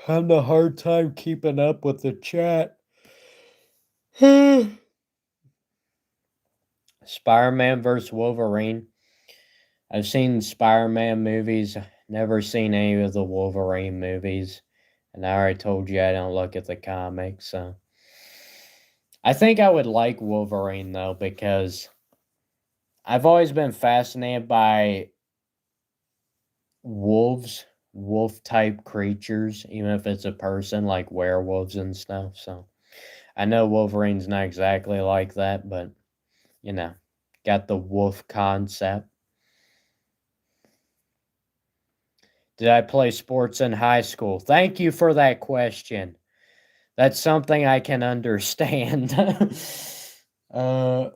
Having a hard time keeping up with the chat. Spider-Man vs. Wolverine. I've seen Spider-Man movies, never seen any of the Wolverine movies. And I already told you I don't look at the comics, so I think I would like Wolverine though, because I've always been fascinated by wolf type creatures, even if it's a person like werewolves and stuff. So I know Wolverine's not exactly like that, but you know, got the wolf concept. Did I play sports in high school? Thank you for that question. That's something I can understand. uh,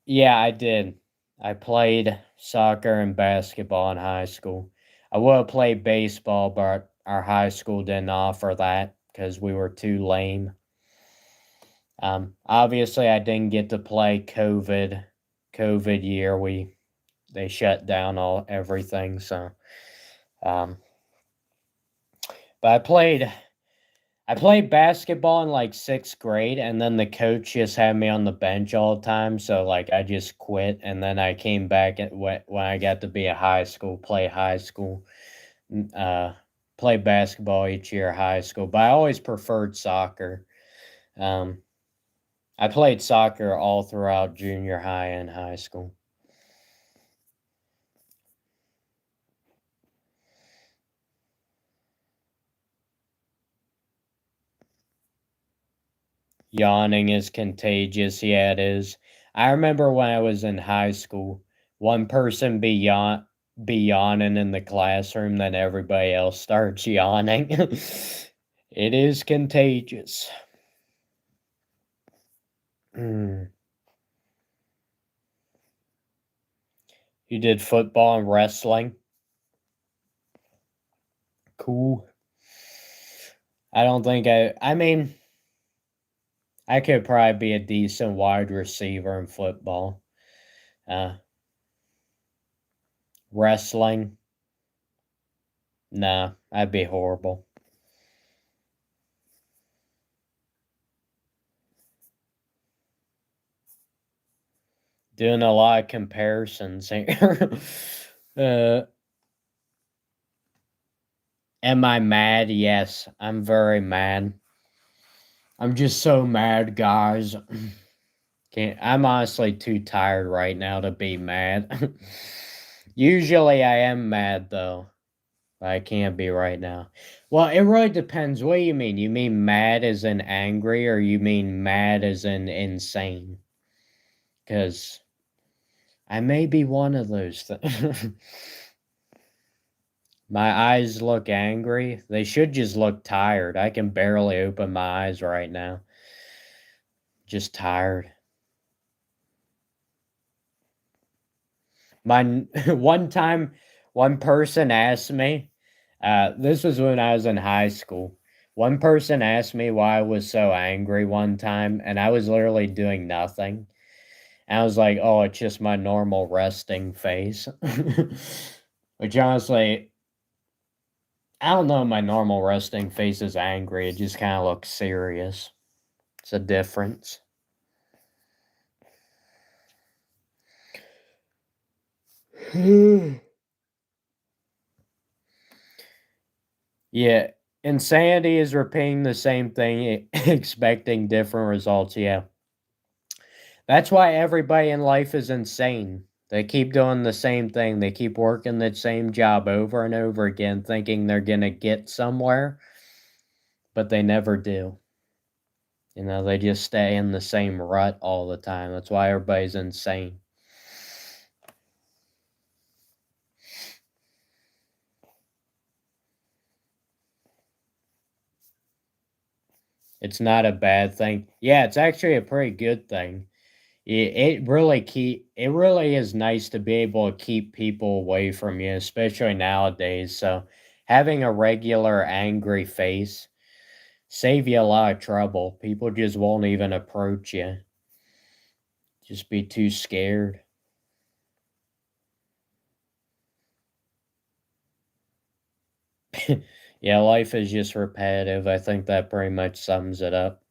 yeah, I did. I played soccer and basketball in high school. I would have played baseball, but our high school didn't offer that because we were too lame. Obviously, I didn't get to play COVID year. They shut down everything. So, um, but I played basketball in like sixth grade, and then the coach just had me on the bench all the time. So like I just quit, and then I came back when I got to be a play high school, uh, play basketball each year high school. But I always preferred soccer. Um, I played soccer all throughout junior high and high school. Yawning is contagious. Yeah, it is. I remember when I was in high school, one person be yawning in the classroom, then everybody else starts yawning. It is contagious. Mm. You did football and wrestling. Cool. I don't think I mean, I could probably be a decent wide receiver in football. Uh, Wrestling, nah, I'd be horrible. Doing a lot of comparisons here. uh, am I mad? Yes, I'm very mad. I'm just so mad, guys. I'm honestly too tired right now to be mad. Usually I am mad though. But I can't be right now. Well, it really depends. What do you mean? You mean mad as in angry, or you mean mad as in insane? Because I may be one of those things. My eyes look angry. They should just look tired. I can barely open my eyes right now. Just tired. My one time, one person asked me. This was when I was in high school. One person asked me why I was so angry one time, and I was literally doing nothing. And I was like, "Oh, it's just my normal resting face," which honestly I don't know, my normal resting face is angry. It just kind of looks serious. It's a difference. Yeah, insanity is repeating the same thing, expecting different results. Yeah. That's why everybody in life is insane. They keep doing the same thing. They keep working the same job over and over again, thinking they're going to get somewhere, but they never do. You know, they just stay in the same rut all the time. That's why everybody's insane. It's not a bad thing. Yeah, it's actually a pretty good thing. It really is nice to be able to keep people away from you, especially nowadays. So having a regular angry face save you a lot of trouble. People just won't even approach you. Just be too scared. Yeah, life is just repetitive. I think that pretty much sums it up.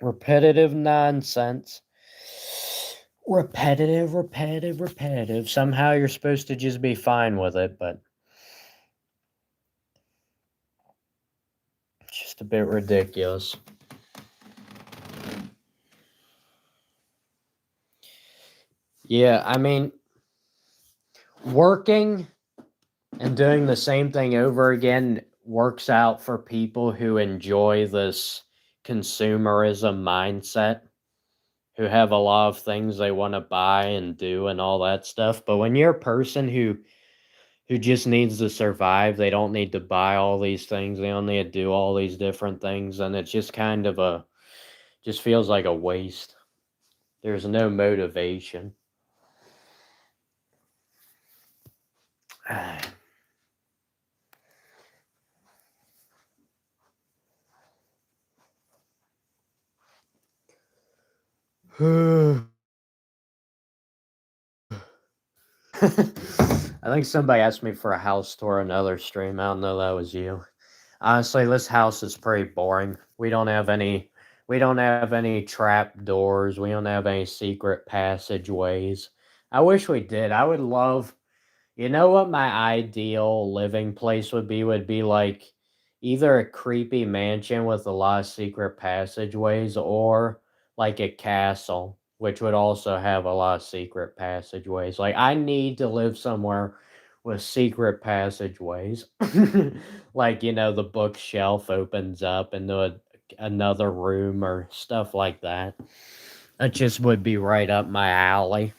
Repetitive nonsense. Repetitive, repetitive, repetitive. Somehow you're supposed to just be fine with it, but it's just a bit ridiculous. Yeah, I mean, working and doing the same thing over again works out for people who enjoy this consumerism mindset, who have a lot of things they want to buy and do and all that stuff. But when you're a person who just needs to survive, they don't need to buy all these things, they don't need to do all these different things, and it's just kind of a just feels like a waste. There's no motivation. I think somebody asked me for a house tour another stream. I don't know that was you. Honestly, this house is pretty boring. We don't have any trap doors. We don't have any secret passageways. I wish we did. I would love, you know what my ideal living place would be? Would be like either a creepy mansion with a lot of secret passageways or like a castle, which would also have a lot of secret passageways. Like, I need to live somewhere with secret passageways. Like, the bookshelf opens up into another room or stuff like that. That just would be right up my alley.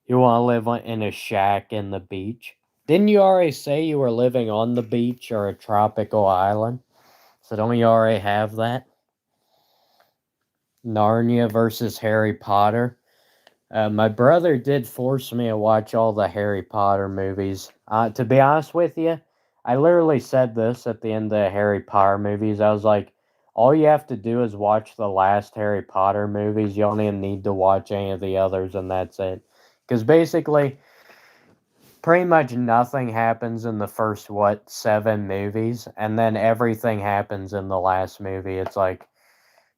You want to live in a shack in the beach? Didn't you already say you were living on the beach or a tropical island? So don't you already have that? Narnia versus Harry Potter. My brother did force me to watch all the Harry Potter movies. To be honest with you, I literally said this at the end of the Harry Potter movies. I was like, all you have to do is watch the last Harry Potter movies. You don't even need to watch any of the others, and that's it. Because basically, pretty much nothing happens in the first, 7 movies, and then everything happens in the last movie. It's like,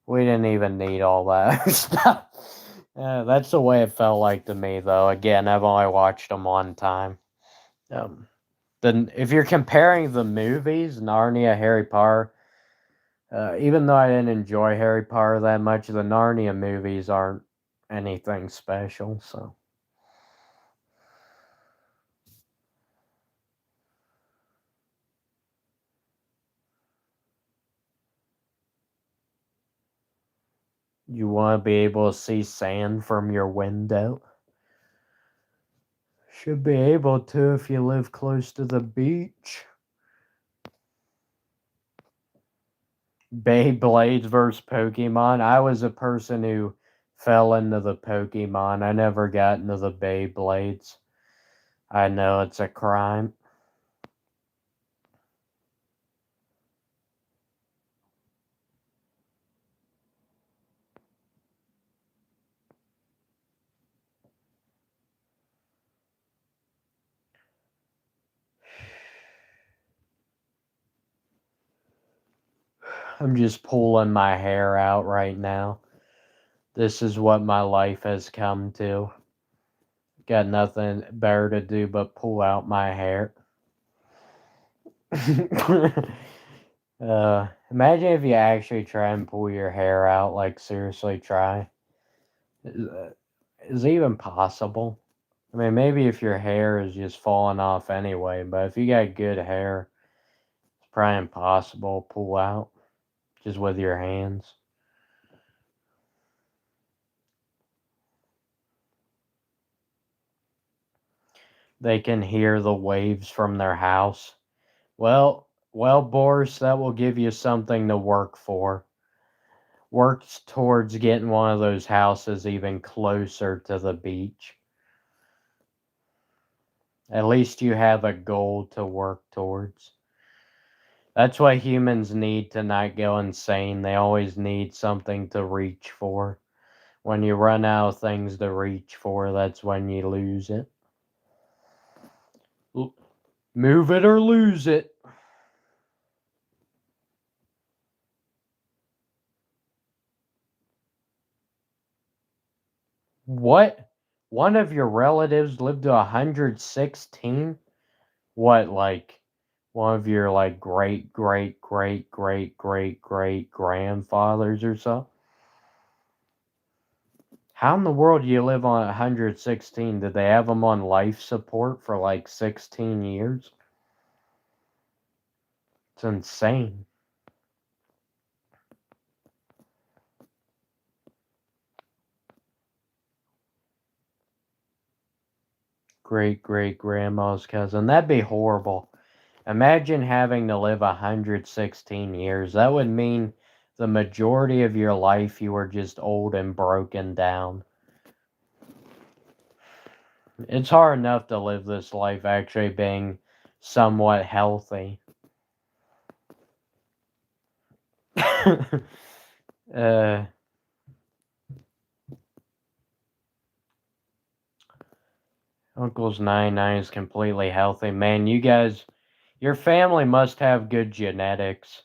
we didn't even need all that stuff. That's the way it felt like to me, though. Again, I've only watched them one time. Um, then, if you're comparing the movies, Narnia, Harry Potter, even though I didn't enjoy Harry Potter that much, the Narnia movies aren't anything special. So you want to be able to see sand from your window. Should be able to if you live close to the beach. Beyblades versus Pokemon. I was a person who fell into the Pokemon. I never got into the Beyblades. I know it's a crime. I'm just pulling my hair out right now. This is what my life has come to. Got nothing better to do but pull out my hair. Imagine if you actually try and pull your hair out, like seriously try. Is it even possible? I mean, maybe if your hair is just falling off anyway, but if you got good hair, it's probably impossible to pull out just with your hands. They can hear the waves from their house. Well, Boris, that will give you something to work for. Work towards getting one of those houses even closer to the beach. At least you have a goal to work towards. That's what humans need to not go insane. They always need something to reach for. When you run out of things to reach for, that's when you lose it. Move it or lose it. What? One of your relatives lived to 116? What, like, one of your, like, great, great, great, great, great, great grandfathers or so? How in the world do you live on 116? Did they have them on life support for, like, 16 years? It's insane. Great, great grandma's cousin. That'd be horrible. Imagine having to live 116 years. That would mean the majority of your life you were just old and broken down. It's hard enough to live this life actually being somewhat healthy. Uncle's 99 is completely healthy. Man, you guys, your family must have good genetics.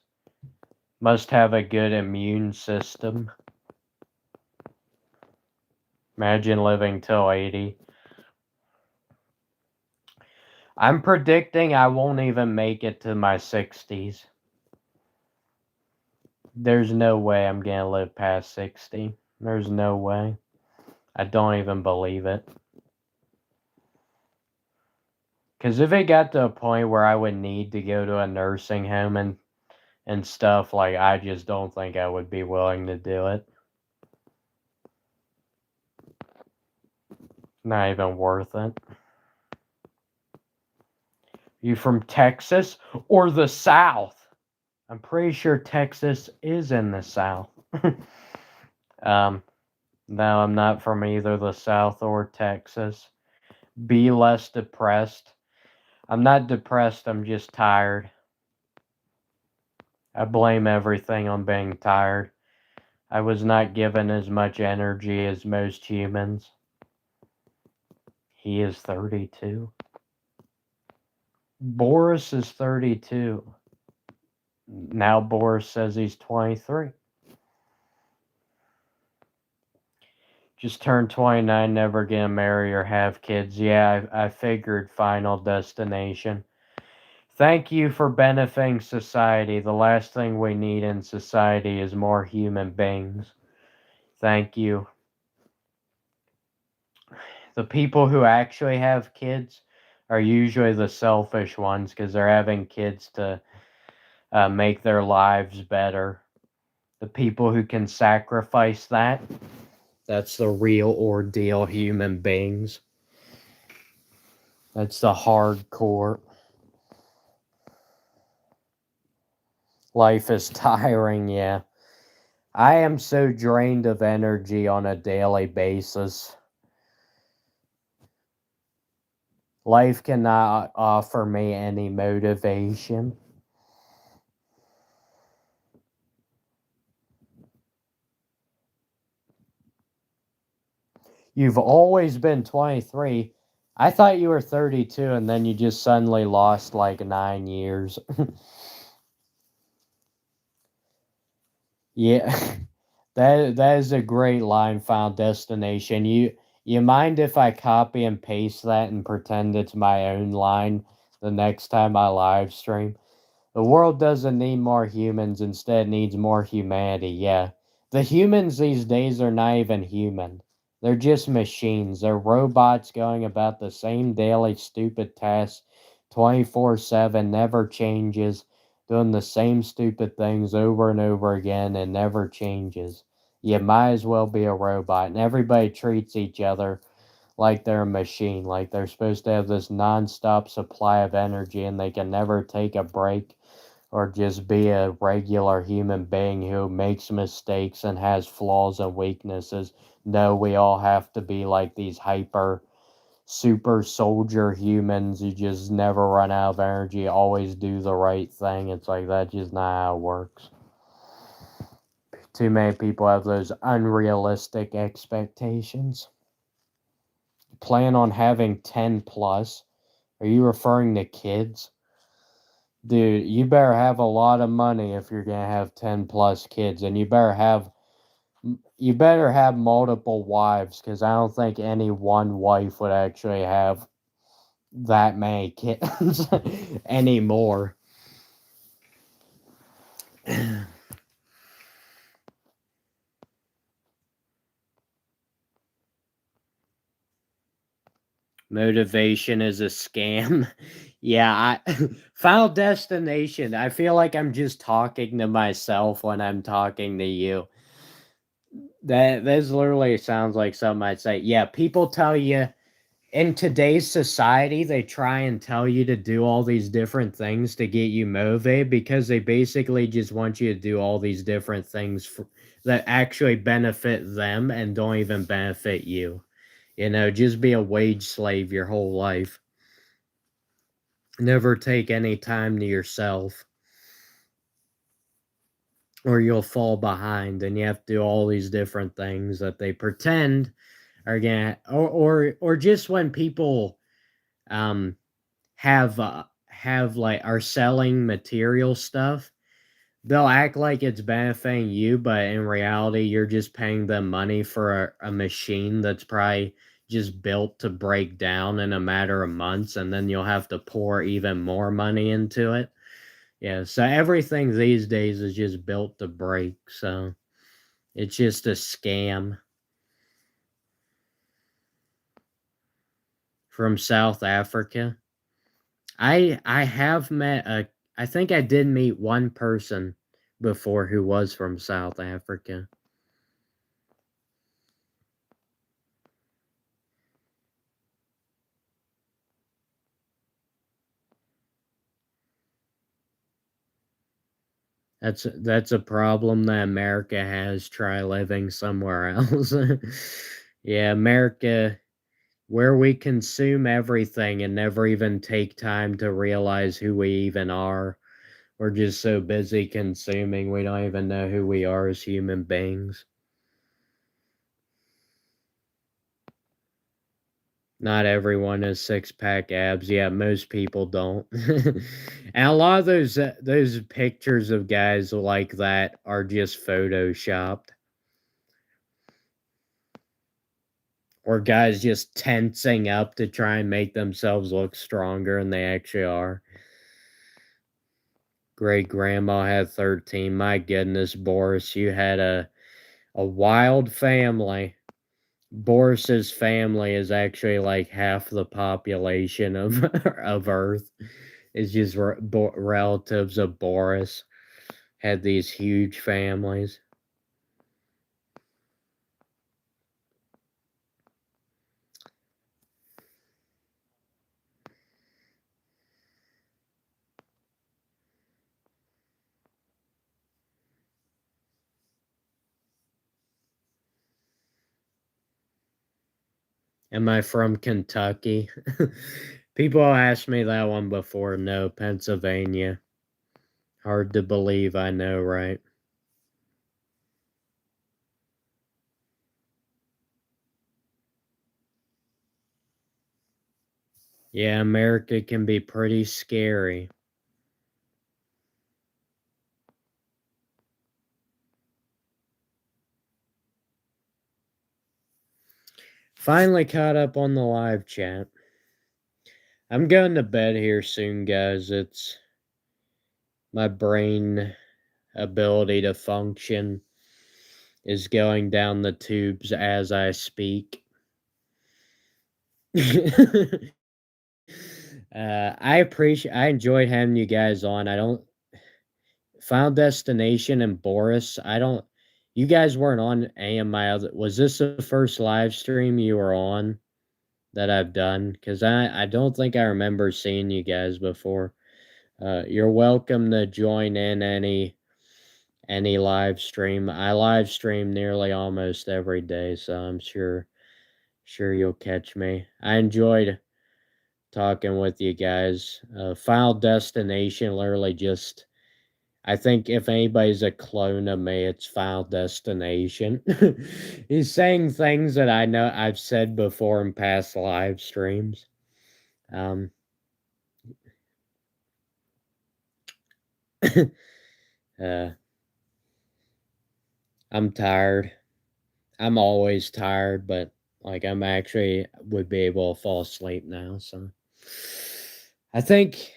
Must have a good immune system. Imagine living till 80. I'm predicting I won't even make it to my 60s. There's no way I'm gonna live past 60. There's no way. I don't even believe it. Because if it got to a point where I would need to go to a nursing home and stuff, like, I just don't think I would be willing to do it. Not even worth it. You from Texas or the South? I'm pretty sure Texas is in the South. No, I'm not from either the South or Texas. Be less depressed. I'm not depressed, I'm just tired. I blame everything on being tired. I was not given as much energy as most humans. He is 32. Boris is 32. Now Boris says he's 23. Just turned 29, never gonna marry or have kids. Yeah, I figured Final Destination. Thank you for benefiting society. The last thing we need in society is more human beings. Thank you. The people who actually have kids are usually the selfish ones because they're having kids to make their lives better. The people who can sacrifice that, that's the real ordeal human beings. That's the hardcore. Life is tiring, yeah. I am so drained of energy on a daily basis. Life cannot offer me any motivation. You've always been 23. I thought you were 32 and then you just suddenly lost like 9 years. Yeah, that is a great line, Final Destination. You mind if I copy and paste that and pretend it's my own line the next time I live stream? The world doesn't need more humans, instead needs more humanity. Yeah. The humans these days are not even human. They're just machines. They're robots going about the same daily stupid tasks 24/7, never changes, doing the same stupid things over and over again and never changes. You might as well be a robot. And everybody treats each other like they're a machine, like they're supposed to have this nonstop supply of energy and they can never take a break or just be a regular human being who makes mistakes and has flaws and weaknesses. No, we all have to be like these hyper super soldier humans who just never run out of energy, always do the right thing. It's like that's just not how it works. Too many people have those unrealistic expectations. Plan on having 10 plus. Are you referring to kids? Dude, you better have a lot of money if you're gonna have 10 plus kids, and you better have multiple wives, because I don't think any one wife would actually have that many kids anymore. Motivation is a scam. Yeah, Final Destination. I feel like I'm just talking to myself when I'm talking to you. That literally sounds like something I'd say. Yeah, people tell you in today's society, they try and tell you to do all these different things to get you motivated because they basically just want you to do all these different things that actually benefit them and don't even benefit you. You know, just be a wage slave your whole life. Never take any time to yourself or you'll fall behind and you have to do all these different things that they pretend are gonna or just when people um have like are selling material stuff, they'll act like it's benefiting you, but in reality you're just paying them money for a machine that's probably just built to break down in a matter of months, and then you'll have to pour even more money into it. Yeah, so everything these days is just built to break, so it's just a scam. From South Africa. I have met a I think I did meet one person before who was from South Africa. That's a problem that America has. Try living somewhere else. Yeah, America, where we consume everything and never even take time to realize who we even are. We're just so busy consuming, we don't even know who we are as human beings. Not everyone has six pack abs. Yeah, most people don't. And a lot of those pictures of guys like that are just photoshopped, or guys just tensing up to try and make themselves look stronger than they actually are. Great grandma had 13. My goodness, Boris, you had a wild family. Boris's family is actually like half the population of of Earth. It's just relatives of Boris had these huge families. Am I from Kentucky? People asked me that one before. No, Pennsylvania. Hard to believe, I know, right? Yeah, America can be pretty scary. Finally caught up on the live chat. I'm going to bed here soon, guys. It's my brain ability to function is going down the tubes as I speak. I enjoyed having you guys on. Final Destination and Boris, you guys weren't on any of my other, was this the first live stream you were on that I've done? Because I don't think I remember seeing you guys before. You're welcome to join in any live stream. I live stream nearly almost every day, so I'm sure you'll catch me. I enjoyed talking with you guys. Final Destination literally just, I think if anybody's a clone of me, it's Final Destination. He's saying things that I know I've said before in past live streams. I'm tired. I'm always tired, but like I'm actually would be able to fall asleep now. So I think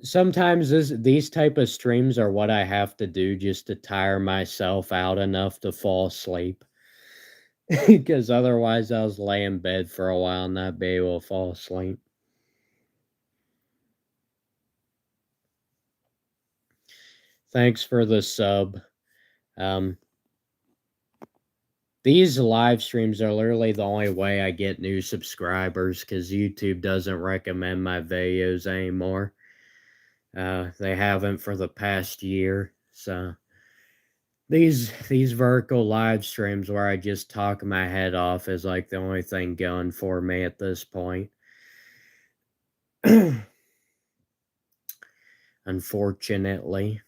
sometimes these type of streams are what I have to do just to tire myself out enough to fall asleep. Because otherwise I was lay in bed for a while and not be able to fall asleep. Thanks for the sub. These live streams are literally the only way I get new subscribers because YouTube doesn't recommend my videos anymore. They haven't for the past year. So these vertical live streams where I just talk my head off is like the only thing going for me at this point. Unfortunately,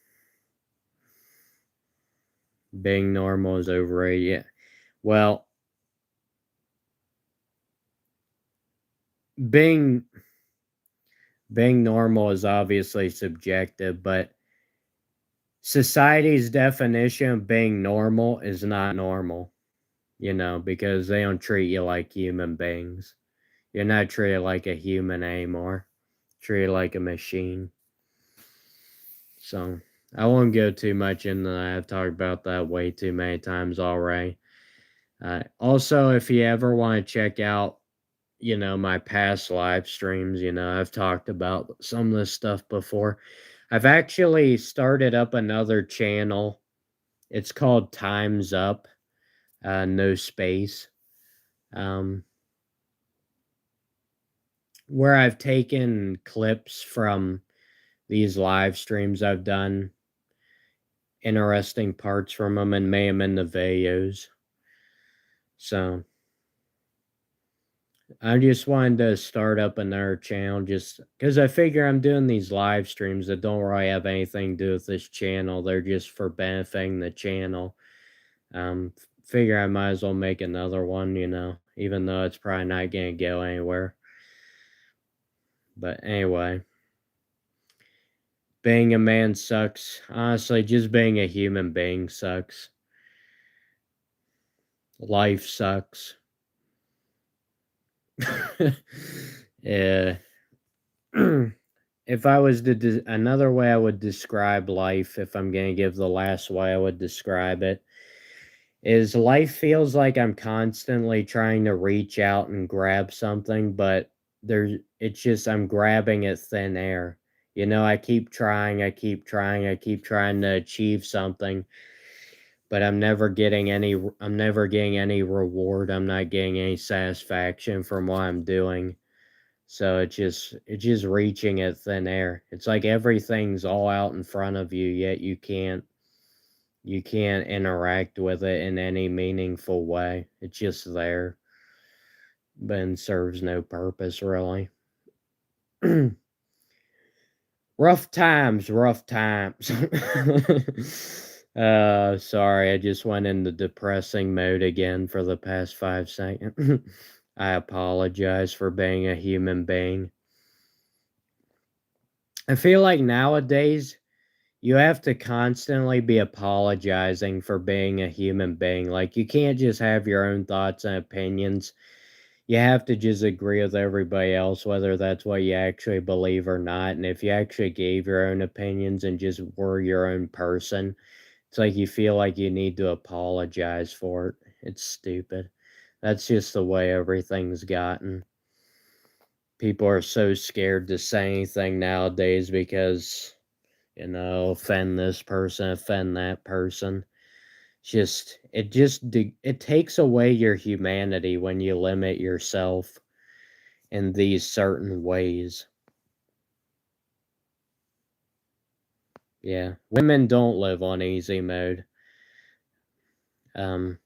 being normal is overrated. Yeah. Well, being normal is obviously subjective, but society's definition of being normal is not normal, because they don't treat you like human beings. You're not treated like a human anymore. Treated like a machine. So I won't go too much into that. I've talked about that way too many times already. Also, if you ever want to check out, my past live streams, I've talked about some of this stuff before. I've actually started up another channel. It's called Time's Up, no space. Where I've taken clips from these live streams I've done, interesting parts from them, and made them in the videos. So I just wanted to start up another channel just because I figure I'm doing these live streams that don't really have anything to do with this channel. They're just for benefiting the channel. Figure I might as well make another one, even though it's probably not going to go anywhere. But anyway, being a man sucks. Honestly, just being a human being sucks. Life sucks. Yeah. If I was to another way I would describe life, if I'm going to give the last way I would describe it, is life feels like I'm constantly trying to reach out and grab something, but it's just I'm grabbing at thin air. I keep trying to achieve something, but I'm never getting any reward. I'm not getting any satisfaction from what I'm doing. So it's just reaching at thin air. It's like everything's all out in front of you, yet you can't interact with it in any meaningful way. It's just there, but serves no purpose really. Rough times. Sorry, I just went into depressing mode again for the past 5 seconds. I apologize for being a human being. I feel like nowadays you have to constantly be apologizing for being a human being. Like, you can't just have your own thoughts and opinions. you have to just agree with everybody else, whether that's what you actually believe or not. And if you actually gave your own opinions and just were your own person, it's like you feel like you need to apologize for it. It's stupid. That's just the way everything's gotten. People are so scared to say anything nowadays because, offend this person, offend that person. It takes away your humanity when you limit yourself in these certain ways. Yeah, women don't live on easy mode. Um,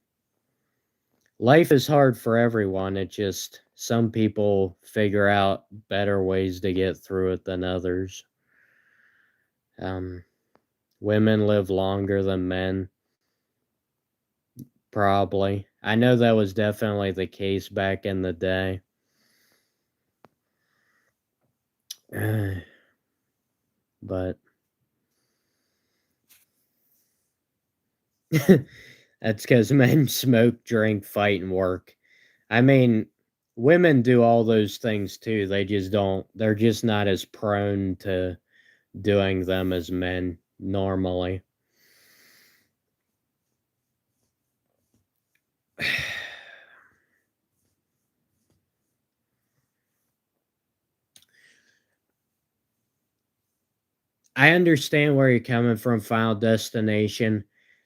Life is hard for everyone. It just some people figure out better ways to get through it than others. Um, Women live longer than men, probably. I know that was definitely the case back in the day. But that's because men smoke, drink, fight, and work. I mean, women do all those things too. They're just not as prone to doing them as men normally. I understand where you're coming from, Final Destination.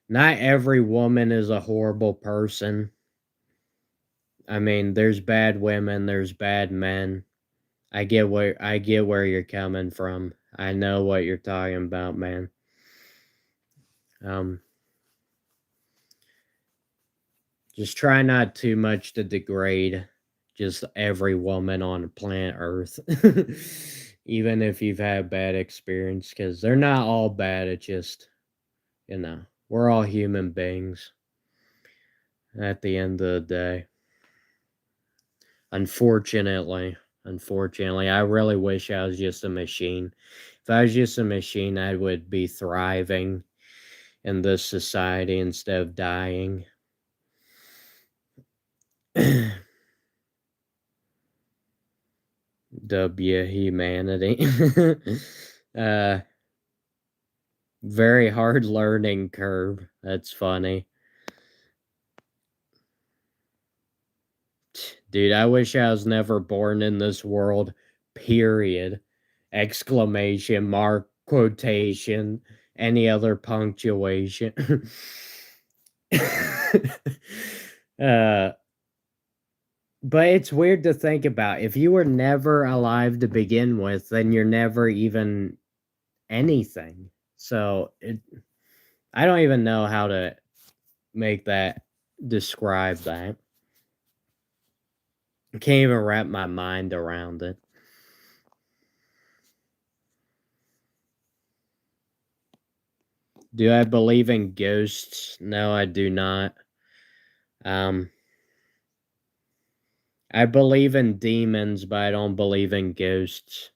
Not every woman is a horrible person. I mean, there's bad women, there's bad men. I get where you're coming from. I know what you're talking about, man. Um, just try not too much to degrade just every woman on planet Earth. Even if you've had bad experience, because they're not all bad. It's just, we're all human beings at the end of the day. Unfortunately, unfortunately, I really wish I was just a machine. If I was just a machine, I would be thriving in this society instead of dying. W humanity. uh Very hard learning curve. That's funny. Dude, I wish I was never born in this world. Period. Exclamation mark, quotation, any other punctuation. uh but it's weird to think about. If you were never alive to begin with, then you're never even anything. I don't even know how to make that describe that. I can't even wrap my mind around it. Do I believe in ghosts? No, I do not. Um, I believe in demons, but I don't believe in ghosts.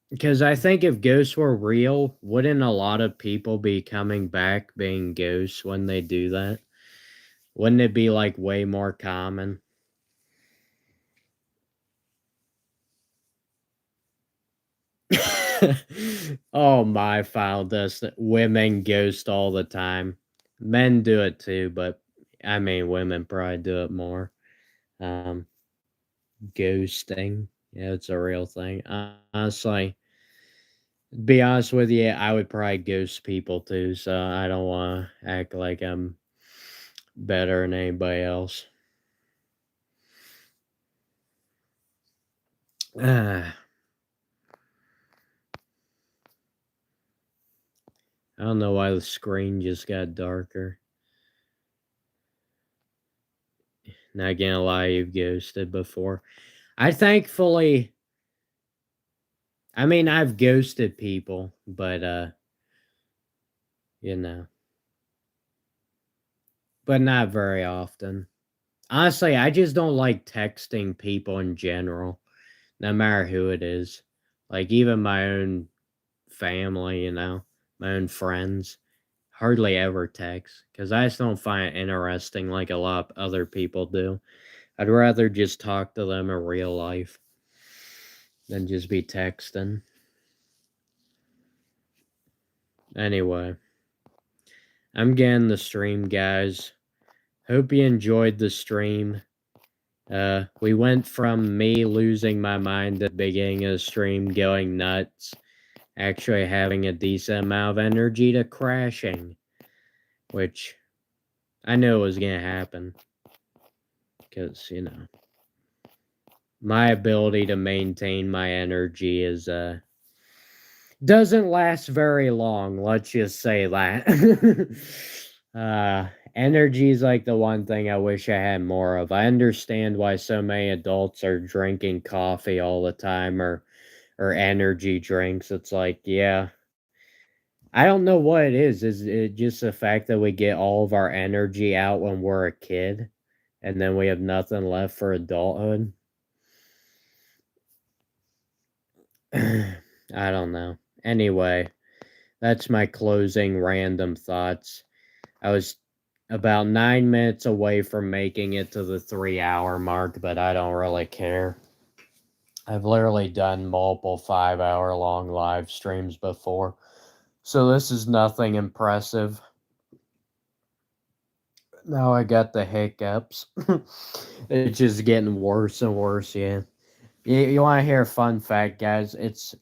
Because I think if ghosts were real, wouldn't a lot of people be coming back being ghosts when they do that? Wouldn't it be like way more common? Oh my, file does that. Women ghost all the time. Men do it too, but I mean, women probably do it more. Um, Ghosting, yeah, it's a real thing. Honestly, to be honest with you, I would probably ghost people too. So I don't want to act like I'm better than anybody else. I don't know why the screen just got darker. Not gonna lie, you've ghosted before. I thankfully, I mean, I've ghosted people, but you know, but not very often. Honestly, I just don't like texting people in general, no matter who it is. Like even my own family, my own friends. hardly ever text because I just don't find it interesting like a lot of other people do. I'd rather just talk to them in real life than just be texting. Anyway, I'm getting the stream, guys. Hope you enjoyed the stream. We went from me losing my mind at the beginning of the stream, going nuts, actually having a decent amount of energy, to crashing, which I knew it was gonna happen, because, my ability to maintain my energy is, doesn't last very long, let's just say that. Energy is like the one thing I wish I had more of. I understand why so many adults are drinking coffee all the time, or energy drinks. It's like, yeah. I don't know what it is. Is it just the fact that we get all of our energy out when we're a kid and then we have nothing left for adulthood? I don't know. Anyway, that's my closing random thoughts. I was about 9 minutes away from making it to the 3 hour mark, but I don't really care. I've literally done multiple 5 hour long live streams before, so this is nothing impressive. Now I got the hiccups. It's just getting worse and worse, yeah. You want to hear a fun fact, guys? It's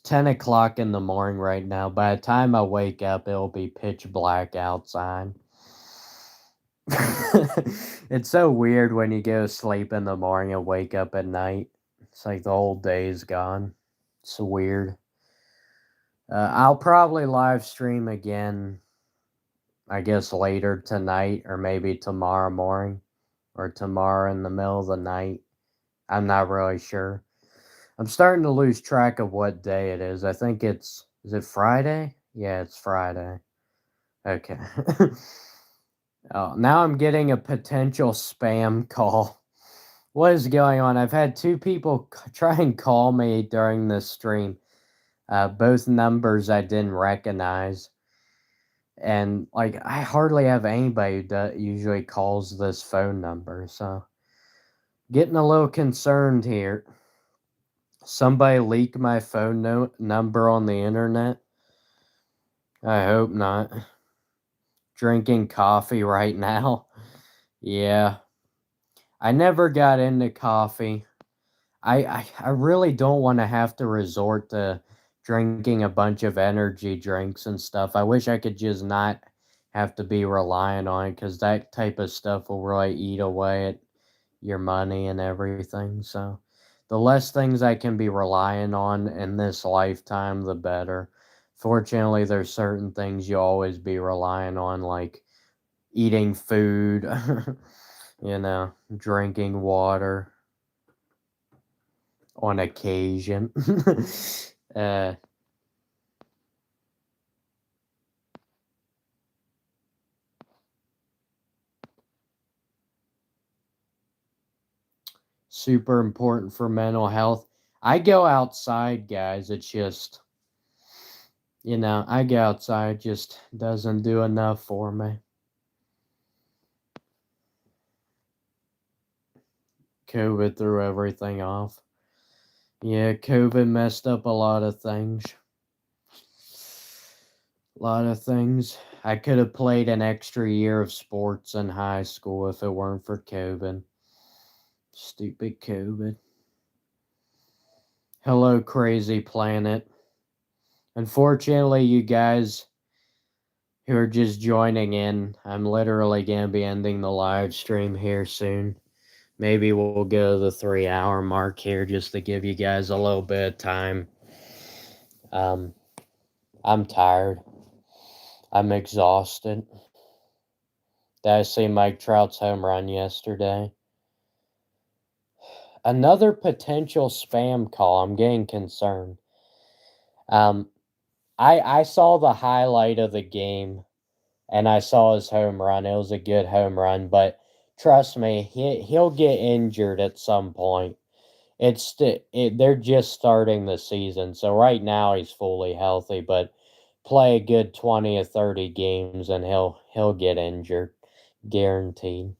10 o'clock in the morning right now. By the time I wake up, it'll be pitch black outside. It's so weird when you go to sleep in the morning and wake up at night. It's like the whole day's gone. It's weird. I'll probably live stream again, I guess later tonight, or maybe tomorrow morning, or tomorrow in the middle of the night. I'm not really sure. I'm starting to lose track of what day it is. I think is it Friday? Yeah, it's Friday. Okay. Oh, now I'm getting a potential spam call. What is going on? I've had two people try and call me during this stream. Both numbers I didn't recognize. And, like, I hardly have anybody that usually calls this phone number, so getting a little concerned here. Somebody leak my phone number on the internet? I hope not. Drinking coffee right now? Yeah. I never got into coffee. I really don't want to have to resort to drinking a bunch of energy drinks and stuff. I wish I could just not have to be reliant on it, because that type of stuff will really eat away at your money and everything. So the less things I can be relying on in this lifetime, the better. Fortunately, there's certain things you always be relying on, like eating food, drinking water on occasion. uh, Super important for mental health. I go outside, guys. It's just, I go outside, just doesn't do enough for me. COVID threw everything off. Yeah, COVID messed up a lot of things. A lot of things. I could have played an extra year of sports in high school if it weren't for COVID. Stupid COVID. Hello, crazy planet. Unfortunately, you guys who are just joining in, I'm literally going to be ending the live stream here soon. Maybe we'll go to the 3 hour mark here just to give you guys a little bit of time. I'm tired. I'm exhausted. Did I see Mike Trout's home run yesterday? Another potential spam call. I'm getting concerned. I saw the highlight of the game, and I saw his home run. It was a good home run, but trust me, he'll get injured at some point. They're just starting the season, so right now he's fully healthy, but play a good 20 or 30 games and he'll get injured, guaranteed.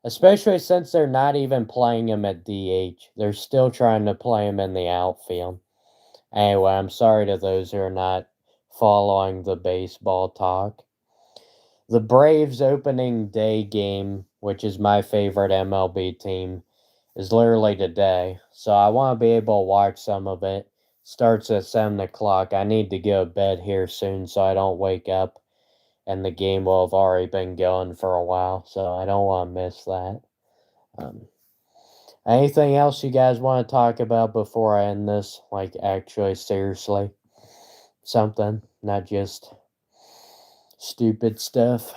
Especially since they're not even playing him at DH. They're still trying to play him in the outfield. Anyway, I'm sorry to those who are not following the baseball talk. The Braves opening day game, which is my favorite MLB team, is literally today. So I want to be able to watch some of it. Starts at 7 o'clock. I need to go to bed here soon so I don't wake up and the game will have already been going for a while. So I don't want to miss that. Anything else you guys want to talk about before I end this? Like, actually, seriously? Something, not just stupid stuff.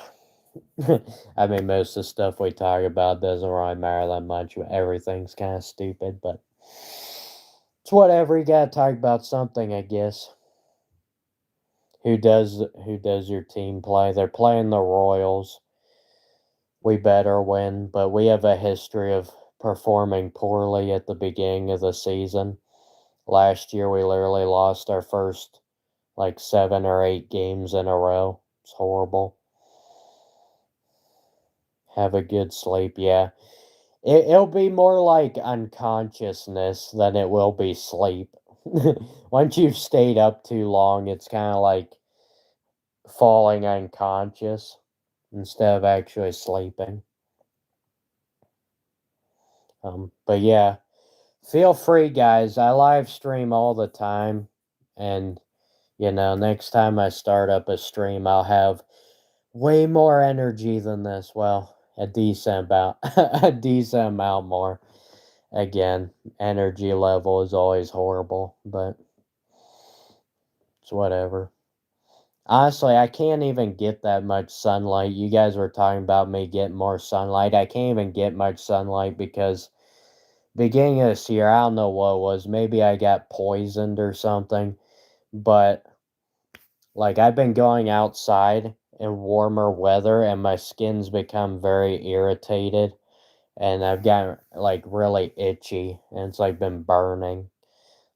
I mean, most of the stuff we talk about doesn't really matter that much. Everything's kind of stupid, but it's whatever. You gotta talk about something, I guess. Who does your team play? They're playing the Royals. We better win, but we have a history of performing poorly at the beginning of the season. Last year, we literally lost our first like 7 or 8 games in a row. It's horrible. Have a good sleep, yeah. It'll be more like unconsciousness than it will be sleep. Once you've stayed up too long, it's kind of like falling unconscious instead of actually sleeping. But yeah, feel free, guys. I live stream all the time, and next time I start up a stream, I'll have way more energy than this. Well, a decent amount, a decent amount more. Again, energy level is always horrible, but it's whatever. Honestly, I can't even get that much sunlight. You guys were talking about me getting more sunlight. I can't even get much sunlight because beginning of this year, I don't know what it was. Maybe I got poisoned or something. But like I've been going outside in warmer weather and my skin's become very irritated and I've gotten like really itchy and it's like been burning.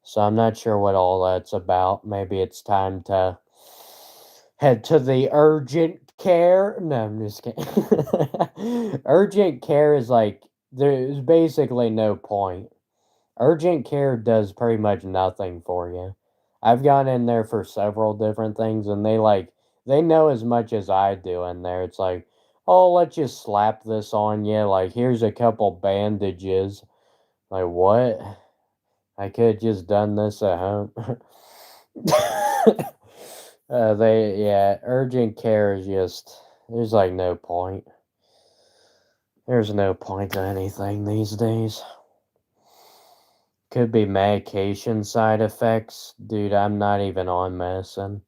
So I'm not sure what all that's about. Maybe it's time to head to the urgent care. No, I'm just kidding. Urgent care is like, there's basically no point. Urgent care does pretty much nothing for you. I've gone in there for several different things and they know as much as I do in there. It's like, oh, let's just slap this on you. Like, here's a couple bandages. Like, what? I could have just done this at home. Urgent care is just, there's like no point. There's no point to anything these days. Could be medication side effects. Dude, I'm not even on medicine.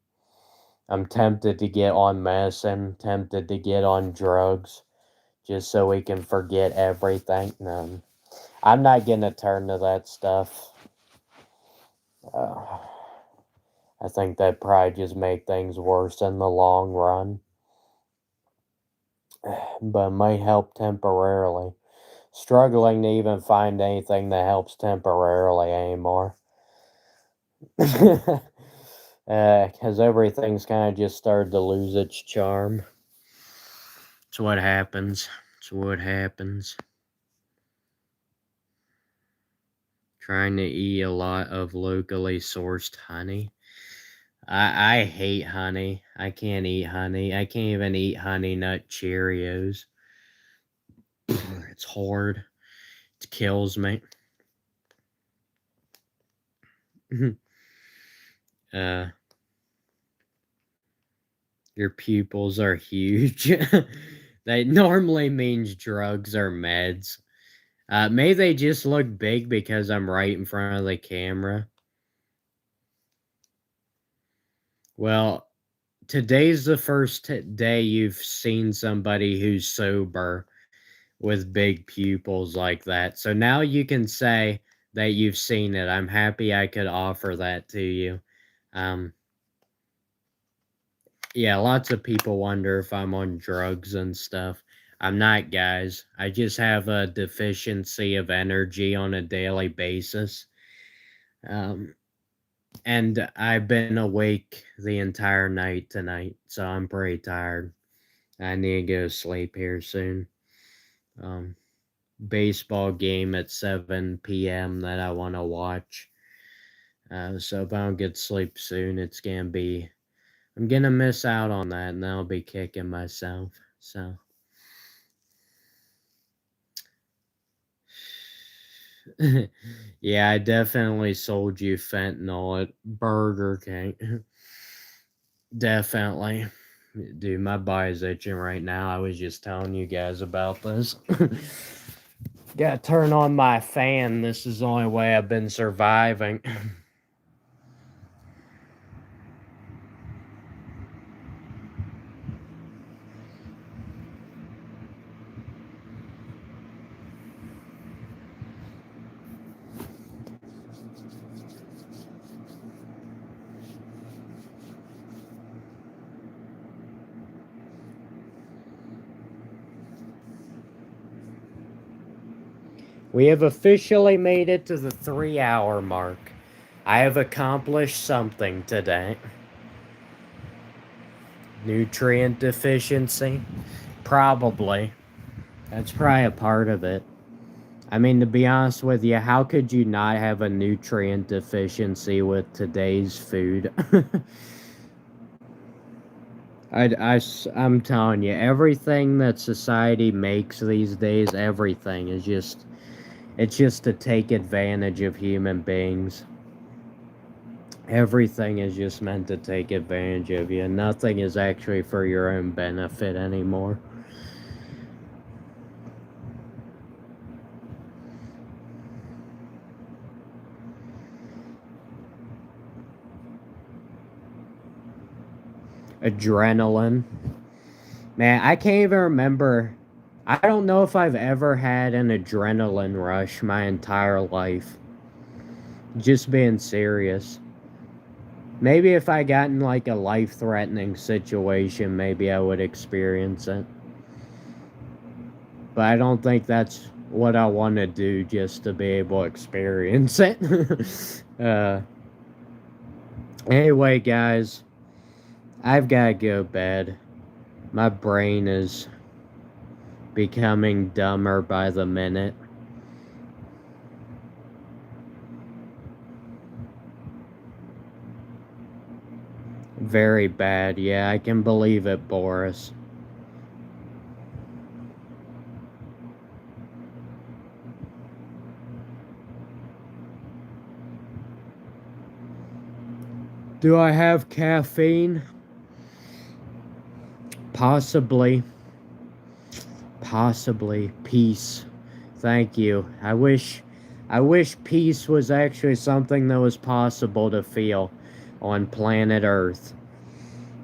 I'm tempted to get on medicine, tempted to get on drugs, just so we can forget everything. No, I'm not gonna turn to that stuff. I think that probably just make things worse in the long run. But it might help temporarily. Struggling to even find anything that helps temporarily anymore. Because everything's kind of just started to lose its charm. It's what happens. It's what happens. Trying to eat a lot of locally sourced honey. I hate honey. I can't eat honey. I can't even eat Honey Nut Cheerios. It's hard. It kills me. Your pupils are huge. That normally means drugs or meds. Maybe they just look big because I'm right in front of the camera. Well, today's the first day you've seen somebody who's sober with big pupils like that. So now you can say that you've seen it. I'm happy I could offer that to you. Yeah, lots of people wonder if I'm on drugs and stuff. I'm not, guys. I just have a deficiency of energy on a daily basis. Um, And I've been awake the entire night tonight, so I'm pretty tired. I need to go to sleep here soon. Um, Baseball game at 7 p.m. that I want to watch. So if I don't get sleep soon, I'm gonna miss out on that, and I'll be kicking myself. So, yeah, I definitely sold you fentanyl at Burger King. Definitely. Dude, my body's itching right now. I was just telling you guys about this. Gotta turn on my fan. This is the only way I've been surviving. We have officially made it to the 3-hour mark. I have accomplished something today. Nutrient deficiency? Probably. That's probably a part of it. I mean, to be honest with you, how could you not have a nutrient deficiency with today's food? I'm telling you, everything that society makes these days, everything is it's just to take advantage of human beings. Everything is just meant to take advantage of you. Nothing is actually for your own benefit anymore. Adrenaline. Man, I can't even remember. I don't know if I've ever had an adrenaline rush my entire life. Just being serious. Maybe if I got in like a life-threatening situation, maybe I would experience it. But I don't think that's what I want to do just to be able to experience it. Anyway, guys, I've got to go to bed. My brain is becoming dumber by the minute. Very bad. Yeah, I can believe it, Boris. Do I have caffeine? Possibly. Possibly. Peace. Thank you. I wish peace was actually something that was possible to feel on planet Earth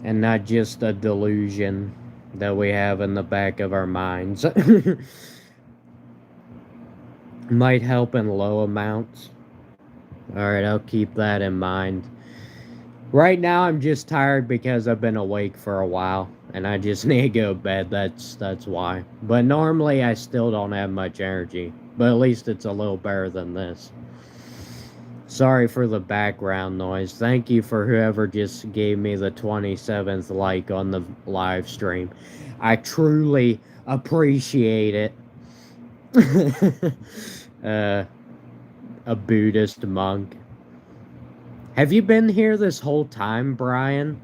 and not just a delusion that we have in the back of our minds. Might help in low amounts. Alright, I'll keep that in mind. Right now, I'm just tired because I've been awake for a while, and I just need to go to bed. That's why. But normally, I still don't have much energy. But at least it's a little better than this. Sorry for the background noise. Thank you for whoever just gave me the 27th like on the live stream. I truly appreciate it. A Buddhist monk. Have you been here this whole time, Brian?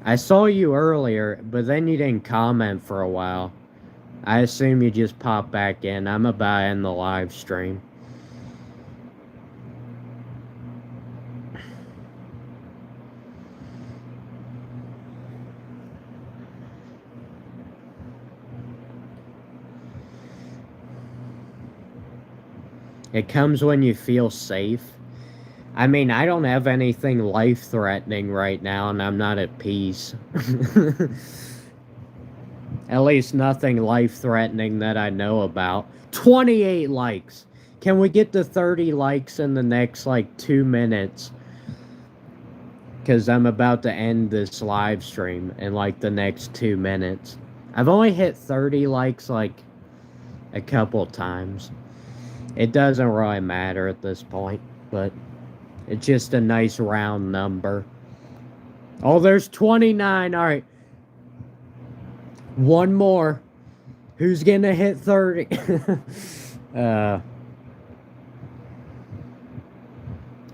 I saw you earlier, but then you didn't comment for a while. I assume you just popped back in. I'm about to end the live stream. It comes when you feel safe. I mean, I don't have anything life-threatening right now, and I'm not at peace. At least nothing life-threatening that I know about. 28 likes! Can we get to 30 likes in the next, 2 minutes? Because I'm about to end this live stream in, the next 2 minutes. I've only hit 30 likes, a couple times. It doesn't really matter at this point, but It's just a nice round number. Oh, there's 29. All right. One more. Who's gonna hit 30?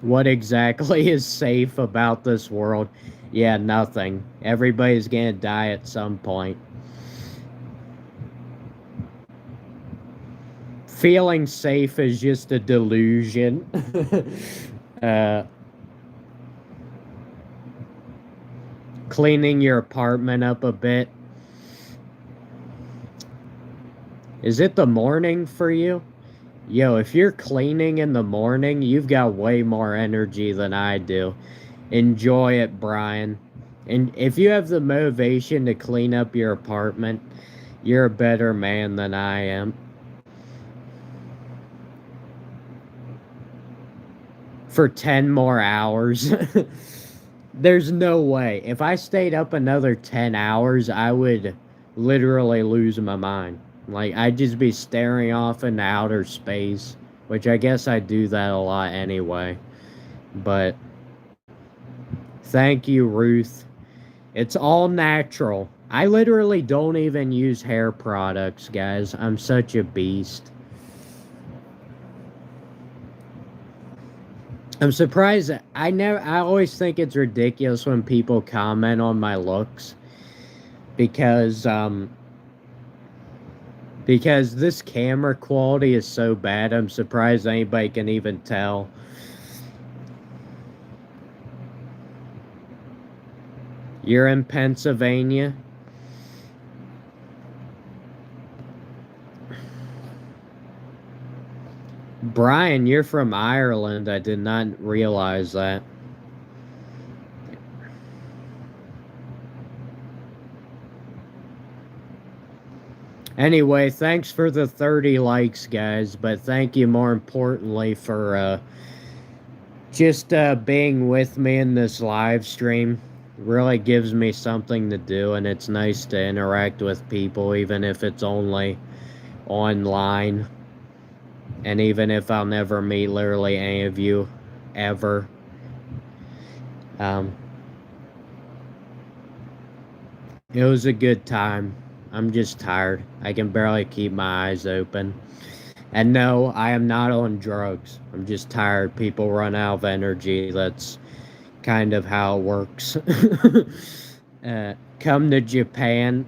What exactly is safe about this world? Yeah, nothing. Everybody's gonna die at some point. Feeling safe is just a delusion. Cleaning your apartment up a bit. Is it the morning for you? Yo, if you're cleaning in the morning, you've got way more energy than I do. Enjoy it, Brian. And if you have the motivation to clean up your apartment, you're a better man than I am. For 10 more hours. There's no way. If I stayed up another 10 hours, I would literally lose my mind. Like, I'd just be staring off into outer space, which I guess I do that a lot anyway. But thank you, Ruth. It's all natural. I literally don't even use hair products, guys. I'm such a beast. I'm surprised. I always think it's ridiculous when people comment on my looks because this camera quality is so bad. I'm surprised anybody can even tell. You're in Pennsylvania? Brian, you're from Ireland. I did not realize that. Anyway, thanks for the 30 likes, guys. But thank you more importantly for just being with me in this live stream. Really gives me something to do, and it's nice to interact with people, even if it's only online. And even if I'll never meet literally any of you ever. It was a good time. I'm just tired. I can barely keep my eyes open. And no, I am not on drugs. I'm just tired. People run out of energy. That's kind of how it works. Come to Japan.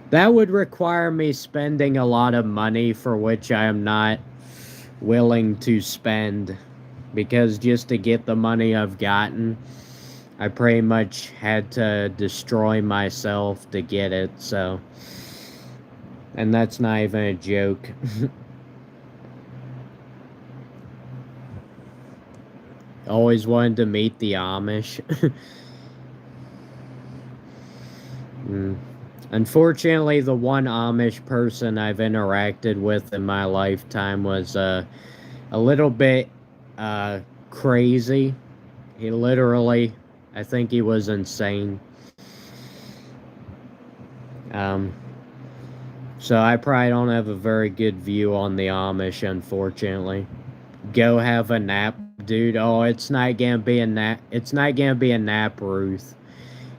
That would require me spending a lot of money for which I am not willing to spend. Because just to get the money I've gotten, I pretty much had to destroy myself to get it, so. And that's not even a joke. Always wanted to meet the Amish. Unfortunately, the one Amish person I've interacted with in my lifetime was a little bit crazy. He literally, I think he was insane. So I probably don't have a very good view on the Amish, unfortunately. Go have a nap, dude. Oh, it's not gonna be a nap. It's not gonna be a nap, Ruth.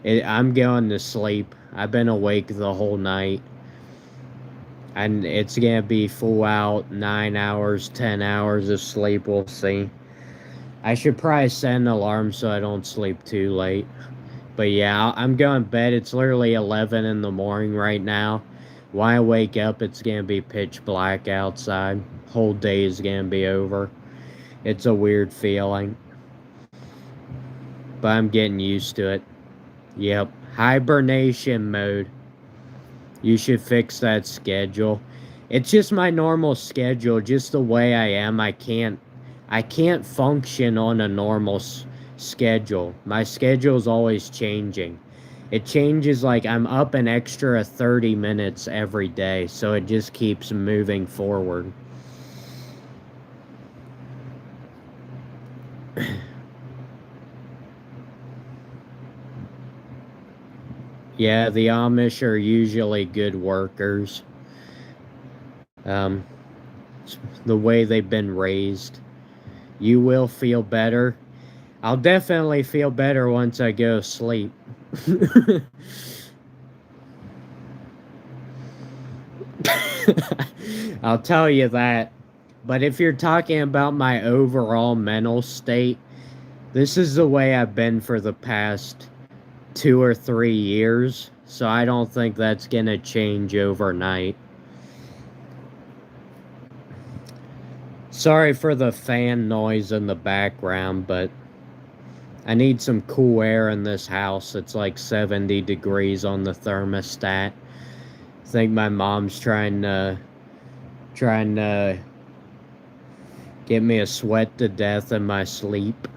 I'm going to sleep. I've been awake the whole night. And it's gonna be full out 9 hours, 10 hours of sleep. We'll see. I should probably set an alarm so I don't sleep too late. But yeah, I'm going to bed. It's literally 11 in the morning right now. When I wake up, it's going to be pitch black outside. Whole day is going to be over. It's a weird feeling. But I'm getting used to it. Yep. Hibernation mode. You should fix that schedule. It's just my normal schedule. Just the way I am. I can't function on a normal schedule. My schedule's always changing. It changes, like I'm up an extra 30 minutes every day, so it just keeps moving forward. Yeah, the Amish are usually good workers. The way they've been raised. You will feel better. I'll definitely feel better once I go to sleep. I'll tell you that. But if you're talking about my overall mental state, this is the way I've been for the past 2 or 3 years. So I don't think that's gonna change overnight. Sorry for the fan noise in the background, but I need some cool air in this house. It's like 70 degrees on the thermostat. I think my mom's trying to get me to sweat to death in my sleep.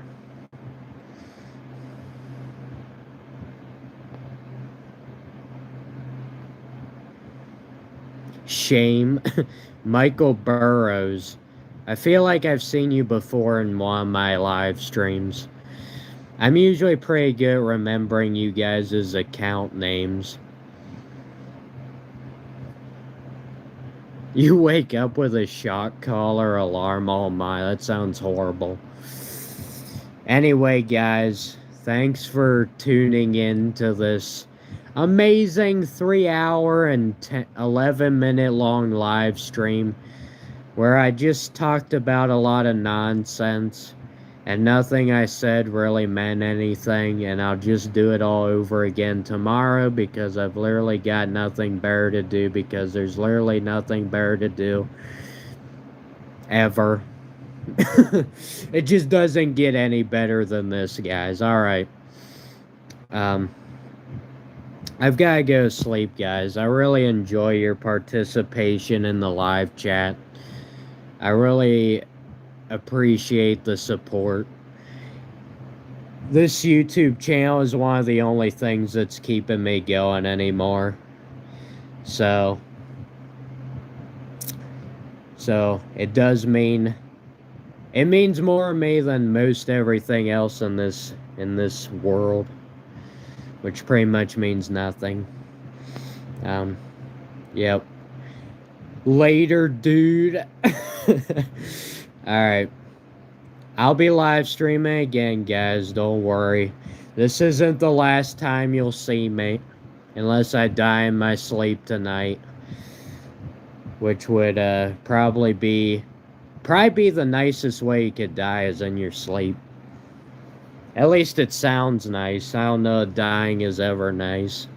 Shame. Michael Burrows. I feel like I've seen you before in one of my live streams. I'm usually pretty good at remembering you guys' account names. You wake up with a shock collar alarm. Oh my, that sounds horrible. Anyway, guys, thanks for tuning in to this amazing 3-hour and 11-minute long live stream where I just talked about a lot of nonsense and nothing I said really meant anything, and I'll just do it all over again tomorrow because I've literally got nothing better to do, because there's literally nothing better to do ever. It just doesn't get any better than this, guys. Alright. I've got to go to sleep, guys. I really enjoy your participation in the live chat. I really appreciate the support. This YouTube channel is one of the only things that's keeping me going anymore. So it does mean, it means more to me than most everything else in this world, which pretty much means nothing. Yep. Later, dude. Alright. I'll be live streaming again, guys. Don't worry. This isn't the last time you'll see me, unless I die in my sleep tonight, which would probably be the nicest way you could die, is in your sleep. At least it sounds nice. I don't know if dying is ever nice.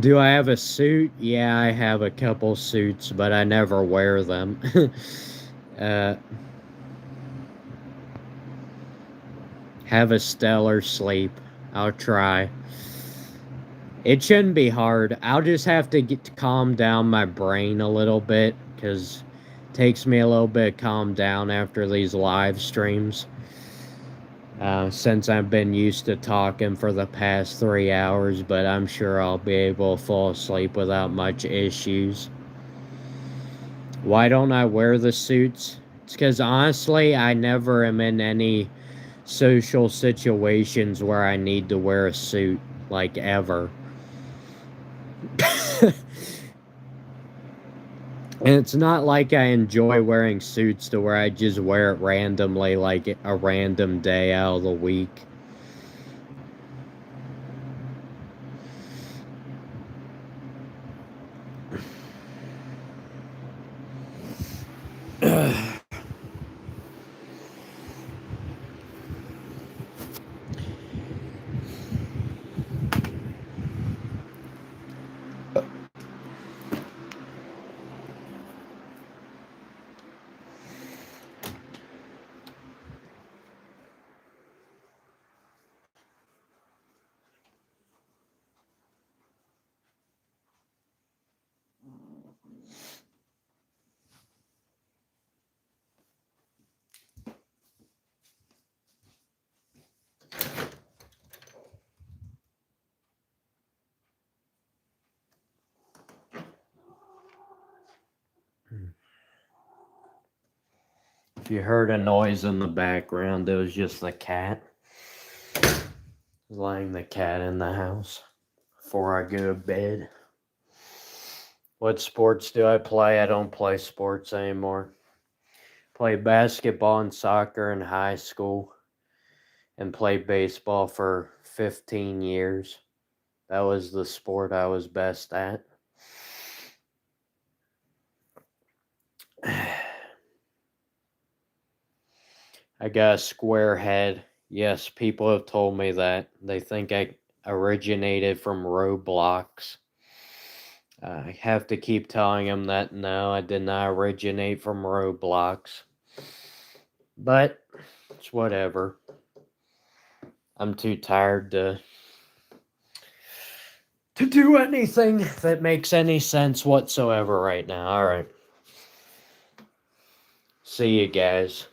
Do I have a suit? Yeah, I have a couple suits, but I never wear them. Have a stellar sleep. I'll try. It shouldn't be hard. I'll just have to get to calm down my brain a little bit, because it takes me a little bit to calm down after these live streams. Since I've been used to talking for the past 3 hours, but I'm sure I'll be able to fall asleep without much issues. Why don't I wear the suits? It's because honestly, I never am in any social situations where I need to wear a suit, like, ever. And it's not like I enjoy wearing suits to where I just wear it randomly, like a random day out of the week. If you heard a noise in the background, it was just the cat. Letting the cat in the house before I go to bed. What sports do I play? I don't play sports anymore. Played basketball and soccer in high school and played baseball for 15 years. That was the sport I was best at. I got a square head. Yes, people have told me that. They think I originated from Roblox. I have to keep telling them that no, I did not originate from Roblox. But it's whatever. I'm too tired to do anything that makes any sense whatsoever right now. Alright. See you guys.